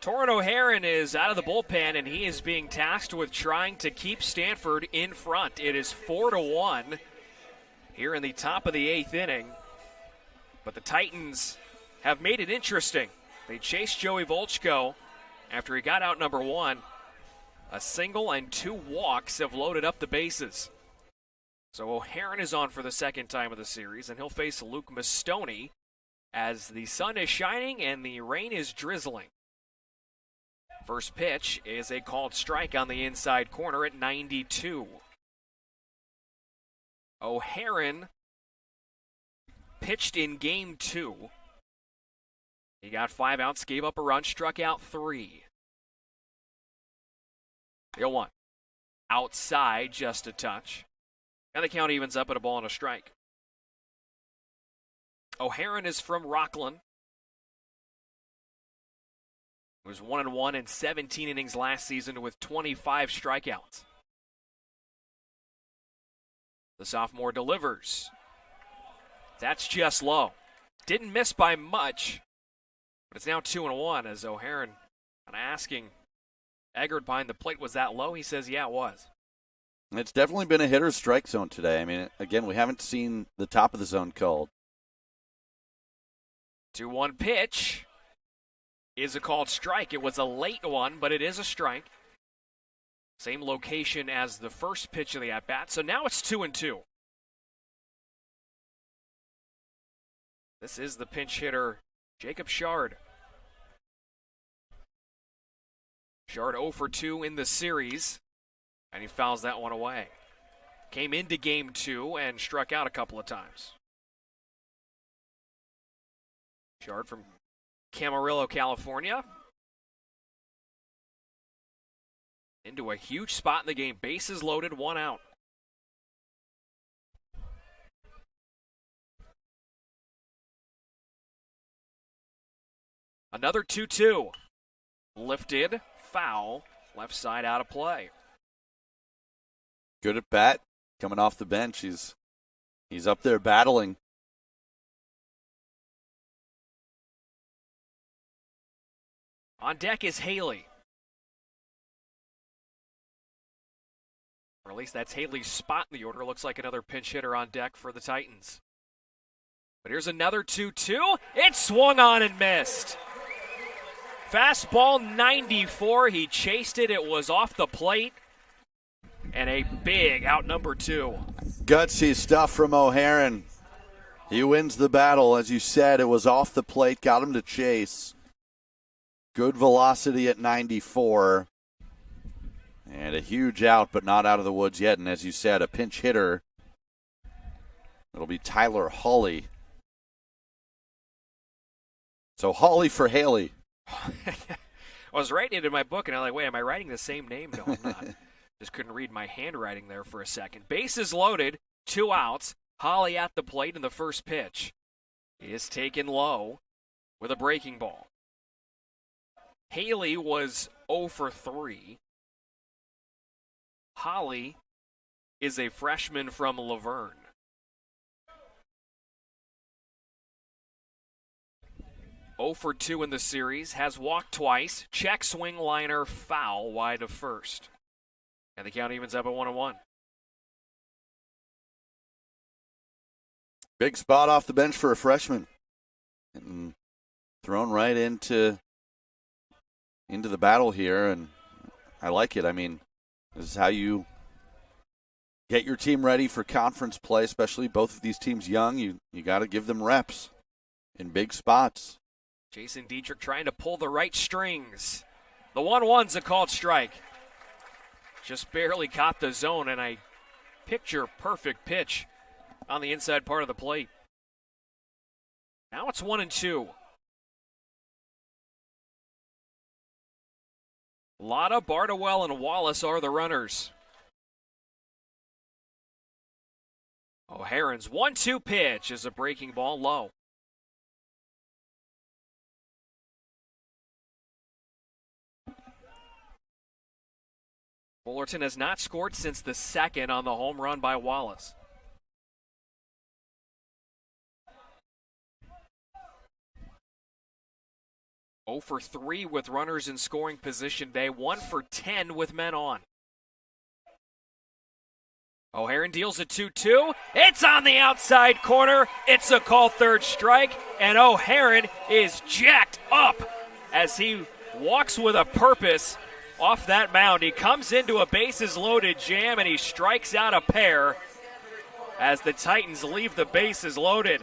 Torrin O'Haron is out of the bullpen, and he is being tasked with trying to keep Stanford in front. It is 4-1 here in the top of the 8th inning. But the Titans have made it interesting. They chased Joey Volchko after he got out number 1. A single and 2 walks have loaded up the bases. So O'Haron is on for the second time of the series, and he'll face Luke Mastoni as the sun is shining and the rain is drizzling. First pitch is a called strike on the inside corner at 92. O'Haron pitched in game 2. He got 5 outs, gave up a run, struck out 3. The 0-1. Outside just a touch. And the count evens up at a ball and a strike. O'Haron is from Rockland. He was 1-1 in 17 innings last season with 25 strikeouts. The sophomore delivers. That's just low. Didn't miss by much, but it's now 2-1 as O'Haron asking Eggert behind the plate, was that low? He says, yeah, it was. It's definitely been a hitter's strike zone today. I mean, again, we haven't seen the top of the zone called. 2-1 pitch is a called strike. It was a late one, but it is a strike. Same location as the first pitch of the at-bat, so now it's 2-2. This is the pinch hitter, Jacob Shard. Shard 0 for 2 in the series, and he fouls that one away. Came into game 2 and struck out a couple of times. Shard from Camarillo, California. Into a huge spot in the game. Bases loaded, 1 out. Another 2-2. Lifted, foul, left side out of play. Good at bat, coming off the bench. He's up there battling. On deck is Haley. Or at least that's Haley's spot in the order. Looks like another pinch hitter on deck for the Titans. But here's another 2-2. It swung on and missed. Fastball 94. He chased it. It was off the plate. And a big out number 2. Gutsy stuff from O'Haron. He wins the battle. As you said, it was off the plate. Got him to chase. Good velocity at 94. And a huge out, but not out of the woods yet. And as you said, a pinch hitter. It'll be Tyler Hawley. So Hawley for Haley. I was writing it in my book, and I'm like, wait, am I writing the same name? No, I'm not. Just couldn't read my handwriting there for a second. Bases loaded, 2 outs. Hawley at the plate in the first pitch. He is taken low with a breaking ball. Haley was 0 for 3. Hawley is a freshman from Laverne. Oh for 2 in the series, has walked twice, check swing liner, foul, wide of first. And the count evens up at 1-1. Big spot off the bench for a freshman. And thrown right into the battle here, and I like it. I mean, this is how you get your team ready for conference play, especially both of these teams young. You got to give them reps in big spots. Jason Dietrich trying to pull the right strings. The 1-1's a called strike. Just barely caught the zone, and a picture-perfect pitch on the inside part of the plate. Now it's 1-2. Lotta, Bardowell, and Wallace are the runners. O'Haron's 1-2 pitch is a breaking ball low. Fullerton has not scored since the second on the home run by Wallace. 0 for 3 with runners in scoring position today. 1 for 10 with men on. O'Haron deals a 2-2. It's on the outside corner. It's a call third strike, and O'Haron is jacked up as he walks with a purpose off that mound. He comes into a bases-loaded jam, and he strikes out a pair as the Titans leave the bases loaded.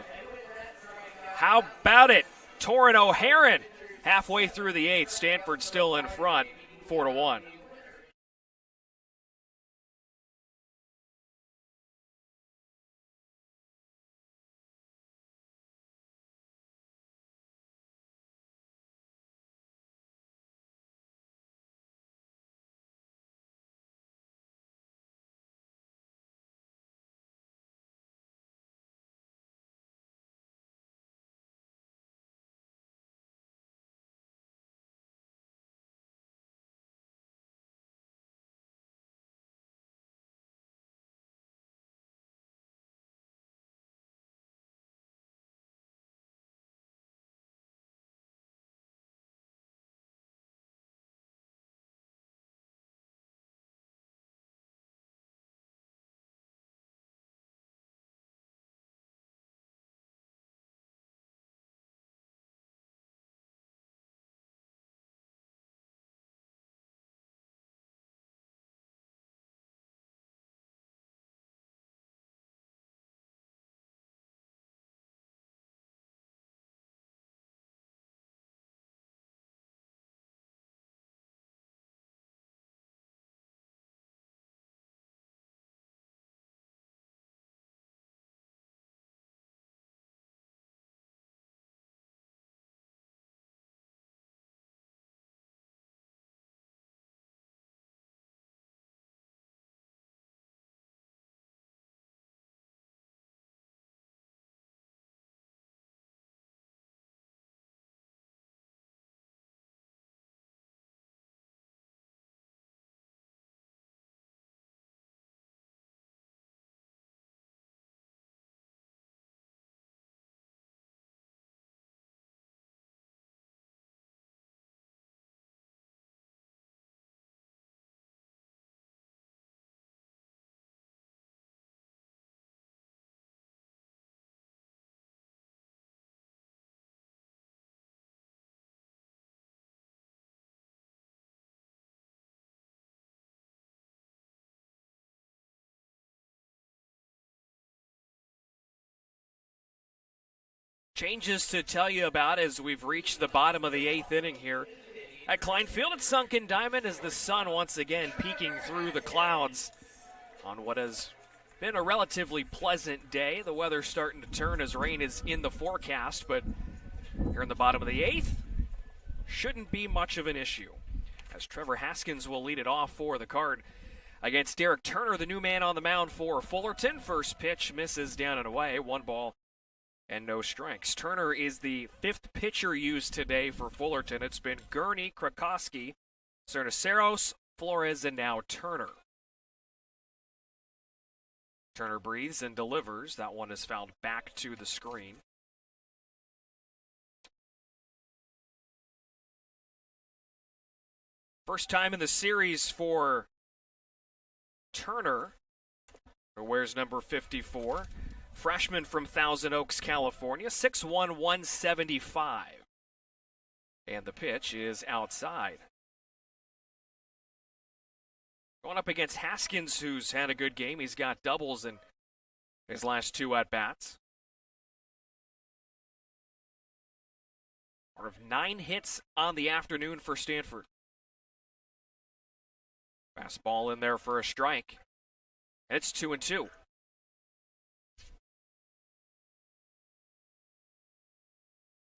How about it? Torin O'Haron halfway through the 8th. Stanford still in front, 4-1. Changes to tell you about as we've reached the bottom of the 8th inning here. At Klein Field at Sunken Diamond as the sun once again peeking through the clouds on what has been a relatively pleasant day. The weather's starting to turn as rain is in the forecast, but here in the bottom of the 8th, shouldn't be much of an issue. As Trevor Haskins will lead it off for the Card against Derek Turner, the new man on the mound for Fullerton. First pitch misses down and away, 1 ball and no strikes. Turner is the 5th pitcher used today for Fullerton. It's been Gurney, Krakowski, Cerniceros, Flores, and now Turner. Turner breathes and delivers. That one is fouled back to the screen. First time in the series for Turner, who wears number 54. Freshman from Thousand Oaks, California, 6'1", 175. And the pitch is outside. Going up against Haskins, who's had a good game. He's got doubles in his last 2 at-bats. Part of 9 hits on the afternoon for Stanford. Fastball in there for a strike. And it's 2-2.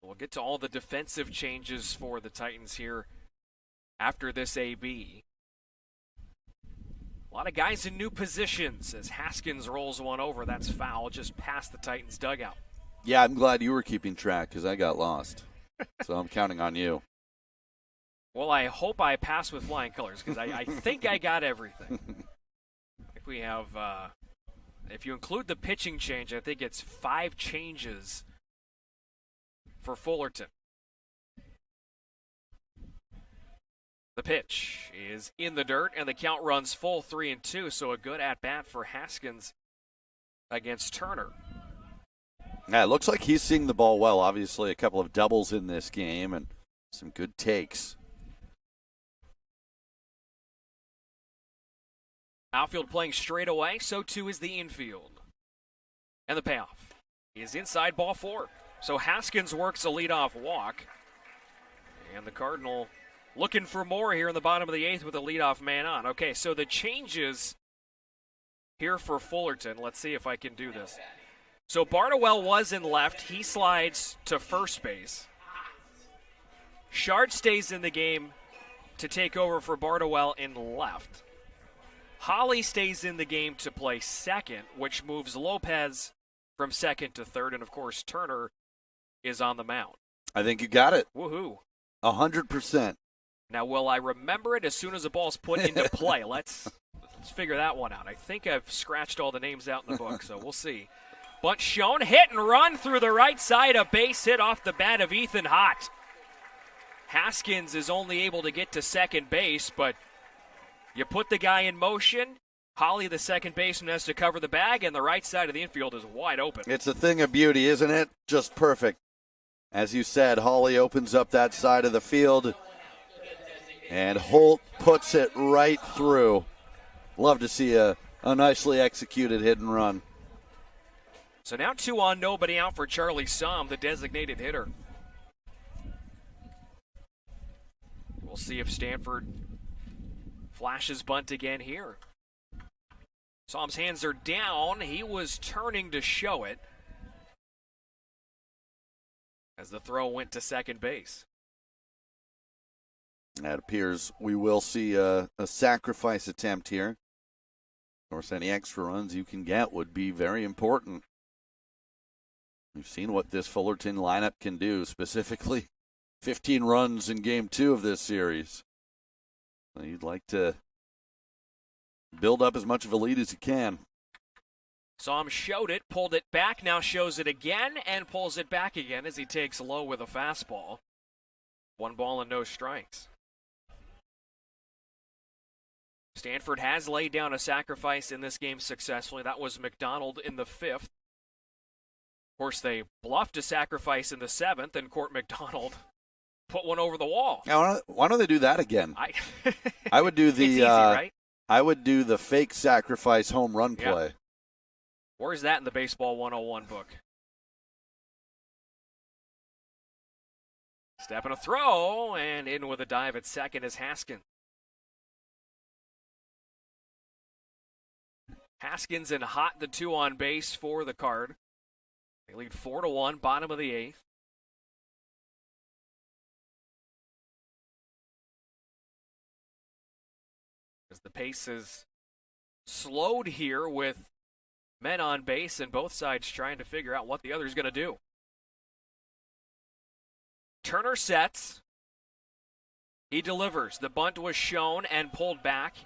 We'll get to all the defensive changes for the Titans here after this AB. A lot of guys in new positions as Haskins rolls one over. That's foul just past the Titans dugout. Yeah, I'm glad you were keeping track because I got lost. So I'm counting on you. Well, I hope I pass with flying colors because I think I got everything. I think we have, if you include the pitching change, I think it's 5 changes for Fullerton. The pitch is in the dirt, and the count runs full 3-2, so a good at-bat for Haskins against Turner. Yeah, it looks like he's seeing the ball well. Obviously, a couple of doubles in this game and some good takes. Outfield playing straight away, so too is the infield. And the payoff is inside, ball 4. So Haskins works a leadoff walk. And the Cardinal looking for more here in the bottom of the 8th with a leadoff man on. Okay, so the changes here for Fullerton. Let's see if I can do this. So Barnwell was in left. He slides to first base. Shard stays in the game to take over for Barnwell in left. Holly stays in the game to play second, which moves Lopez from second to third. And, of course, Turner is on the mound. I think you got it. Woohoo. 100%. Now, will I remember it as soon as the ball's put into play? Let's figure that one out. I think I've scratched all the names out in the book, so we'll see. Bunt shown, hit and run through the right side, a base hit off the bat of Ethan Hott. Haskins is only able to get to second base, but you put the guy in motion. Holly, the second baseman, has to cover the bag, and the right side of the infield is wide open. It's a thing of beauty, isn't it? Just perfect. As you said, Holly opens up that side of the field, and Holt puts it right through. Love to see a nicely executed hit and run. So now 2 on, nobody out for Charlie Somm, the designated hitter. We'll see if Stanford flashes bunt again here. Somm's hands are down. He was turning to show it as the throw went to second base. It appears we will see a sacrifice attempt here. Of course, any extra runs you can get would be very important. We've seen what this Fullerton lineup can do, specifically 15 runs in Game 2 of this series. So you'd like to build up as much of a lead as you can. Somm showed it, pulled it back, now shows it again, and pulls it back again as he takes low with a fastball. 1 ball and no strikes. Stanford has laid down a sacrifice in this game successfully. That was McDonald in the 5th. Of course, they bluffed a sacrifice in the 7th, and Court McDonald put one over the wall. Now, why don't they do that again? I would do the it's easy, right? I would do the fake sacrifice home run play. Yeah. Where's that in the Baseball 101 book? Step and a throw, and in with a dive at second is Haskins. Haskins and Hott, the 2 on base for the Card. They lead 4-1, bottom of the 8th. As the pace is slowed here with men on base and both sides trying to figure out what the other's going to do. Turner sets. He delivers. The bunt was shown and pulled back,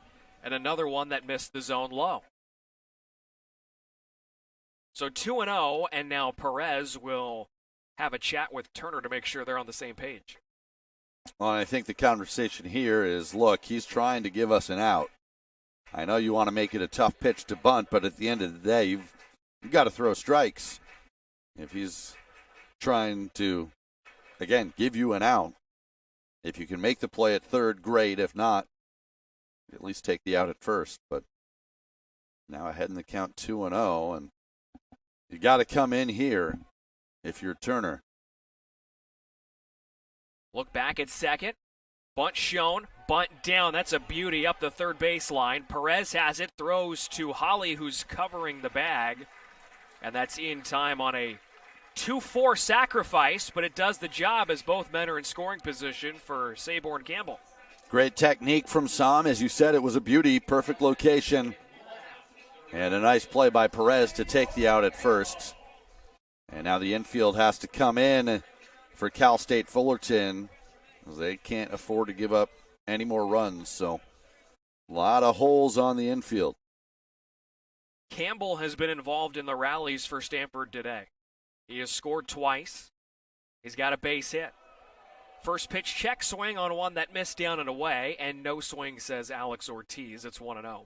and another one that missed the zone low. So 2-0, and now Perez will have a chat with Turner to make sure they're on the same page. Well, I think the conversation here is, look, he's trying to give us an out. I know you want to make it a tough pitch to bunt, but at the end of the day, you've got to throw strikes. If he's trying to, again, give you an out, if you can make the play at third, great. If not, at least take the out at first. But now ahead in the count 2-0, and you got to come in here if you're Turner. Look back at second. Bunt shown. Bunt down. That's a beauty up the third baseline. Perez has it. Throws to Holly, who's covering the bag. And that's in time on a 2-4 sacrifice, but it does the job as both men are in scoring position for Saborn Campbell. Great technique from Somm. As you said, it was a beauty. Perfect location. And a nice play by Perez to take the out at first. And now the infield has to come in for Cal State Fullerton, as they can't afford to give up any more runs. So a lot of holes on the infield. Campbell has been involved in the rallies for Stanford today. He has scored twice. He's got a base hit. First pitch check swing on one that missed down and away, and no swing, says Alex Ortiz. It's 1-0.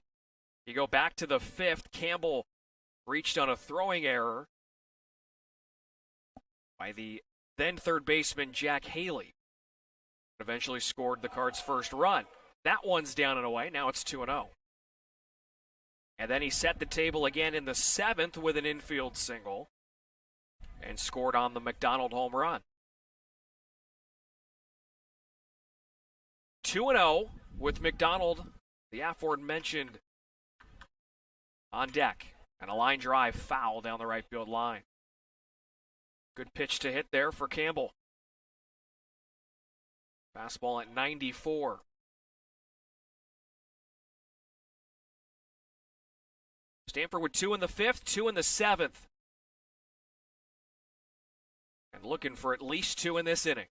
You go back to the fifth. Campbell reached on a throwing error by the then third baseman Jack Haley. Eventually scored the Cards' first run. That one's down and away. Now it's 2-0. And then he set the table again in the seventh with an infield single and scored on the McDonald home run. 2-0 with McDonald, the aforementioned, on deck. And a line drive foul down the right field line. Good pitch to hit there for Campbell. Fastball at 94. Stanford with 2 in the fifth, 2 in the seventh. And looking for at least 2 in this inning.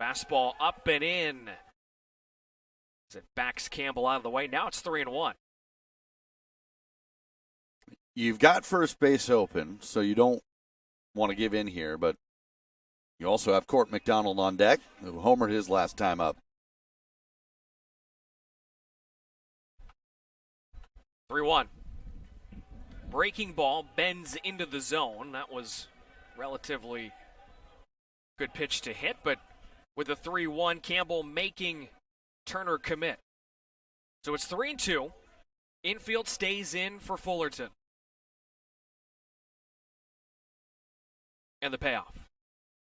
Fastball up and in. As it backs Campbell out of the way. Now it's 3-1. You've got first base open, so you don't want to give in here, but you also have Court McDonald on deck, who homered his last time up. 3-1. Breaking ball bends into the zone. That was relatively good pitch to hit, but with the 3-1, Campbell making Turner commit. So it's 3-2. Infield stays in for Fullerton. And the payoff.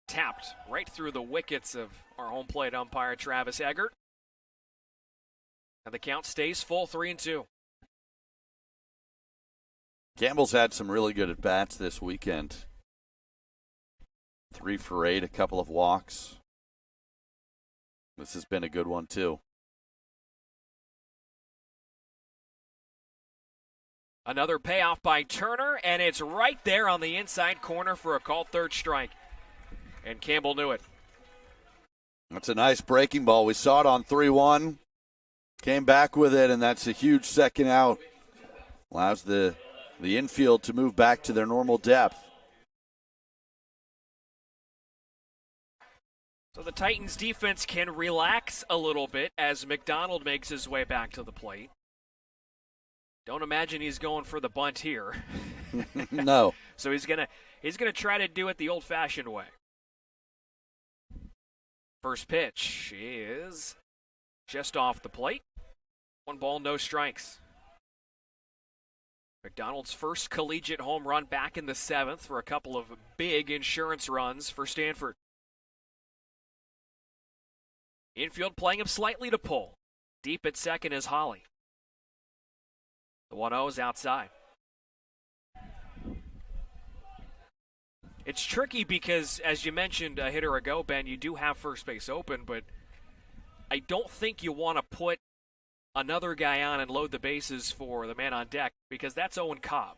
Tapped right through the wickets of our home plate umpire, Travis Eggert. And the count stays full, 3-2. Campbell's had some really good at-bats this weekend. 3 for 8, a couple of walks. This has been a good one, too. Another payoff by Turner, and it's right there on the inside corner for a called third strike. And Campbell knew it. That's a nice breaking ball. We saw it on 3-1. Came back with it, and that's a huge second out. Allows the infield to move back to their normal depth. So the Titans defense can relax a little bit as McDonald makes his way back to the plate. Don't imagine he's going for the bunt here. No. So he's gonna try to do it the old-fashioned way. First pitch is just off the plate. 1 ball, no strikes. McDonald's first collegiate home run back in the seventh for a couple of big insurance runs for Stanford. Infield playing him slightly to pull. Deep at second is Holly. The 1-0 is outside. It's tricky because, as you mentioned a hitter ago, Ben, you do have first base open, but I don't think you want to put another guy on and load the bases for the man on deck because that's Owen Cobb,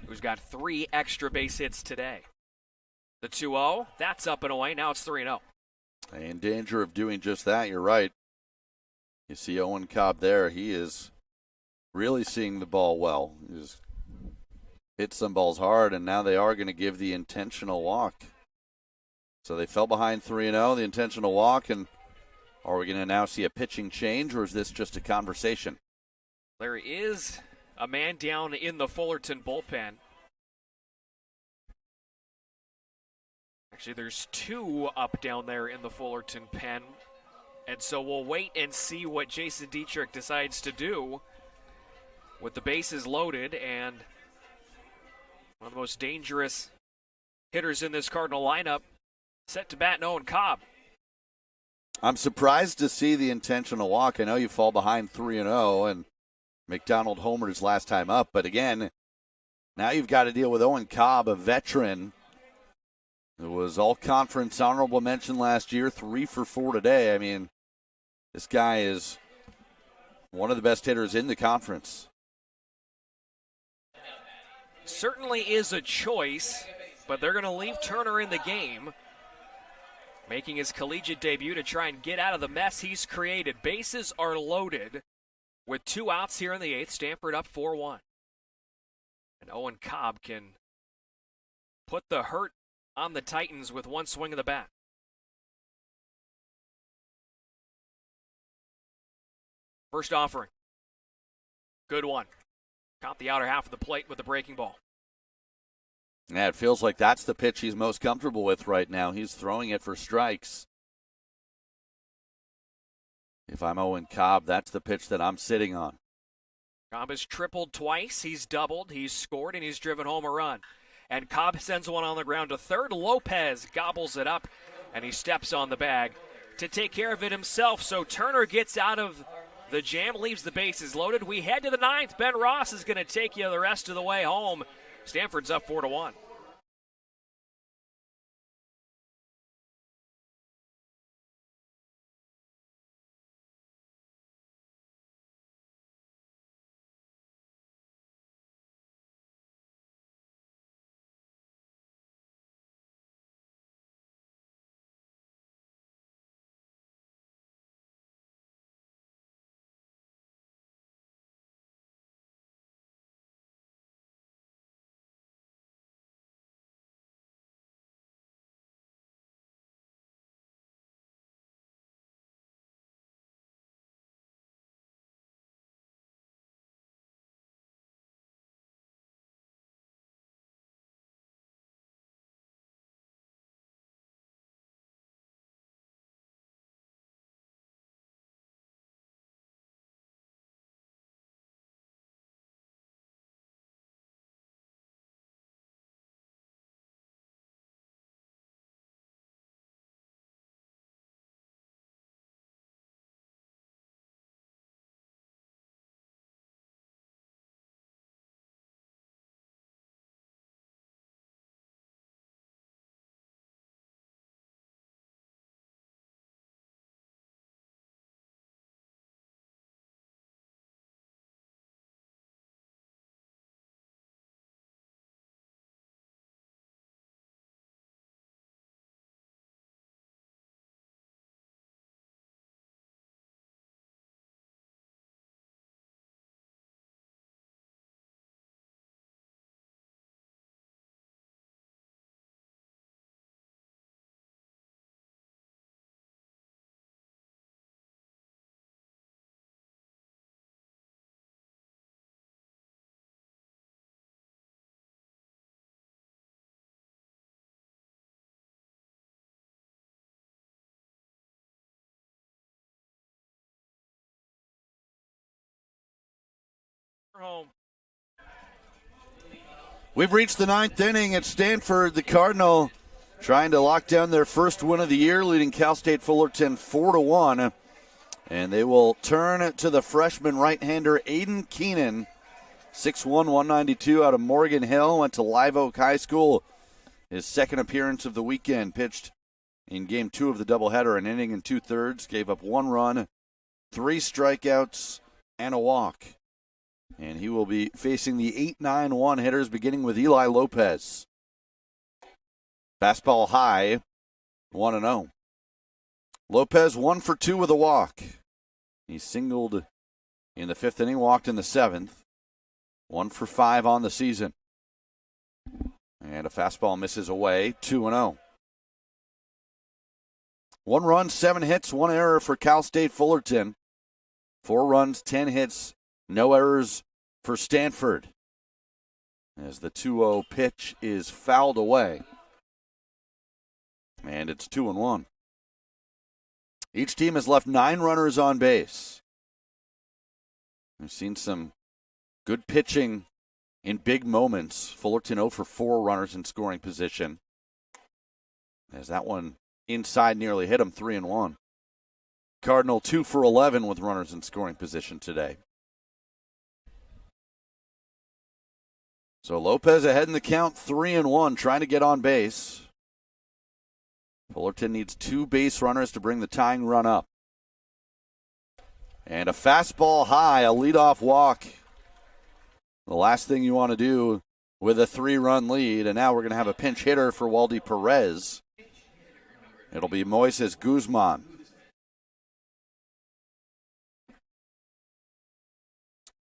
who's got 3 extra base hits today. The 2-0, that's up and away. Now it's 3-0. In danger of doing just that, you're right. You see Owen Cobb there. He is really seeing the ball well. He's hit some balls hard, and now they are going to give the intentional walk. So they fell behind 3-0, the intentional walk, and are we going to now see a pitching change, or is this just a conversation? There is a man down in the Fullerton bullpen. Actually, there's 2 up down there in the Fullerton pen. And so we'll wait and see what Jason Dietrich decides to do with the bases loaded and one of the most dangerous hitters in this Cardinal lineup set to bat, Owen Cobb. I'm surprised to see the intentional walk. I know you fall behind 3-0, and McDonald homered his last time up. But again, now you've got to deal with Owen Cobb, a veteran. It was all-conference honorable mention last year, 3 for 4 today. I mean, this guy is one of the best hitters in the conference. Certainly is a choice, but they're going to leave Turner in the game, making his collegiate debut to try and get out of the mess he's created. Bases are loaded with 2 outs here in the 8th. Stanford up 4-1. And Owen Cobb can put the hurt on the Titans with 1 swing of the bat. First offering. Good one. Caught the outer half of the plate with the breaking ball. Yeah, it feels like that's the pitch he's most comfortable with right now. He's throwing it for strikes. If I'm Owen Cobb, that's the pitch that I'm sitting on. Cobb has tripled twice. He's doubled. He's scored, and he's driven home a run. And Cobb sends one on the ground to third. Lopez gobbles it up, and he steps on the bag to take care of it himself. So Turner gets out of the jam, leaves the bases loaded. We head to the ninth. Ben Ross is going to take you the rest of the way home. Stanford's up 4-1. Home. We've reached the ninth inning at Stanford. The Cardinal trying to lock down their first win of the year, leading Cal State Fullerton 4-1. And they will turn to the freshman right-hander Aiden Keenan, 6'1", 192 out of Morgan Hill, went to Live Oak High School. His second appearance of the weekend, pitched in Game 2 of the doubleheader, an inning and two-thirds, gave up 1 run, 3 strikeouts, and a walk. And he will be facing the 8-9-1 hitters, beginning with Eli Lopez. Fastball high, 1-0. Lopez 1 for 2 with a walk. He singled in the 5th inning, walked in the 7th. 1 for 5 on the season. And a fastball misses away, 2-0. 1 run, 7 hits, 1 error for Cal State Fullerton. 4 runs, 10 hits, no errors for Stanford. As the 2-0 pitch is fouled away. And it's 2-1. Each team has left 9 runners on base. We've seen some good pitching in big moments. Fullerton 0 for 4 runners in scoring position. As that one inside nearly hit him, 3-1. Cardinal 2 for 11 with runners in scoring position today. So Lopez ahead in the count, 3-1, trying to get on base. Fullerton needs 2 base runners to bring the tying run up. And a fastball high, a leadoff walk. The last thing you want to do with a 3-run lead. And now we're going to have a pinch hitter for Waldy Perez. It'll be Moises Guzman.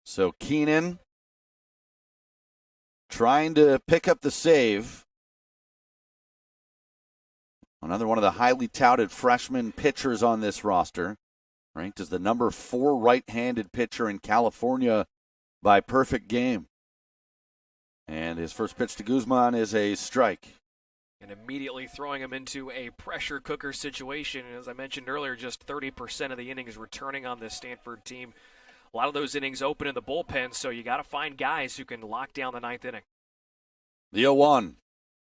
So Keenan trying to pick up the save. Another one of the highly touted freshman pitchers on this roster. ranked as the number 4 right-handed pitcher in California by perfect game. And his first pitch to Guzman is a strike. And immediately throwing him into a pressure cooker situation. As I mentioned earlier, just 30% of the innings returning on this Stanford team. A lot of those innings open in the bullpen, so you got to find guys who can lock down the ninth inning. The 0-1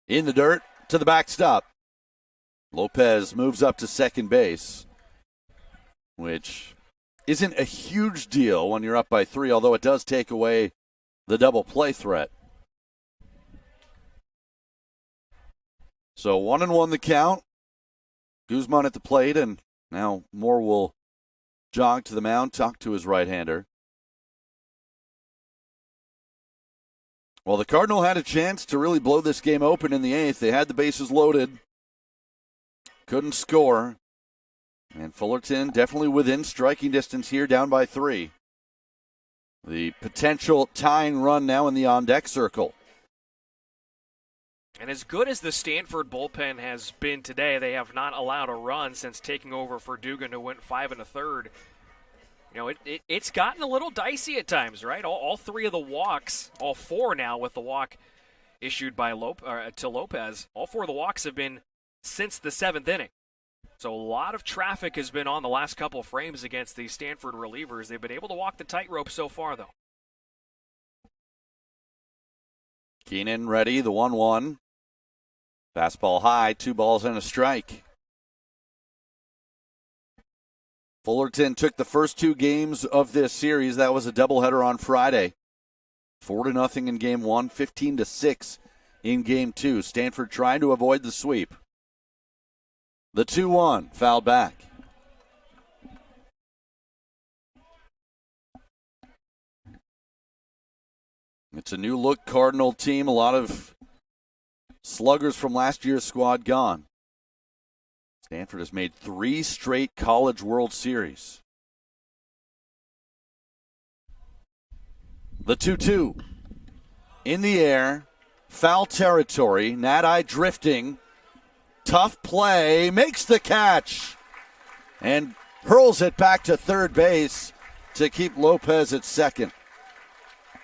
in the dirt to the backstop. Lopez moves up to second base, which isn't a huge deal when you're up by 3, although it does take away the double play threat. So 1-1 the count. Guzman at the plate, and now Moore will jog to the mound, talk to his right-hander. Well, the Cardinal had a chance to really blow this game open in the 8th. They had the bases loaded. Couldn't score. And Fullerton definitely within striking distance here, down by 3. The potential tying run now in the on-deck circle. And as good as the Stanford bullpen has been today, they have not allowed a run since taking over for Dugan, who went 5 1/3. You know, it's gotten a little dicey at times, right? All 3 of the walks, all 4 now with the walk issued by to Lopez, all 4 of the walks have been since the 7th inning. So a lot of traffic has been on the last couple of frames against the Stanford relievers. They've been able to walk the tightrope so far, though. Keenan ready, the 1-1. Fastball high, 2 balls and a strike. Fullerton took the first 2 games of this series. That was a doubleheader on Friday. 4-0 in game 1, 15-6 in game 2. Stanford trying to avoid the sweep. The 2-1, fouled back. It's a new look Cardinal team. A lot of sluggers from last year's squad gone. Stanford has made 3 straight College World Series. The 2-2 in the air, foul territory. Nadi drifting, tough play, makes the catch, and hurls it back to third base to keep Lopez at second.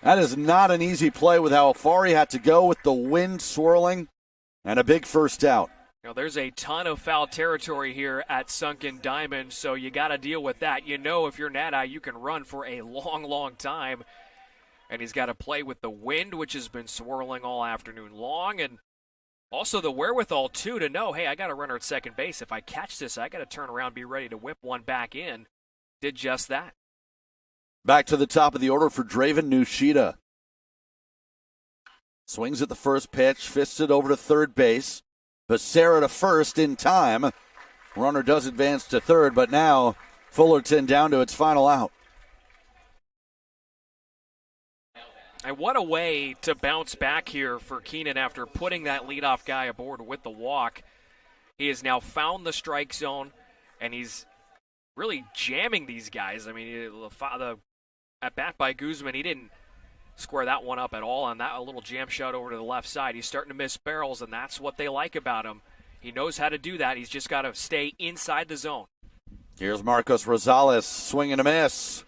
That is not an easy play with how far he had to go with the wind swirling, and a big first out. You know, there's a ton of foul territory here at Sunken Diamond, so you got to deal with that. You know, if you're Nadi, you can run for a long, long time. And he's got to play with the wind, which has been swirling all afternoon long, and also the wherewithal, too, to know, hey, I got a runner at second base. If I catch this, I got to turn around, be ready to whip one back in. Did just that. Back to the top of the order for Draven Nushida. Swings at the first pitch, fists it over to third base. Becerra to first in time. Runner does advance to third, but now Fullerton down to its final out. And what a way to bounce back here for Keenan after putting that leadoff guy aboard with the walk. He has now found the strike zone, and he's really jamming these guys. I mean, the at bat by Guzman, he didn't square that one up at all on that, a little jam shot over to the left side. He's starting to miss barrels, and that's what they like about him. He knows how to do that. He's just got to stay inside the zone. Here's Marcos Rosales, swing and a miss.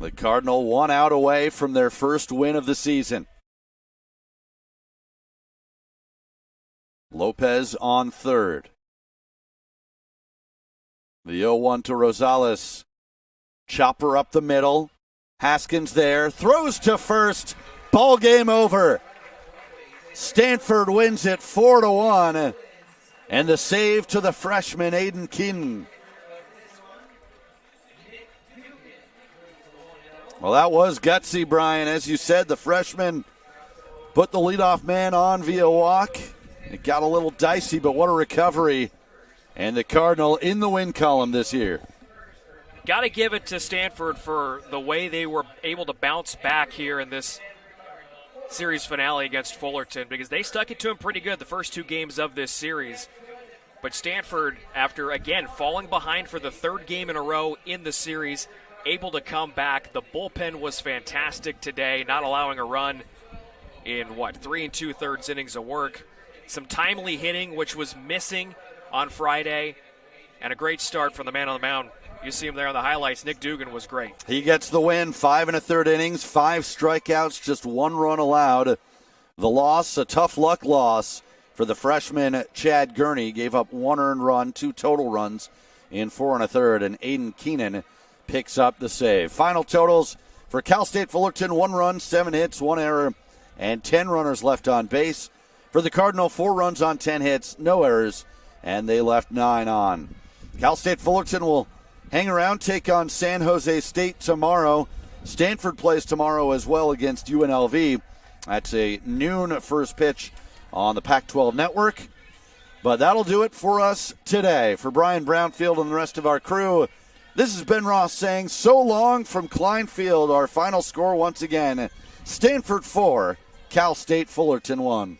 The Cardinal 1 out away from their first win of the season. Lopez on third. The 0-1 to Rosales. Chopper up the middle. Haskins there, throws to first. Ball game over. Stanford wins it 4-1. And the save to the freshman, Aiden Keenan. Well, that was gutsy, Brian. As you said, the freshman put the leadoff man on via walk. It got a little dicey, but what a recovery. And the Cardinal in the win column this year. Got to give it to Stanford for the way they were able to bounce back here in this series finale against Fullerton, because they stuck it to him pretty good the first 2 games of this series. But Stanford, after, again, falling behind for the 3rd game in a row in the series, able to come back. The bullpen was fantastic today, not allowing a run in, 3 2/3 innings of work. Some timely hitting, which was missing on Friday. And a great start from the man on the mound. You see him there on the highlights. Nick Dugan was great. He gets the win, 5 1/3 innings, 5 strikeouts, just 1 run allowed. The loss, a tough luck loss for the freshman Chad Gurney. Gave up 1 earned run, 2 total runs in 4 1/3, and Aiden Keenan picks up the save. Final totals for Cal State Fullerton: 1 run, 7 hits, 1 error, and 10 runners left on base. For the Cardinal, 4 runs on 10 hits, no errors, and they left 9 on. Cal State Fullerton will hang around, take on San Jose State tomorrow. Stanford plays tomorrow as well against UNLV. That's a noon first pitch on the Pac-12 network. But that'll do it for us today. For Brian Brownfield and the rest of our crew, this is Ben Ross saying so long from Klein Field. Our final score once again, Stanford 4, Cal State Fullerton 1.